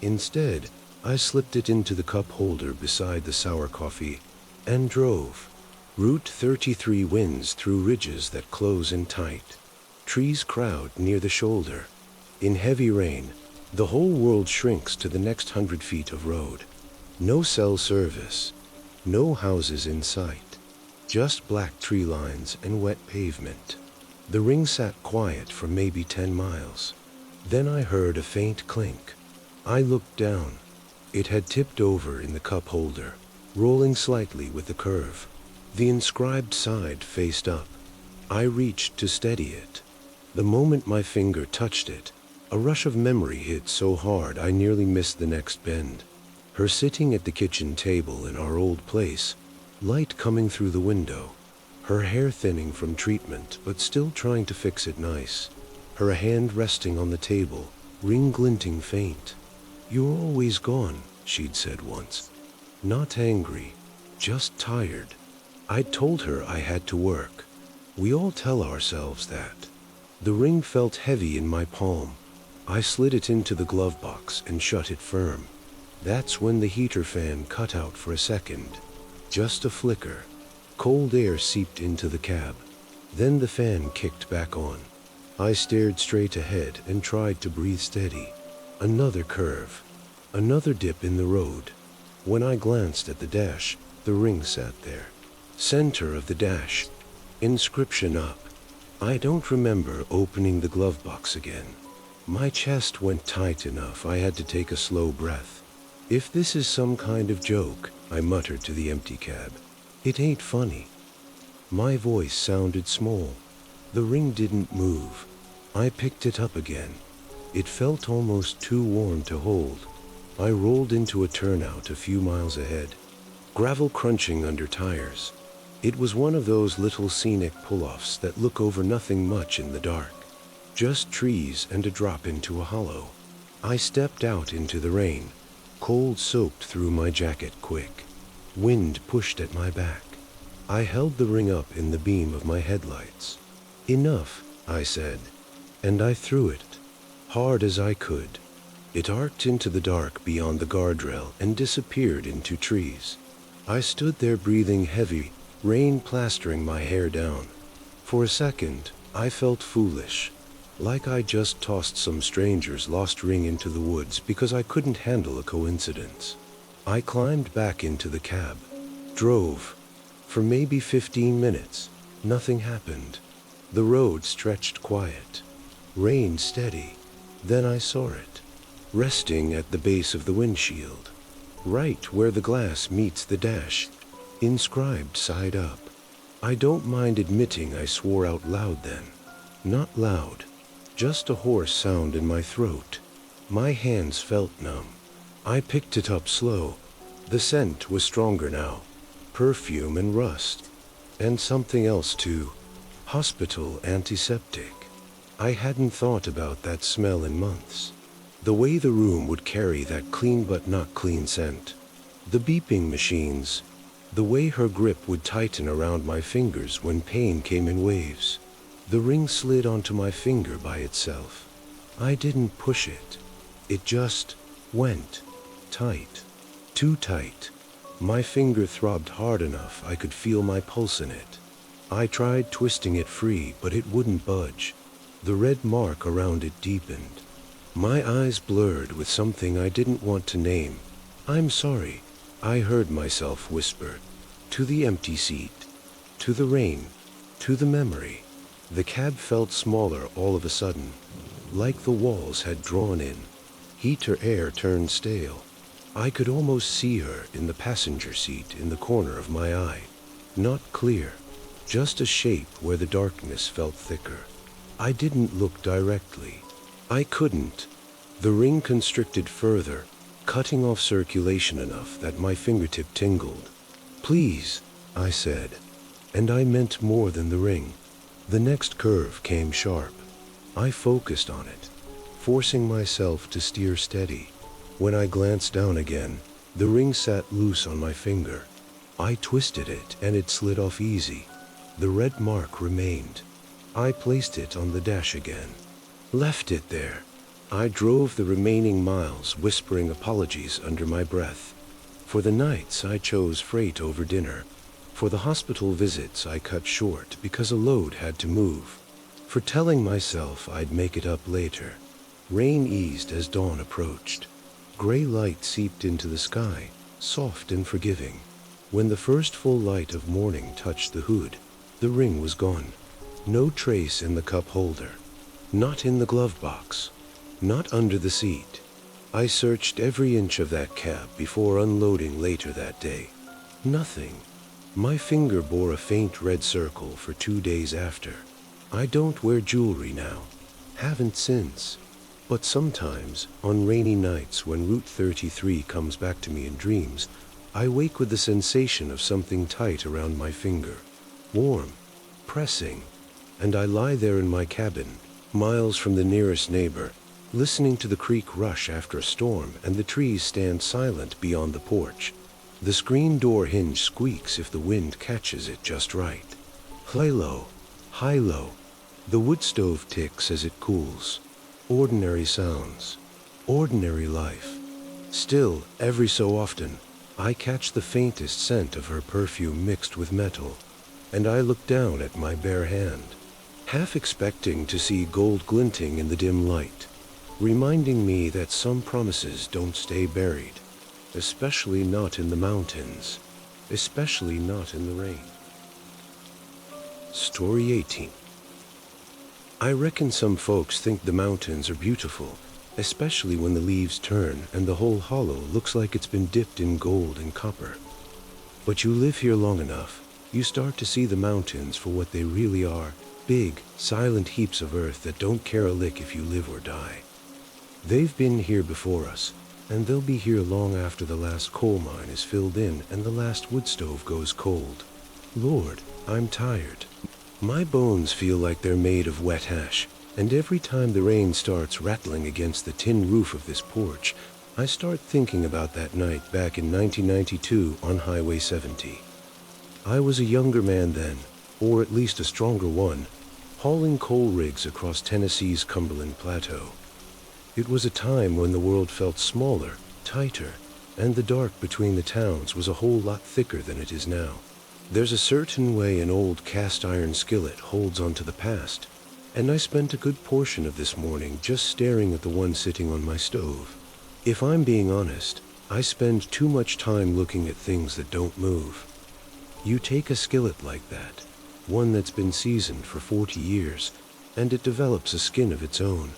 S1: Instead, I slipped it into the cup holder beside the sour coffee and drove. Route 33 winds through ridges that close in tight. Trees crowd near the shoulder. In heavy rain, the whole world shrinks to the next 100 feet of road. No cell service, no houses in sight, just black tree lines and wet pavement. The ring sat quiet for maybe 10 miles. Then I heard a faint clink. I looked down. It had tipped over in the cup holder, rolling slightly with the curve. The inscribed side faced up. I reached to steady it. The moment my finger touched it, a rush of memory hit so hard I nearly missed the next bend. Her sitting at the kitchen table in our old place, light coming through the window. Her hair thinning from treatment, but still trying to fix it nice. Her hand resting on the table, ring glinting faint. "You're always gone," she'd said once. Not angry, just tired. I'd told her I had to work. We all tell ourselves that. The ring felt heavy in my palm. I slid it into the glove box and shut it firm. That's when the heater fan cut out for a second. Just a flicker. Cold air seeped into the cab. Then the fan kicked back on. I stared straight ahead and tried to breathe steady. Another curve. Another dip in the road. When I glanced at the dash, the ring sat there. Center of the dash. Inscription up. I don't remember opening the glove box again. My chest went tight enough I had to take a slow breath. "If this is some kind of joke," I muttered to the empty cab, "it ain't funny." My voice sounded small. The ring didn't move. I picked it up again. It felt almost too warm to hold. I rolled into a turnout a few miles ahead. Gravel crunching under tires. It was one of those little scenic pull-offs that look over nothing much in the dark. Just trees and a drop into a hollow. I stepped out into the rain. Cold soaked through my jacket quick. Wind pushed at my back. I held the ring up in the beam of my headlights. "Enough," I said, and I threw it, hard as I could. It arced into the dark beyond the guardrail and disappeared into trees. I stood there breathing heavy, rain plastering my hair down. For a second, I felt foolish, like I just tossed some stranger's lost ring into the woods because I couldn't handle a coincidence. I climbed back into the cab, drove. For maybe 15 minutes, nothing happened. The road stretched quiet, rain steady. Then I saw it, resting at the base of the windshield, right where the glass meets the dash, inscribed side up. I don't mind admitting I swore out loud then. Not loud, just a hoarse sound in my throat. My hands felt numb. I picked it up slow. The scent was stronger now. Perfume and rust. And something else too. Hospital antiseptic. I hadn't thought about that smell in months. The way the room would carry that clean but not clean scent. The beeping machines. The way her grip would tighten around my fingers when pain came in waves. The ring slid onto my finger by itself. I didn't push it. It just went tight. Too tight. My finger throbbed hard enough I could feel my pulse in it. I tried twisting it free, but it wouldn't budge. The red mark around it deepened. My eyes blurred with something I didn't want to name. "I'm sorry," I heard myself whisper. To the empty seat. To the rain. To the memory. The cab felt smaller all of a sudden, like the walls had drawn in. Heater air turned stale. I could almost see her in the passenger seat in the corner of my eye. Not clear, just a shape where the darkness felt thicker. I didn't look directly. I couldn't. The ring constricted further, cutting off circulation enough that my fingertip tingled. "Please," I said, and I meant more than the ring. The next curve came sharp. I focused on it. forcing myself to steer steady. When I glanced down again, the ring sat loose on my finger. I twisted it and it slid off easy. The red mark remained. I placed it on the dash again. Left it there. I drove the remaining miles, whispering apologies under my breath. For the nights, I chose freight over dinner. For the hospital visits, I cut short because a load had to move. For telling myself I'd make it up later. Rain eased as dawn approached. Gray light seeped into the sky, soft and forgiving. When the first full light of morning touched the hood, the ring was gone. No trace in the cup holder. Not in the glove box. Not under the seat. I searched every inch of that cab before unloading later that day. Nothing. My finger bore a faint red circle for 2 days after. I don't wear jewelry now. Haven't since. But sometimes, on rainy nights when Route 33 comes back to me in dreams, I wake with the sensation of something tight around my finger. Warm. Pressing. And I lie there in my cabin, miles from the nearest neighbor, listening to the creek rush after a storm and the trees stand silent beyond the porch. The screen door hinge squeaks if the wind catches it just right. High-low, high-low. The wood stove ticks as it cools. Ordinary sounds. Ordinary life. Still, every so often, I catch the faintest scent of her perfume mixed with metal, and I look down at my bare hand, half expecting to see gold glinting in the dim light, reminding me that some promises don't stay buried, especially not in the mountains, especially not in the rain. Story 18. I reckon some folks think the mountains are beautiful, especially when the leaves turn and the whole hollow looks like it's been dipped in gold and copper. But you live here long enough, you start to see the mountains for what they really are, big, silent heaps of earth that don't care a lick if you live or die. They've been here before us, and they'll be here long after the last coal mine is filled in and the last wood stove goes cold. Lord, I'm tired. My bones feel like they're made of wet hash, and every time the rain starts rattling against the tin roof of this porch, I start thinking about that night back in 1992 on Highway 70. I was a younger man then, or at least a stronger one, hauling coal rigs across Tennessee's Cumberland Plateau. It was a time when the world felt smaller, tighter, and the dark between the towns was a whole lot thicker than it is now. There's a certain way an old cast iron skillet holds onto the past, and I spent a good portion of this morning just staring at the one sitting on my stove. If I'm being honest, I spend too much time looking at things that don't move. You take a skillet like that, one that's been seasoned for 40 years, and it develops a skin of its own.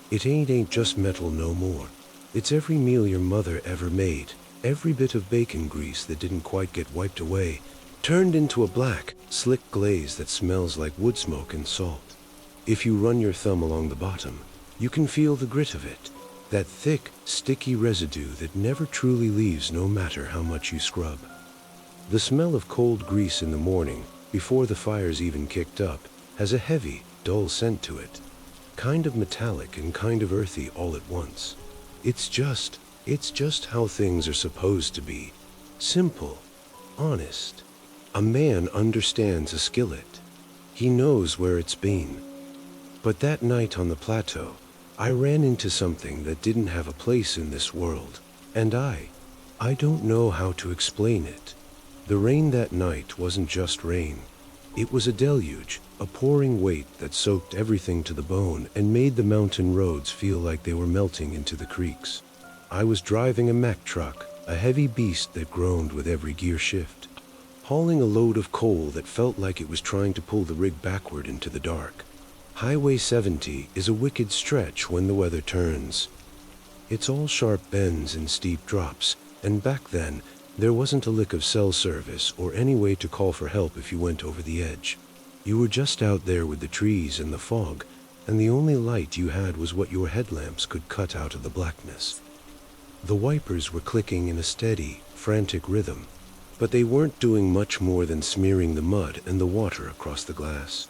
S1: It ain't just metal no more. It's every meal your mother ever made, every bit of bacon grease that didn't quite get wiped away, turned into a black, slick glaze that smells like wood smoke and salt. If you run your thumb along the bottom, you can feel the grit of it, that thick, sticky residue that never truly leaves no matter how much you scrub. The smell of cold grease in the morning, before the fires even kicked up, has a heavy, dull scent to it, kind of metallic and kind of earthy all at once. It's just how things are supposed to be. Simple, honest. A man understands a skillet. He knows where it's been. But that night on the plateau, I ran into something that didn't have a place in this world, and I don't know how to explain it. The rain that night wasn't just rain. It was a deluge, a pouring weight that soaked everything to the bone and made the mountain roads feel like they were melting into the creeks. I was driving a Mack truck, a heavy beast that groaned with every gear shift, hauling a load of coal that felt like it was trying to pull the rig backward into the dark. Highway 70 is a wicked stretch when the weather turns. It's all sharp bends and steep drops, and back then, there wasn't a lick of cell service or any way to call for help if you went over the edge. You were just out there with the trees and the fog, and the only light you had was what your headlamps could cut out of the blackness. The wipers were clicking in a steady, frantic rhythm, but they weren't doing much more than smearing the mud and the water across the glass.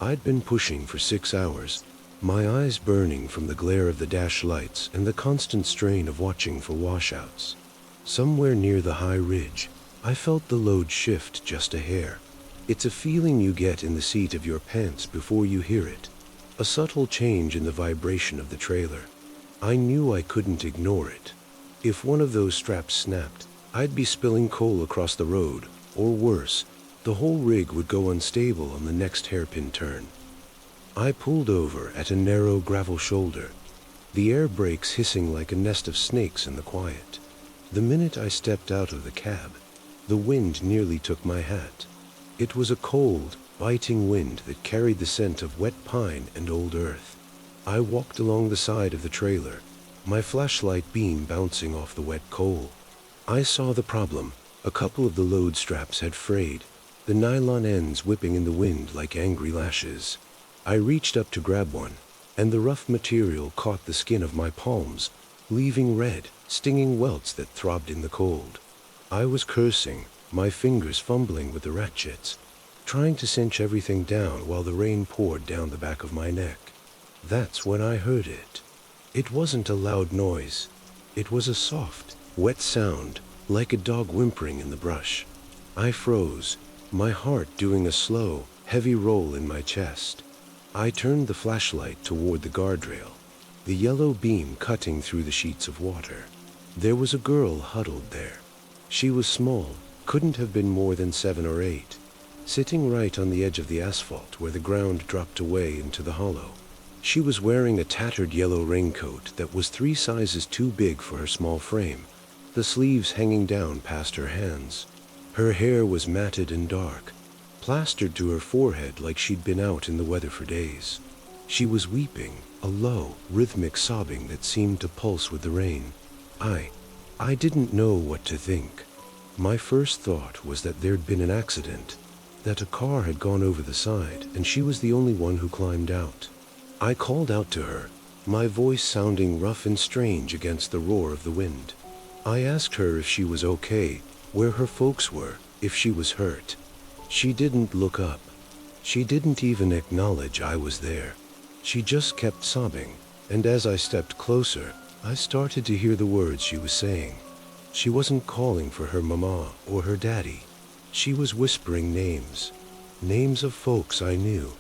S1: I'd been pushing for 6 hours, my eyes burning from the glare of the dash lights and the constant strain of watching for washouts. Somewhere near the high ridge, I felt the load shift just a hair. It's a feeling you get in the seat of your pants before you hear it, a subtle change in the vibration of the trailer. I knew I couldn't ignore it. If one of those straps snapped, I'd be spilling coal across the road, or worse, the whole rig would go unstable on the next hairpin turn. I pulled over at a narrow gravel shoulder, the air brakes hissing like a nest of snakes in the quiet. The minute I stepped out of the cab, the wind nearly took my hat. It was a cold, biting wind that carried the scent of wet pine and old earth. I walked along the side of the trailer, my flashlight beam bouncing off the wet coal. I saw the problem. A couple of the load straps had frayed, the nylon ends whipping in the wind like angry lashes. I reached up to grab one, and the rough material caught the skin of my palms, leaving red, stinging welts that throbbed in the cold. I was cursing, my fingers fumbling with the ratchets, trying to cinch everything down while the rain poured down the back of my neck. That's when I heard it. It wasn't a loud noise. It was a soft, wet sound, like a dog whimpering in the brush. I froze, my heart doing a slow, heavy roll in my chest. I turned the flashlight toward the guardrail, the yellow beam cutting through the sheets of water. There was a girl huddled there. She was small, couldn't have been more than 7 or 8, sitting right on the edge of the asphalt where the ground dropped away into the hollow. She was wearing a tattered yellow raincoat that was 3 sizes too big for her small frame, the sleeves hanging down past her hands. Her hair was matted and dark, plastered to her forehead like she'd been out in the weather for days. She was weeping, a low, rhythmic sobbing that seemed to pulse with the rain. I didn't know what to think. My first thought was that there'd been an accident, that a car had gone over the side and she was the only one who climbed out. I called out to her, my voice sounding rough and strange against the roar of the wind. I asked her if she was okay, where her folks were, if she was hurt. She didn't look up. She didn't even acknowledge I was there. She just kept sobbing, and as I stepped closer, I started to hear the words she was saying. She wasn't calling for her mama or her daddy. She was whispering names. Names of folks I knew.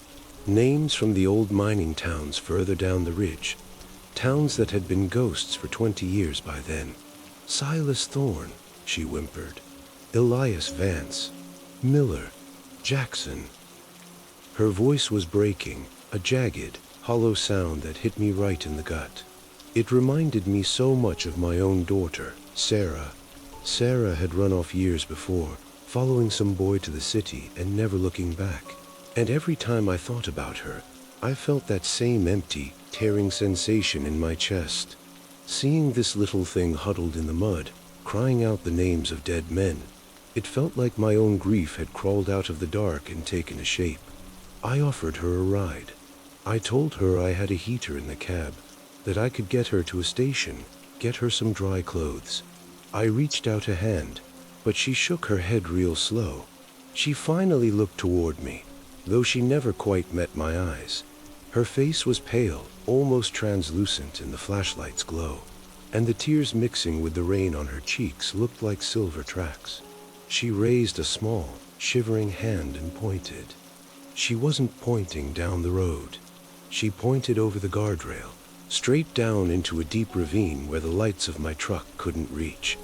S1: Names from the old mining towns further down the ridge. Towns that had been ghosts for 20 years by then. Silas Thorne, she whimpered. Elias Vance. Miller. Jackson. Her voice was breaking, a jagged, hollow sound that hit me right in the gut. It reminded me so much of my own daughter, Sarah. Sarah had run off years before, following some boy to the city and never looking back. And every time I thought about her, I felt that same empty, tearing sensation in my chest. Seeing this little thing huddled in the mud, crying out the names of dead men, it felt like my own grief had crawled out of the dark and taken a shape. I offered her a ride. I told her I had a heater in the cab, that I could get her to a station, get her some dry clothes. I reached out a hand, but she shook her head real slow. She finally looked toward me, though she never quite met my eyes. Her face was pale, almost translucent in the flashlight's glow, and the tears mixing with the rain on her cheeks looked like silver tracks. She raised a small, shivering hand and pointed. She wasn't pointing down the road. She pointed over the guardrail, straight down into a deep ravine where the lights of my truck couldn't reach.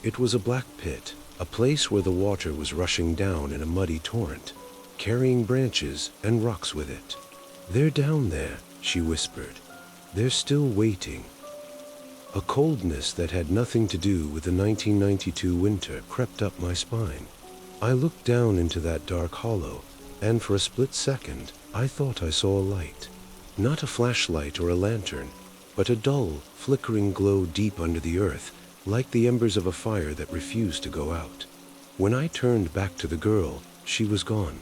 S1: It was a black pit, a place where the water was rushing down in a muddy torrent, carrying branches and rocks with it. "They're down there," she whispered. "They're still waiting." A coldness that had nothing to do with the 1992 winter crept up my spine. I looked down into that dark hollow, and for a split second, I thought I saw a light. Not a flashlight or a lantern, but a dull, flickering glow deep under the earth, like the embers of a fire that refused to go out. When I turned back to the girl, she was gone.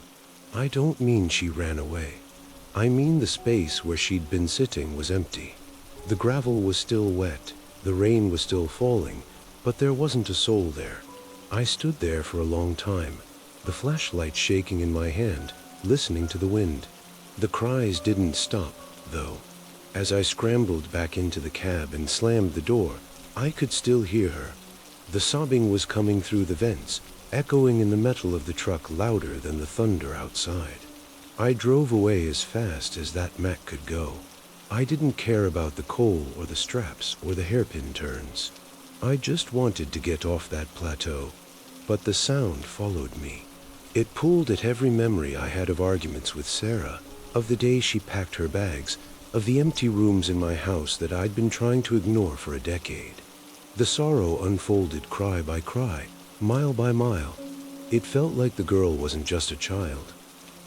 S1: I don't mean she ran away. I mean the space where she'd been sitting was empty. The gravel was still wet, the rain was still falling, but there wasn't a soul there. I stood there for a long time, the flashlight shaking in my hand, listening to the wind. The cries didn't stop, though. As I scrambled back into the cab and slammed the door, I could still hear her. The sobbing was coming through the vents, echoing in the metal of the truck louder than the thunder outside. I drove away as fast as that Mac could go. I didn't care about the coal or the straps or the hairpin turns. I just wanted to get off that plateau. But the sound followed me. It pulled at every memory I had of arguments with Sarah, of the day she packed her bags, of the empty rooms in my house that I'd been trying to ignore for a decade. The sorrow unfolded cry by cry, mile by mile. It felt like the girl wasn't just a child.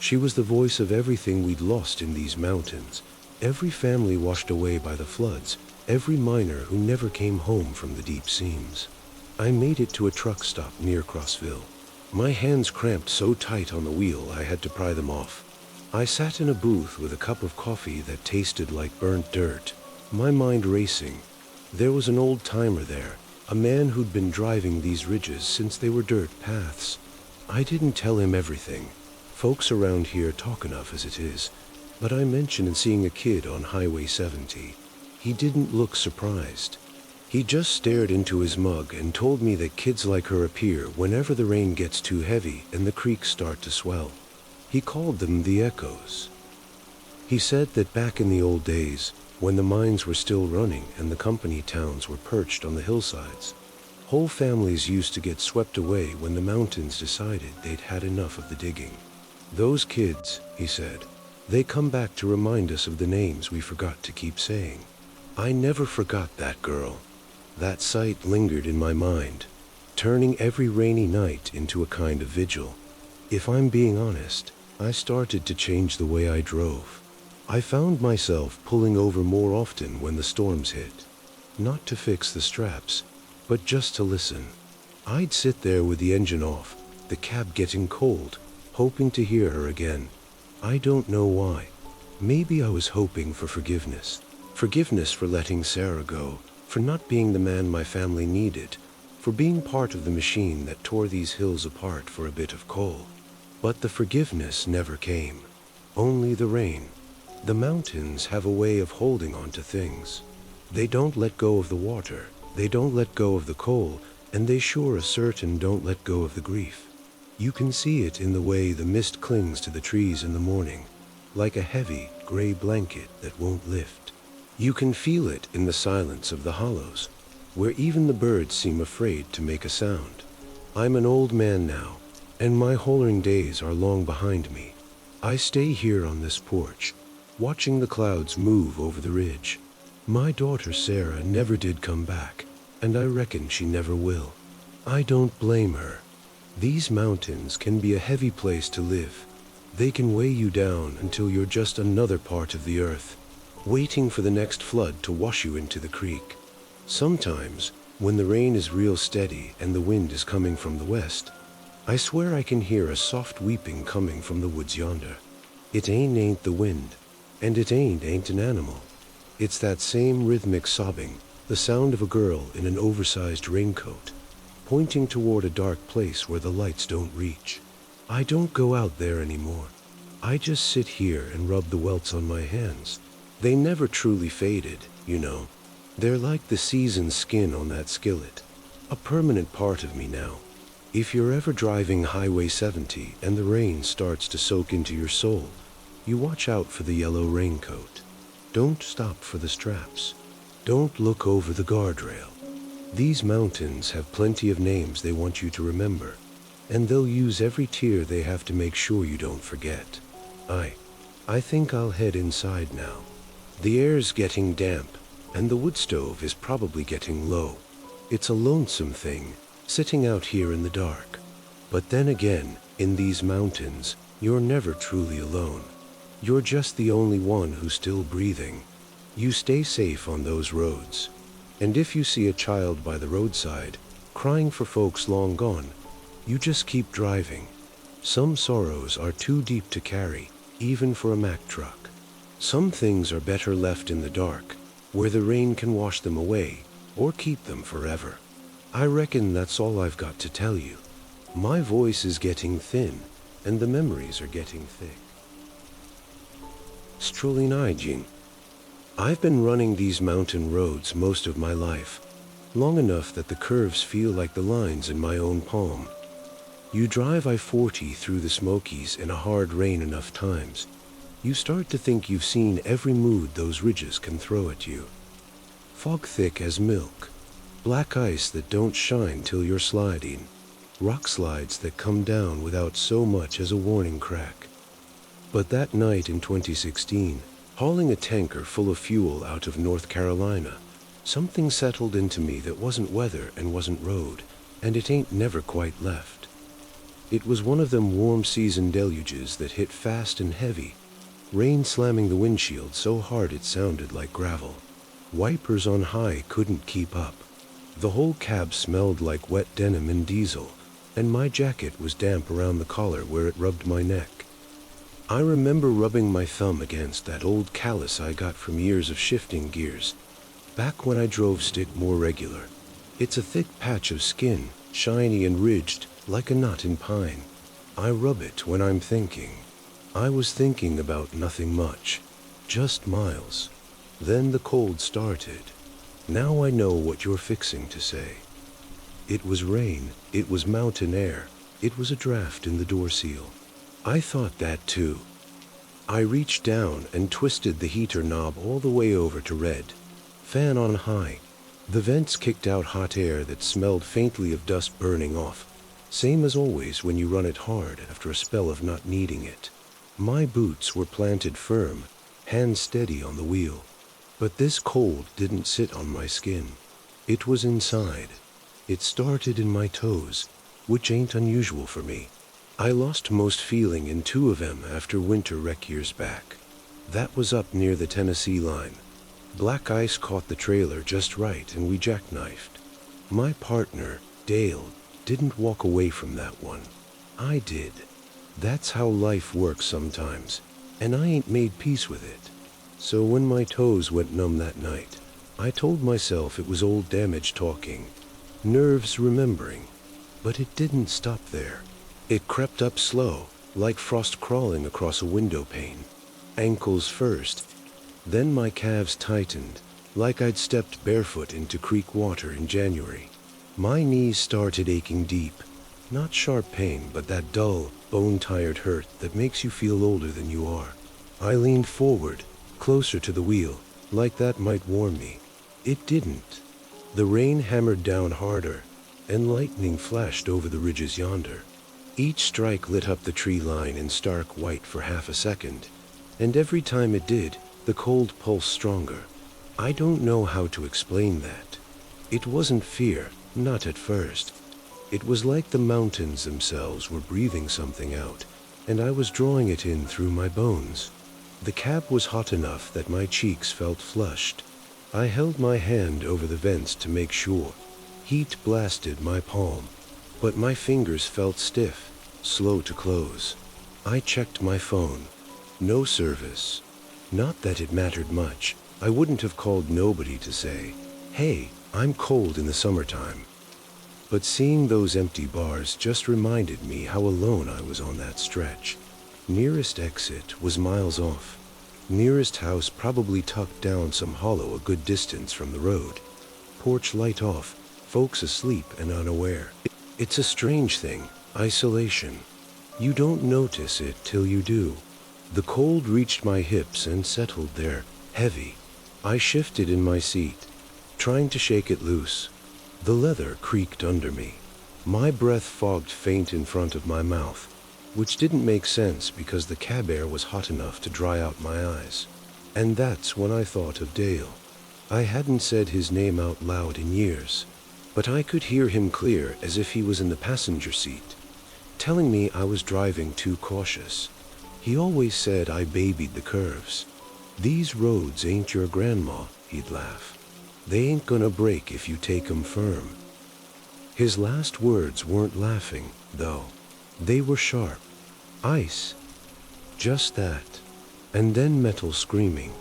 S1: She was the voice of everything we'd lost in these mountains, every family washed away by the floods, every miner who never came home from the deep seams. I made it to a truck stop near Crossville. My hands cramped so tight on the wheel I had to pry them off. I sat in a booth with a cup of coffee that tasted like burnt dirt, my mind racing. There was an old-timer there, a man who'd been driving these ridges since they were dirt paths. I didn't tell him everything. Folks around here talk enough as it is, but I mentioned seeing a kid on Highway 70. He didn't look surprised. He just stared into his mug and told me that kids like her appear whenever the rain gets too heavy and the creeks start to swell. He called them the echoes. He said that back in the old days, when the mines were still running and the company towns were perched on the hillsides, whole families used to get swept away when the mountains decided they'd had enough of the digging. Those kids, he said, they come back to remind us of the names we forgot to keep saying. I never forgot that girl. That sight lingered in my mind, turning every rainy night into a kind of vigil. If I'm being honest, I started to change the way I drove. I found myself pulling over more often when the storms hit. Not to fix the straps, but just to listen. I'd sit there with the engine off, the cab getting cold, hoping to hear her again. I don't know why. Maybe I was hoping for forgiveness. Forgiveness for letting Sarah go, for not being the man my family needed, for being part of the machine that tore these hills apart for a bit of coal. But the forgiveness never came. Only the rain. The mountains have a way of holding on to things. They don't let go of the water, they don't let go of the coal, and they sure as certain don't let go of the grief. You can see it in the way the mist clings to the trees in the morning, like a heavy, gray blanket that won't lift. You can feel it in the silence of the hollows, where even the birds seem afraid to make a sound. I'm an old man now, and my hollering days are long behind me. I stay here on this porch, watching the clouds move over the ridge. My daughter Sarah never did come back, and I reckon she never will. I don't blame her. These mountains can be a heavy place to live. They can weigh you down until you're just another part of the earth, waiting for the next flood to wash you into the creek. Sometimes, when the rain is real steady and the wind is coming from the west, I swear I can hear a soft weeping coming from the woods yonder. It ain't the wind, and it ain't an animal. It's that same rhythmic sobbing, the sound of a girl in an oversized raincoat, pointing toward a dark place where the lights don't reach. I don't go out there anymore. I just sit here and rub the welts on my hands. They never truly faded, you know. They're like the seasoned skin on that skillet, a permanent part of me now. If you're ever driving Highway 70 and the rain starts to soak into your soul, you watch out for the yellow raincoat. Don't stop for the straps. Don't look over the guardrail. These mountains have plenty of names they want you to remember, and they'll use every tear they have to make sure you don't forget. I think I'll head inside now. The air's getting damp, and the wood stove is probably getting low. It's a lonesome thing, sitting out here in the dark. But then again, in these mountains, you're never truly alone. You're just the only one who's still breathing. You stay safe on those roads. And if you see a child by the roadside, crying for folks long gone, you just keep driving. Some sorrows are too deep to carry, even for a Mack truck. Some things are better left in the dark, where the rain can wash them away, or keep them forever. I reckon that's all I've got to tell you. My voice is getting thin, and the memories are getting thick. Strolling Hygiene. I've been running these mountain roads most of my life, long enough that the curves feel like the lines in my own palm. You drive I-40 through the Smokies in a hard rain enough times, you start to think you've seen every mood those ridges can throw at you. Fog thick as milk, black ice that don't shine till you're sliding, rock slides that come down without so much as a warning crack. But that night in 2016, hauling a tanker full of fuel out of North Carolina, something settled into me that wasn't weather and wasn't road, and it ain't never quite left. It was one of them warm season deluges that hit fast and heavy, rain slamming the windshield so hard it sounded like gravel. Wipers on high couldn't keep up. The whole cab smelled like wet denim and diesel, and my jacket was damp around the collar where it rubbed my neck. I remember rubbing my thumb against that old callus I got from years of shifting gears, back when I drove stick more regular. It's a thick patch of skin, shiny and ridged, like a knot in pine. I rub it when I'm thinking. I was thinking about nothing much, just miles. Then the cold started. Now I know what you're fixing to say. It was rain, it was mountain air, it was a draft in the door seal. I thought that too. I reached down and twisted the heater knob all the way over to red. Fan on high. The vents kicked out hot air that smelled faintly of dust burning off, same as always when you run it hard after a spell of not needing it. My boots were planted firm, hands steady on the wheel. But this cold didn't sit on my skin. It was inside. It started in my toes, which ain't unusual for me. I lost most feeling in 2 of them after winter wreck years back. That was up near the Tennessee line. Black ice caught the trailer just right and we jackknifed. My partner, Dale, didn't walk away from that one. I did. That's how life works sometimes, and I ain't made peace with it. So when my toes went numb that night, I told myself it was old damage talking, nerves remembering. But it didn't stop there. It crept up slow, like frost crawling across a window pane. Ankles first. Then my calves tightened, like I'd stepped barefoot into creek water in January. My knees started aching deep. Not sharp pain, but that dull, bone-tired hurt that makes you feel older than you are. I leaned forward, closer to the wheel, like that might warm me. It didn't. The rain hammered down harder, and lightning flashed over the ridges yonder. Each strike lit up the tree line in stark white for half a second, and every time it did, the cold pulsed stronger. I don't know how to explain that. It wasn't fear, not at first. It was like the mountains themselves were breathing something out, and I was drawing it in through my bones. The cab was hot enough that my cheeks felt flushed. I held my hand over the vents to make sure. Heat blasted my palm, but my fingers felt stiff, slow to close. I checked my phone. No service. Not that it mattered much. I wouldn't have called nobody to say, "Hey, I'm cold in the summertime." But seeing those empty bars just reminded me how alone I was on that stretch. Nearest exit was miles off. Nearest house probably tucked down some hollow a good distance from the road. Porch light off, folks asleep and unaware. It's a strange thing, isolation. You don't notice it till you do. The cold reached my hips and settled there, heavy. I shifted in my seat, trying to shake it loose. The leather creaked under me. My breath fogged faint in front of my mouth, which didn't make sense because the cab air was hot enough to dry out my eyes. And that's when I thought of Dale. I hadn't said his name out loud in years, but I could hear him clear as if he was in the passenger seat, telling me I was driving too cautious. He always said I babied the curves. "These roads ain't your grandma," he'd laugh. "They ain't gonna break if you take 'em firm." His last words weren't laughing, though. They were sharp. Ice. Just that. And then metal screaming.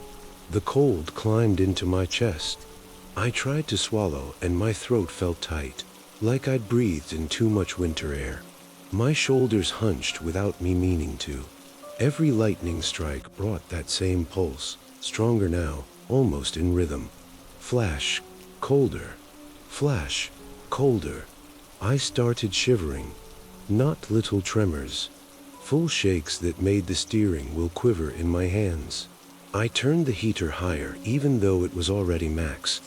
S1: The cold climbed into my chest. I tried to swallow and my throat felt tight, like I'd breathed in too much winter air. My shoulders hunched without me meaning to. Every lightning strike brought that same pulse, stronger now, almost in rhythm. Flash, colder. Flash, colder. I started shivering. Not little tremors. Full shakes that made the steering wheel quiver in my hands. I turned the heater higher even though it was already max.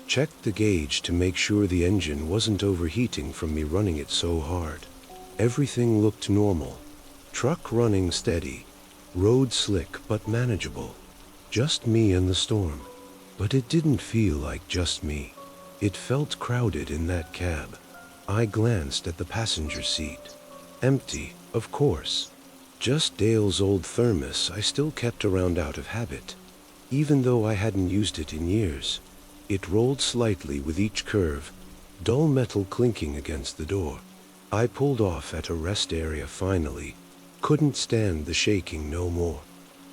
S1: Checked the gauge to make sure the engine wasn't overheating from me running it so hard. Everything looked normal. Truck running steady. Road slick but manageable. Just me and the storm. But it didn't feel like just me. It felt crowded in that cab. I glanced at the passenger seat. Empty, of course. Just Dale's old thermos I still kept around out of habit. Even though I hadn't used it in years. It rolled slightly with each curve, dull metal clinking against the door. I pulled off at a rest area finally. Couldn't stand the shaking no more.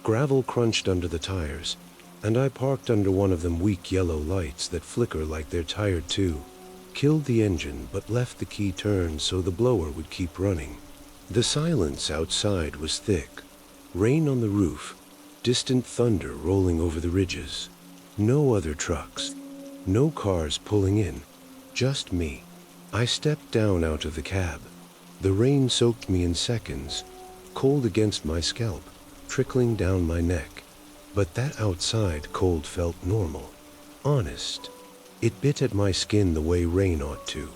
S1: Gravel crunched under the tires, and I parked under one of them weak yellow lights that flicker like they're tired too. Killed the engine but left the key turned so the blower would keep running. The silence outside was thick. Rain on the roof, distant thunder rolling over the ridges. No other trucks. No cars pulling in, just me. I stepped down out of the cab. The rain soaked me in seconds, cold against my scalp, trickling down my neck. But that outside cold felt normal, honest. It bit at my skin the way rain ought to.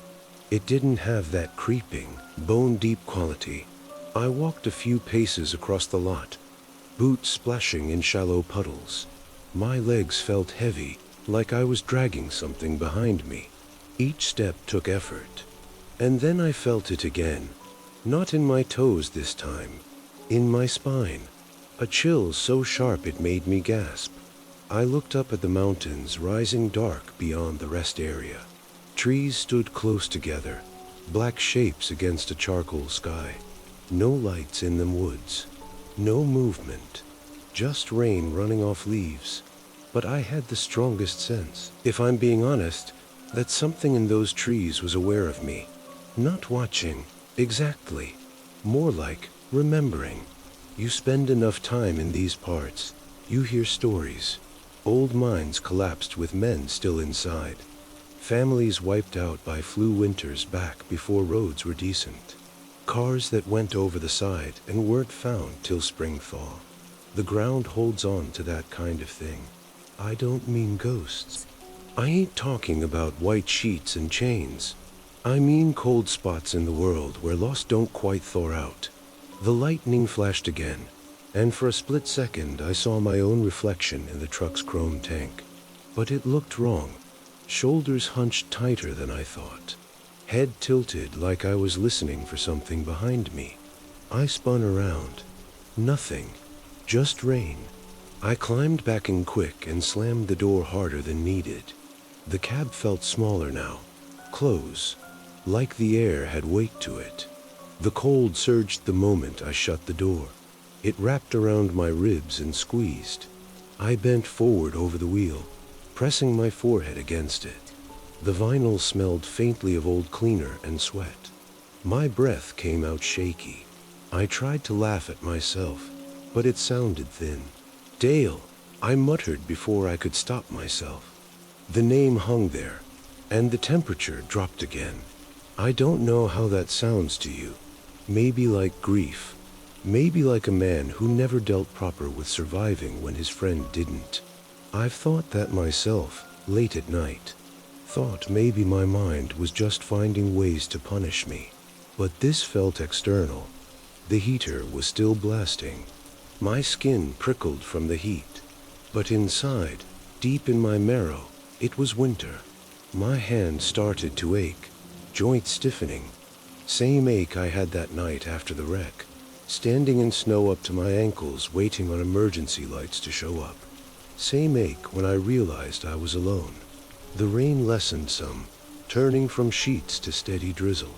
S1: It didn't have that creeping, bone-deep quality. I walked a few paces across the lot, boots splashing in shallow puddles. My legs felt heavy, like I was dragging something behind me. Each step took effort. And then I felt it again. Not in my toes this time. In my spine. A chill so sharp it made me gasp. I looked up at the mountains rising dark beyond the rest area. Trees stood close together, black shapes against a charcoal sky. No lights in them woods. No movement. Just rain running off leaves. But I had the strongest sense, if I'm being honest, that something in those trees was aware of me. Not watching, exactly. More like remembering. You spend enough time in these parts, you hear stories. Old mines collapsed with men still inside. Families wiped out by flu winters back before roads were decent. Cars that went over the side and weren't found till spring thaw. The ground holds on to that kind of thing. I don't mean ghosts. I ain't talking about white sheets and chains. I mean cold spots in the world where loss don't quite thaw out. The lightning flashed again, and for a split second I saw my own reflection in the truck's chrome tank. But it looked wrong. Shoulders hunched tighter than I thought. Head tilted like I was listening for something behind me. I spun around. Nothing. Just rain. I climbed back in quick and slammed the door harder than needed. The cab felt smaller now. Close. Like the air had weight to it. The cold surged the moment I shut the door. It wrapped around my ribs and squeezed. I bent forward over the wheel, pressing my forehead against it. The vinyl smelled faintly of old cleaner and sweat. My breath came out shaky. I tried to laugh at myself, but it sounded thin. Dale, I muttered before I could stop myself. The name hung there, and the temperature dropped again. I don't know how that sounds to you. Maybe like grief. Maybe like a man who never dealt proper with surviving when his friend didn't. I've thought that myself, late at night. Thought maybe my mind was just finding ways to punish me. But this felt external. The heater was still blasting. My skin prickled from the heat. But inside, deep in my marrow, it was winter. My hand started to ache, joints stiffening. Same ache I had that night after the wreck, standing in snow up to my ankles waiting on emergency lights to show up. Same ache when I realized I was alone. The rain lessened some, turning from sheets to steady drizzle.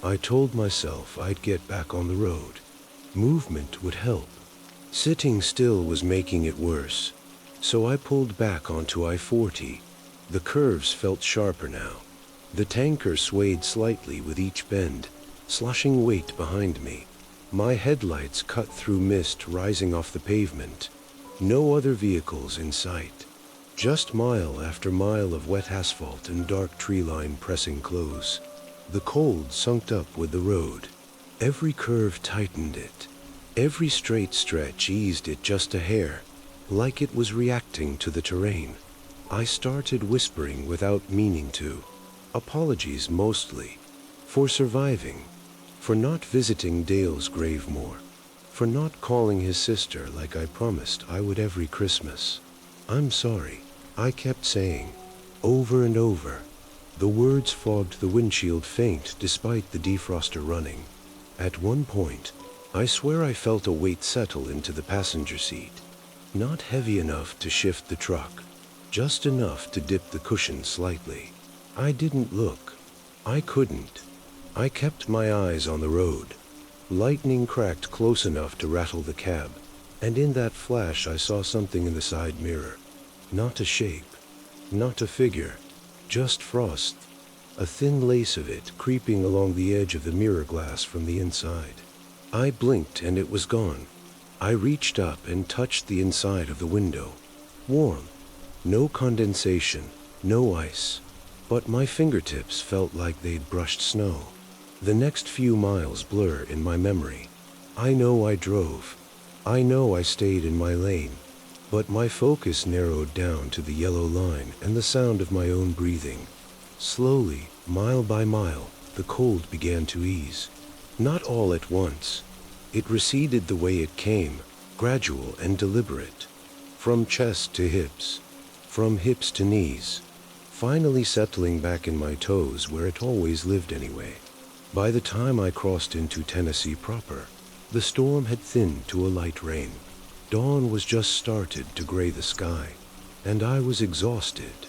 S1: I told myself I'd get back on the road. Movement would help. Sitting still was making it worse, so I pulled back onto I-40. The curves felt sharper now. The tanker swayed slightly with each bend, slushing weight behind me. My headlights cut through mist rising off the pavement. No other vehicles in sight. Just mile after mile of wet asphalt and dark tree line pressing close. The cold sunked up with the road. Every curve tightened it. Every straight stretch eased it just a hair, like it was reacting to the terrain. I started whispering without meaning to. Apologies mostly. For surviving. For not visiting Dale's grave more. For not calling his sister like I promised I would every Christmas. I'm sorry, I kept saying, over and over. The words fogged the windshield faint despite the defroster running. At one point, I swear I felt a weight settle into the passenger seat. Not heavy enough to shift the truck, just enough to dip the cushion slightly. I didn't look. I couldn't. I kept my eyes on the road. Lightning cracked close enough to rattle the cab, and in that flash I saw something in the side mirror. Not a shape, not a figure, just frost, a thin lace of it creeping along the edge of the mirror glass from the inside. I blinked and it was gone. I reached up and touched the inside of the window. Warm, no condensation, no ice, but my fingertips felt like they'd brushed snow. The next few miles blur in my memory. I know I drove. I know I stayed in my lane. But my focus narrowed down to the yellow line and the sound of my own breathing. Slowly, mile by mile, the cold began to ease. Not all at once. It receded the way it came, gradual and deliberate. From chest to hips. From hips to knees. Finally settling back in my toes where it always lived anyway. By the time I crossed into Tennessee proper, the storm had thinned to a light rain. Dawn was just started to gray the sky, and I was exhausted.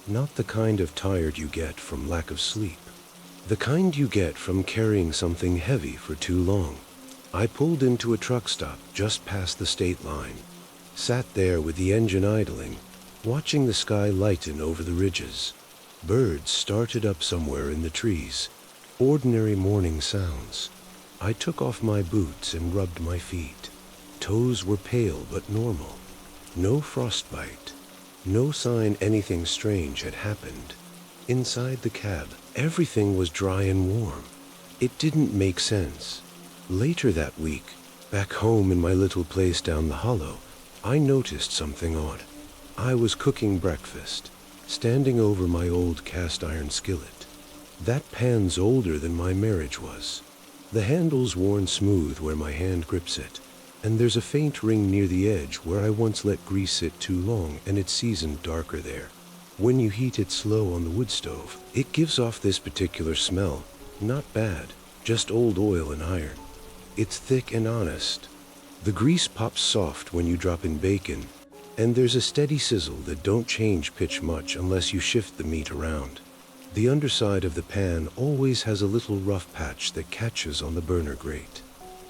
S1: Not the kind of tired you get from lack of sleep. The kind you get from carrying something heavy for too long. I pulled into a truck stop just past the state line. Sat there with the engine idling, watching the sky lighten over the ridges. Birds started up somewhere in the trees. Ordinary morning sounds. I took off my boots and rubbed my feet. Toes were pale but normal. No frostbite. No sign anything strange had happened. Inside the cab, everything was dry and warm. It didn't make sense. Later that week, back home in my little place down the hollow, I noticed something odd. I was cooking breakfast, standing over my old cast iron skillet. That pan's older than my marriage was. The handle's worn smooth where my hand grips it, and there's a faint ring near the edge where I once let grease sit too long and it's seasoned darker there. When you heat it slow on the wood stove, it gives off this particular smell. Not bad, just old oil and iron. It's thick and honest. The grease pops soft when you drop in bacon, and there's a steady sizzle that don't change pitch much unless you shift the meat around. The underside of the pan always has a little rough patch that catches on the burner grate.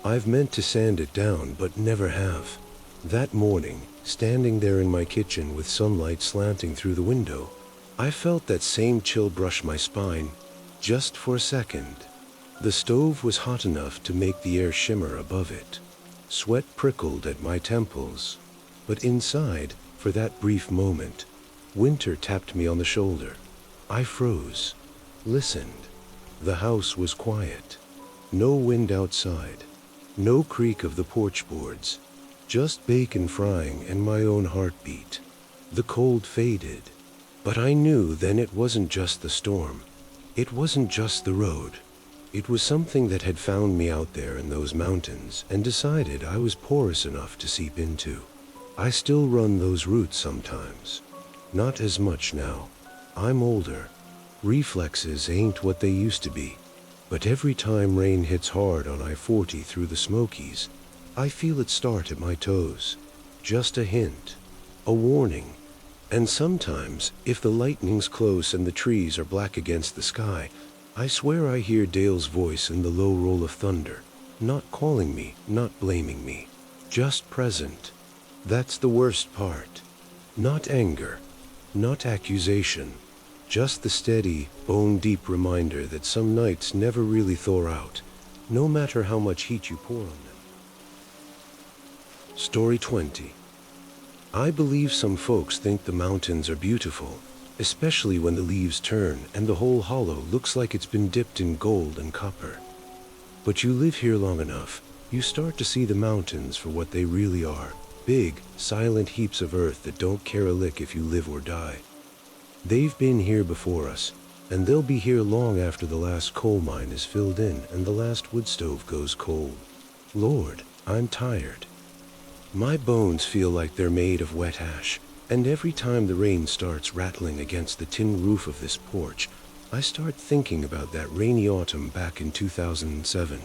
S1: I've meant to sand it down, but never have. That morning, standing there in my kitchen with sunlight slanting through the window, I felt that same chill brush my spine, just for a second. The stove was hot enough to make the air shimmer above it. Sweat prickled at my temples. But inside, for that brief moment, winter tapped me on the shoulder. I froze, listened. The house was quiet. No wind outside. No creak of the porch boards. Just bacon frying and my own heartbeat. The cold faded. But I knew then it wasn't just the storm. It wasn't just the road. It was something that had found me out there in those mountains and decided I was porous enough to seep into. I still run those routes sometimes. Not as much now. I'm older. Reflexes ain't what they used to be. But every time rain hits hard on I-40 through the Smokies, I feel it start at my toes. Just a hint. A warning. And sometimes, if the lightning's close and the trees are black against the sky, I swear I hear Dale's voice in the low roll of thunder. Not calling me, not blaming me. Just present. That's the worst part. Not anger. Not accusation. Just the steady, bone-deep reminder that some nights never really thaw out, no matter how much heat you pour on them. Story 20. I believe some folks think the mountains are beautiful, especially when the leaves turn and the whole hollow looks like it's been dipped in gold and copper. But you live here long enough, you start to see the mountains for what they really are. Big, silent heaps of earth that don't care a lick if you live or die. They've been here before us, and they'll be here long after the last coal mine is filled in and the last wood stove goes cold. Lord, I'm tired. My bones feel like they're made of wet ash, and every time the rain starts rattling against the tin roof of this porch, I start thinking about that rainy autumn back in 2007.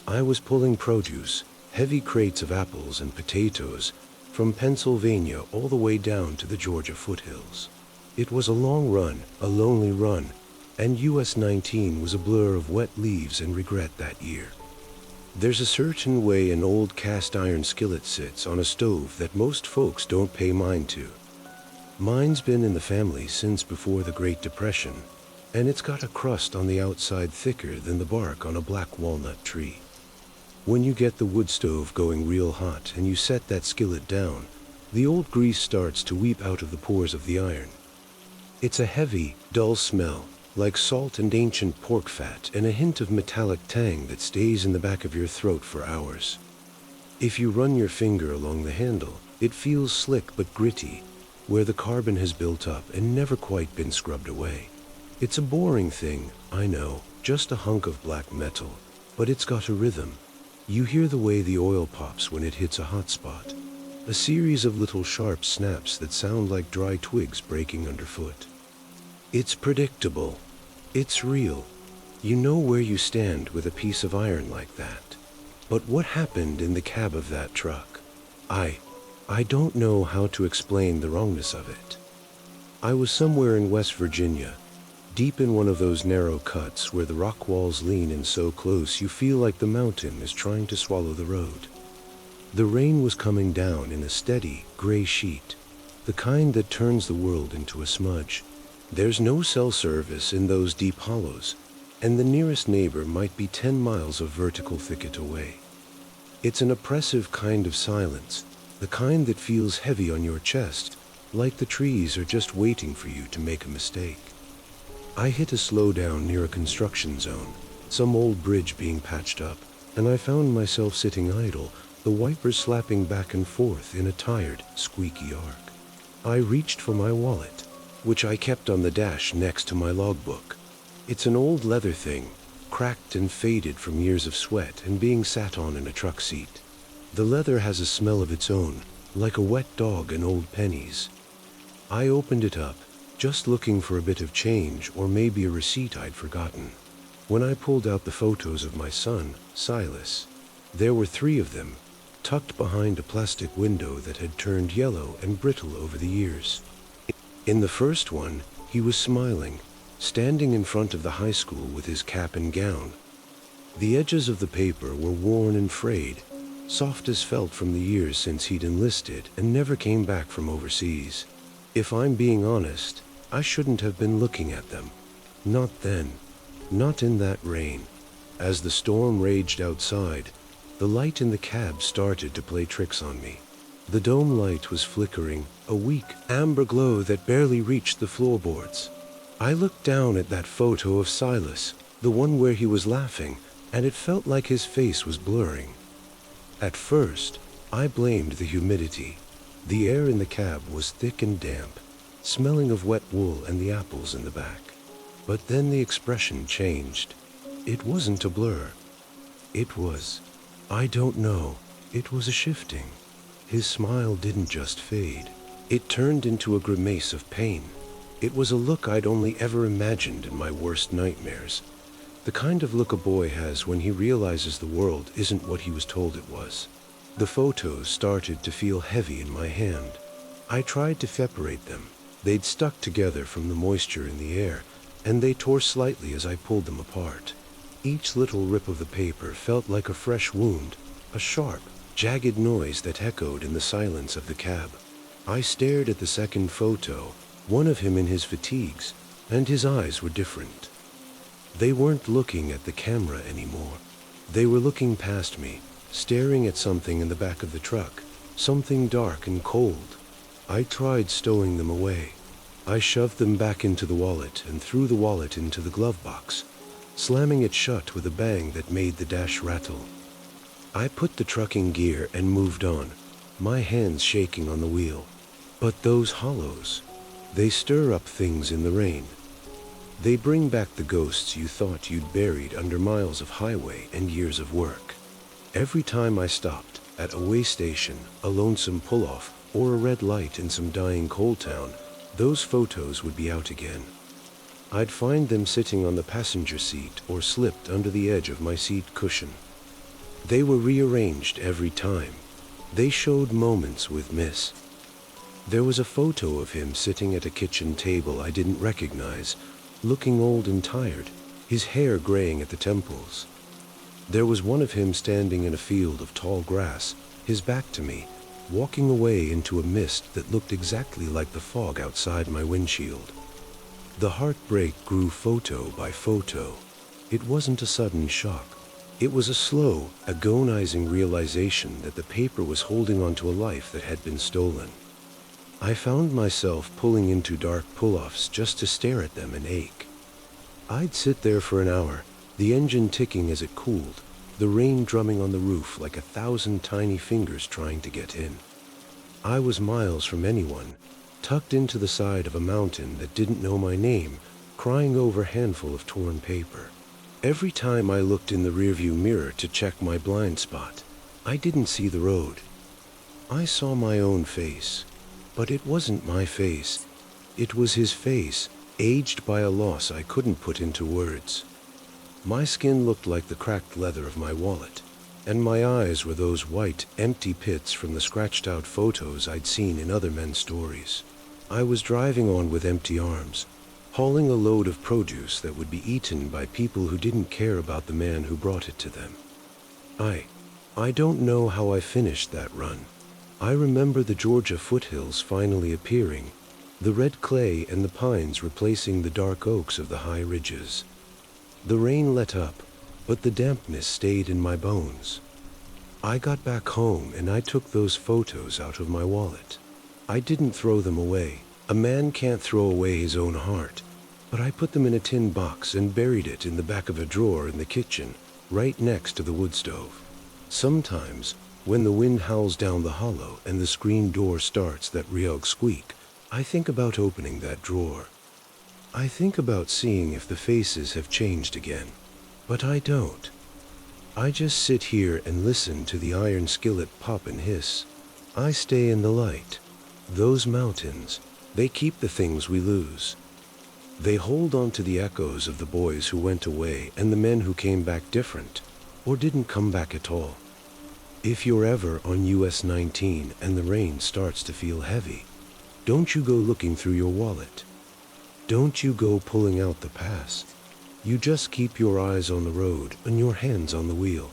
S1: I was pulling produce, heavy crates of apples and potatoes, from Pennsylvania all the way down to the Georgia foothills. It was a long run, a lonely run, and US 19 was a blur of wet leaves and regret that year. There's a certain way an old cast iron skillet sits on a stove that most folks don't pay mind to. Mine's been in the family since before the Great Depression, and it's got a crust on the outside thicker than the bark on a black walnut tree. When you get the wood stove going real hot and you set that skillet down, the old grease starts to weep out of the pores of the iron. It's a heavy, dull smell, like salt and ancient pork fat, and a hint of metallic tang that stays in the back of your throat for hours. If you run your finger along the handle, it feels slick but gritty, where the carbon has built up and never quite been scrubbed away. It's a boring thing, I know, just a hunk of black metal, but it's got a rhythm. You hear the way the oil pops when it hits a hot spot, a series of little sharp snaps that sound like dry twigs breaking underfoot. It's predictable. It's real. You know where you stand with a piece of iron like that. But what happened in the cab of that truck? I don't know how to explain the wrongness of it. I was somewhere in West Virginia, deep in one of those narrow cuts where the rock walls lean in so close you feel like the mountain is trying to swallow the road. The rain was coming down in a steady, gray sheet, the kind that turns the world into a smudge. There's no cell service in those deep hollows, and the nearest neighbor might be 10 miles of vertical thicket away. It's an oppressive kind of silence, the kind that feels heavy on your chest, like the trees are just waiting for you to make a mistake. I hit a slowdown near a construction zone, some old bridge being patched up, and I found myself sitting idle, the wipers slapping back and forth in a tired, squeaky arc. I reached for my wallet, which I kept on the dash next to my logbook. It's an old leather thing, cracked and faded from years of sweat and being sat on in a truck seat. The leather has a smell of its own, like a wet dog and old pennies. I opened it up, just looking for a bit of change or maybe a receipt I'd forgotten. When I pulled out the photos of my son, Silas, there were 3 of them, tucked behind a plastic window that had turned yellow and brittle over the years. In the first one, he was smiling, standing in front of the high school with his cap and gown. The edges of the paper were worn and frayed, soft as felt from the years since he'd enlisted and never came back from overseas. If I'm being honest, I shouldn't have been looking at them. Not then. Not in that rain. As the storm raged outside, the light in the cab started to play tricks on me. The dome light was flickering, a weak, amber glow that barely reached the floorboards. I looked down at that photo of Silas, the one where he was laughing, and it felt like his face was blurring. At first, I blamed the humidity. The air in the cab was thick and damp, smelling of wet wool and the apples in the back. But then the expression changed. It wasn't a blur. It was, I don't know, it was a shifting. His smile didn't just fade. It turned into a grimace of pain. It was a look I'd only ever imagined in my worst nightmares. The kind of look a boy has when he realizes the world isn't what he was told it was. The photos started to feel heavy in my hand. I tried to separate them. They'd stuck together from the moisture in the air, and they tore slightly as I pulled them apart. Each little rip of the paper felt like a fresh wound, a sharp, jagged noise that echoed in the silence of the cab. I stared at the second photo, one of him in his fatigues, and his eyes were different. They weren't looking at the camera anymore. They were looking past me, staring at something in the back of the truck, something dark and cold. I tried stowing them away. I shoved them back into the wallet and threw the wallet into the glove box, slamming it shut with a bang that made the dash rattle. I put the trucking gear and moved on, my hands shaking on the wheel. But those hollows, they stir up things in the rain. They bring back the ghosts you thought you'd buried under miles of highway and years of work. Every time I stopped at a way station, a lonesome pull-off, or a red light in some dying coal town, those photos would be out again. I'd find them sitting on the passenger seat or slipped under the edge of my seat cushion. They were rearranged every time. They showed moments with Miss. There was a photo of him sitting at a kitchen table I didn't recognize, looking old and tired, his hair graying at the temples. There was one of him standing in a field of tall grass, his back to me, walking away into a mist that looked exactly like the fog outside my windshield. The heartbreak grew photo by photo. It wasn't a sudden shock. It was a slow, agonizing realization that the paper was holding onto a life that had been stolen. I found myself pulling into dark pull-offs just to stare at them and ache. I'd sit there for an hour, the engine ticking as it cooled, the rain drumming on the roof like 1,000 tiny fingers trying to get in. I was miles from anyone, tucked into the side of a mountain that didn't know my name, crying over a handful of torn paper. Every time I looked in the rearview mirror to check my blind spot, I didn't see the road. I saw my own face, but it wasn't my face. It was his face, aged by a loss I couldn't put into words. My skin looked like the cracked leather of my wallet, and my eyes were those white, empty pits from the scratched-out photos I'd seen in other men's stories. I was driving on with empty arms, hauling a load of produce that would be eaten by people who didn't care about the man who brought it to them. I don't know how I finished that run. I remember the Georgia foothills finally appearing, the red clay and the pines replacing the dark oaks of the high ridges. The rain let up, but the dampness stayed in my bones. I got back home and I took those photos out of my wallet. I didn't throw them away. A man can't throw away his own heart. But I put them in a tin box and buried it in the back of a drawer in the kitchen, right next to the wood stove. Sometimes, when the wind howls down the hollow and the screen door starts that Ryog squeak, I think about opening that drawer. I think about seeing if the faces have changed again. But I don't. I just sit here and listen to the iron skillet pop and hiss. I stay in the light. Those mountains, they keep the things we lose. They hold on to the echoes of the boys who went away and the men who came back different, or didn't come back at all. If you're ever on US 19 and the rain starts to feel heavy, don't you go looking through your wallet. Don't you go pulling out the past. You just keep your eyes on the road and your hands on the wheel.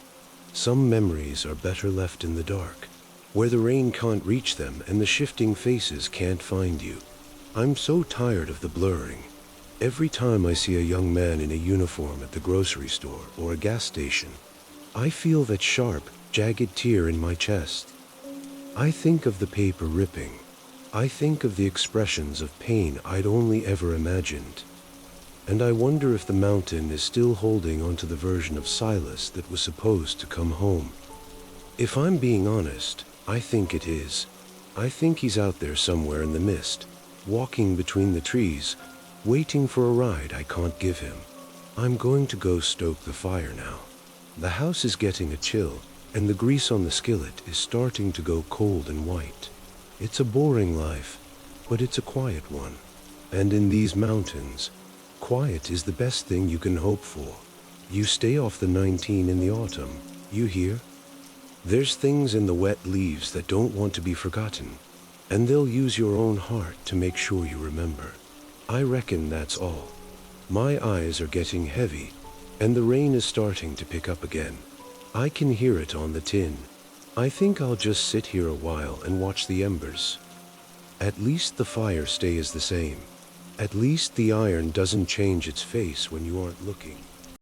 S1: Some memories are better left in the dark, where the rain can't reach them and the shifting faces can't find you. I'm so tired of the blurring. Every time I see a young man in a uniform at the grocery store or a gas station, I feel that sharp, jagged tear in my chest. I think of the paper ripping. I think of the expressions of pain I'd only ever imagined. And I wonder if the mountain is still holding onto the version of Silas that was supposed to come home. If I'm being honest, I think it is. I think he's out there somewhere in the mist, walking between the trees, waiting for a ride I can't give him. I'm going to go stoke the fire now. The house is getting a chill, and the grease on the skillet is starting to go cold and white. It's a boring life, but it's a quiet one. And in these mountains, quiet is the best thing you can hope for. You stay off the 19 in the autumn, you hear? There's things in the wet leaves that don't want to be forgotten, and they'll use your own heart to make sure you remember. I reckon that's all. My eyes are getting heavy, and the rain is starting to pick up again. I can hear it on the tin. I think I'll just sit here a while and watch the embers. At least the fire stays the same. At least the iron doesn't change its face when you aren't looking.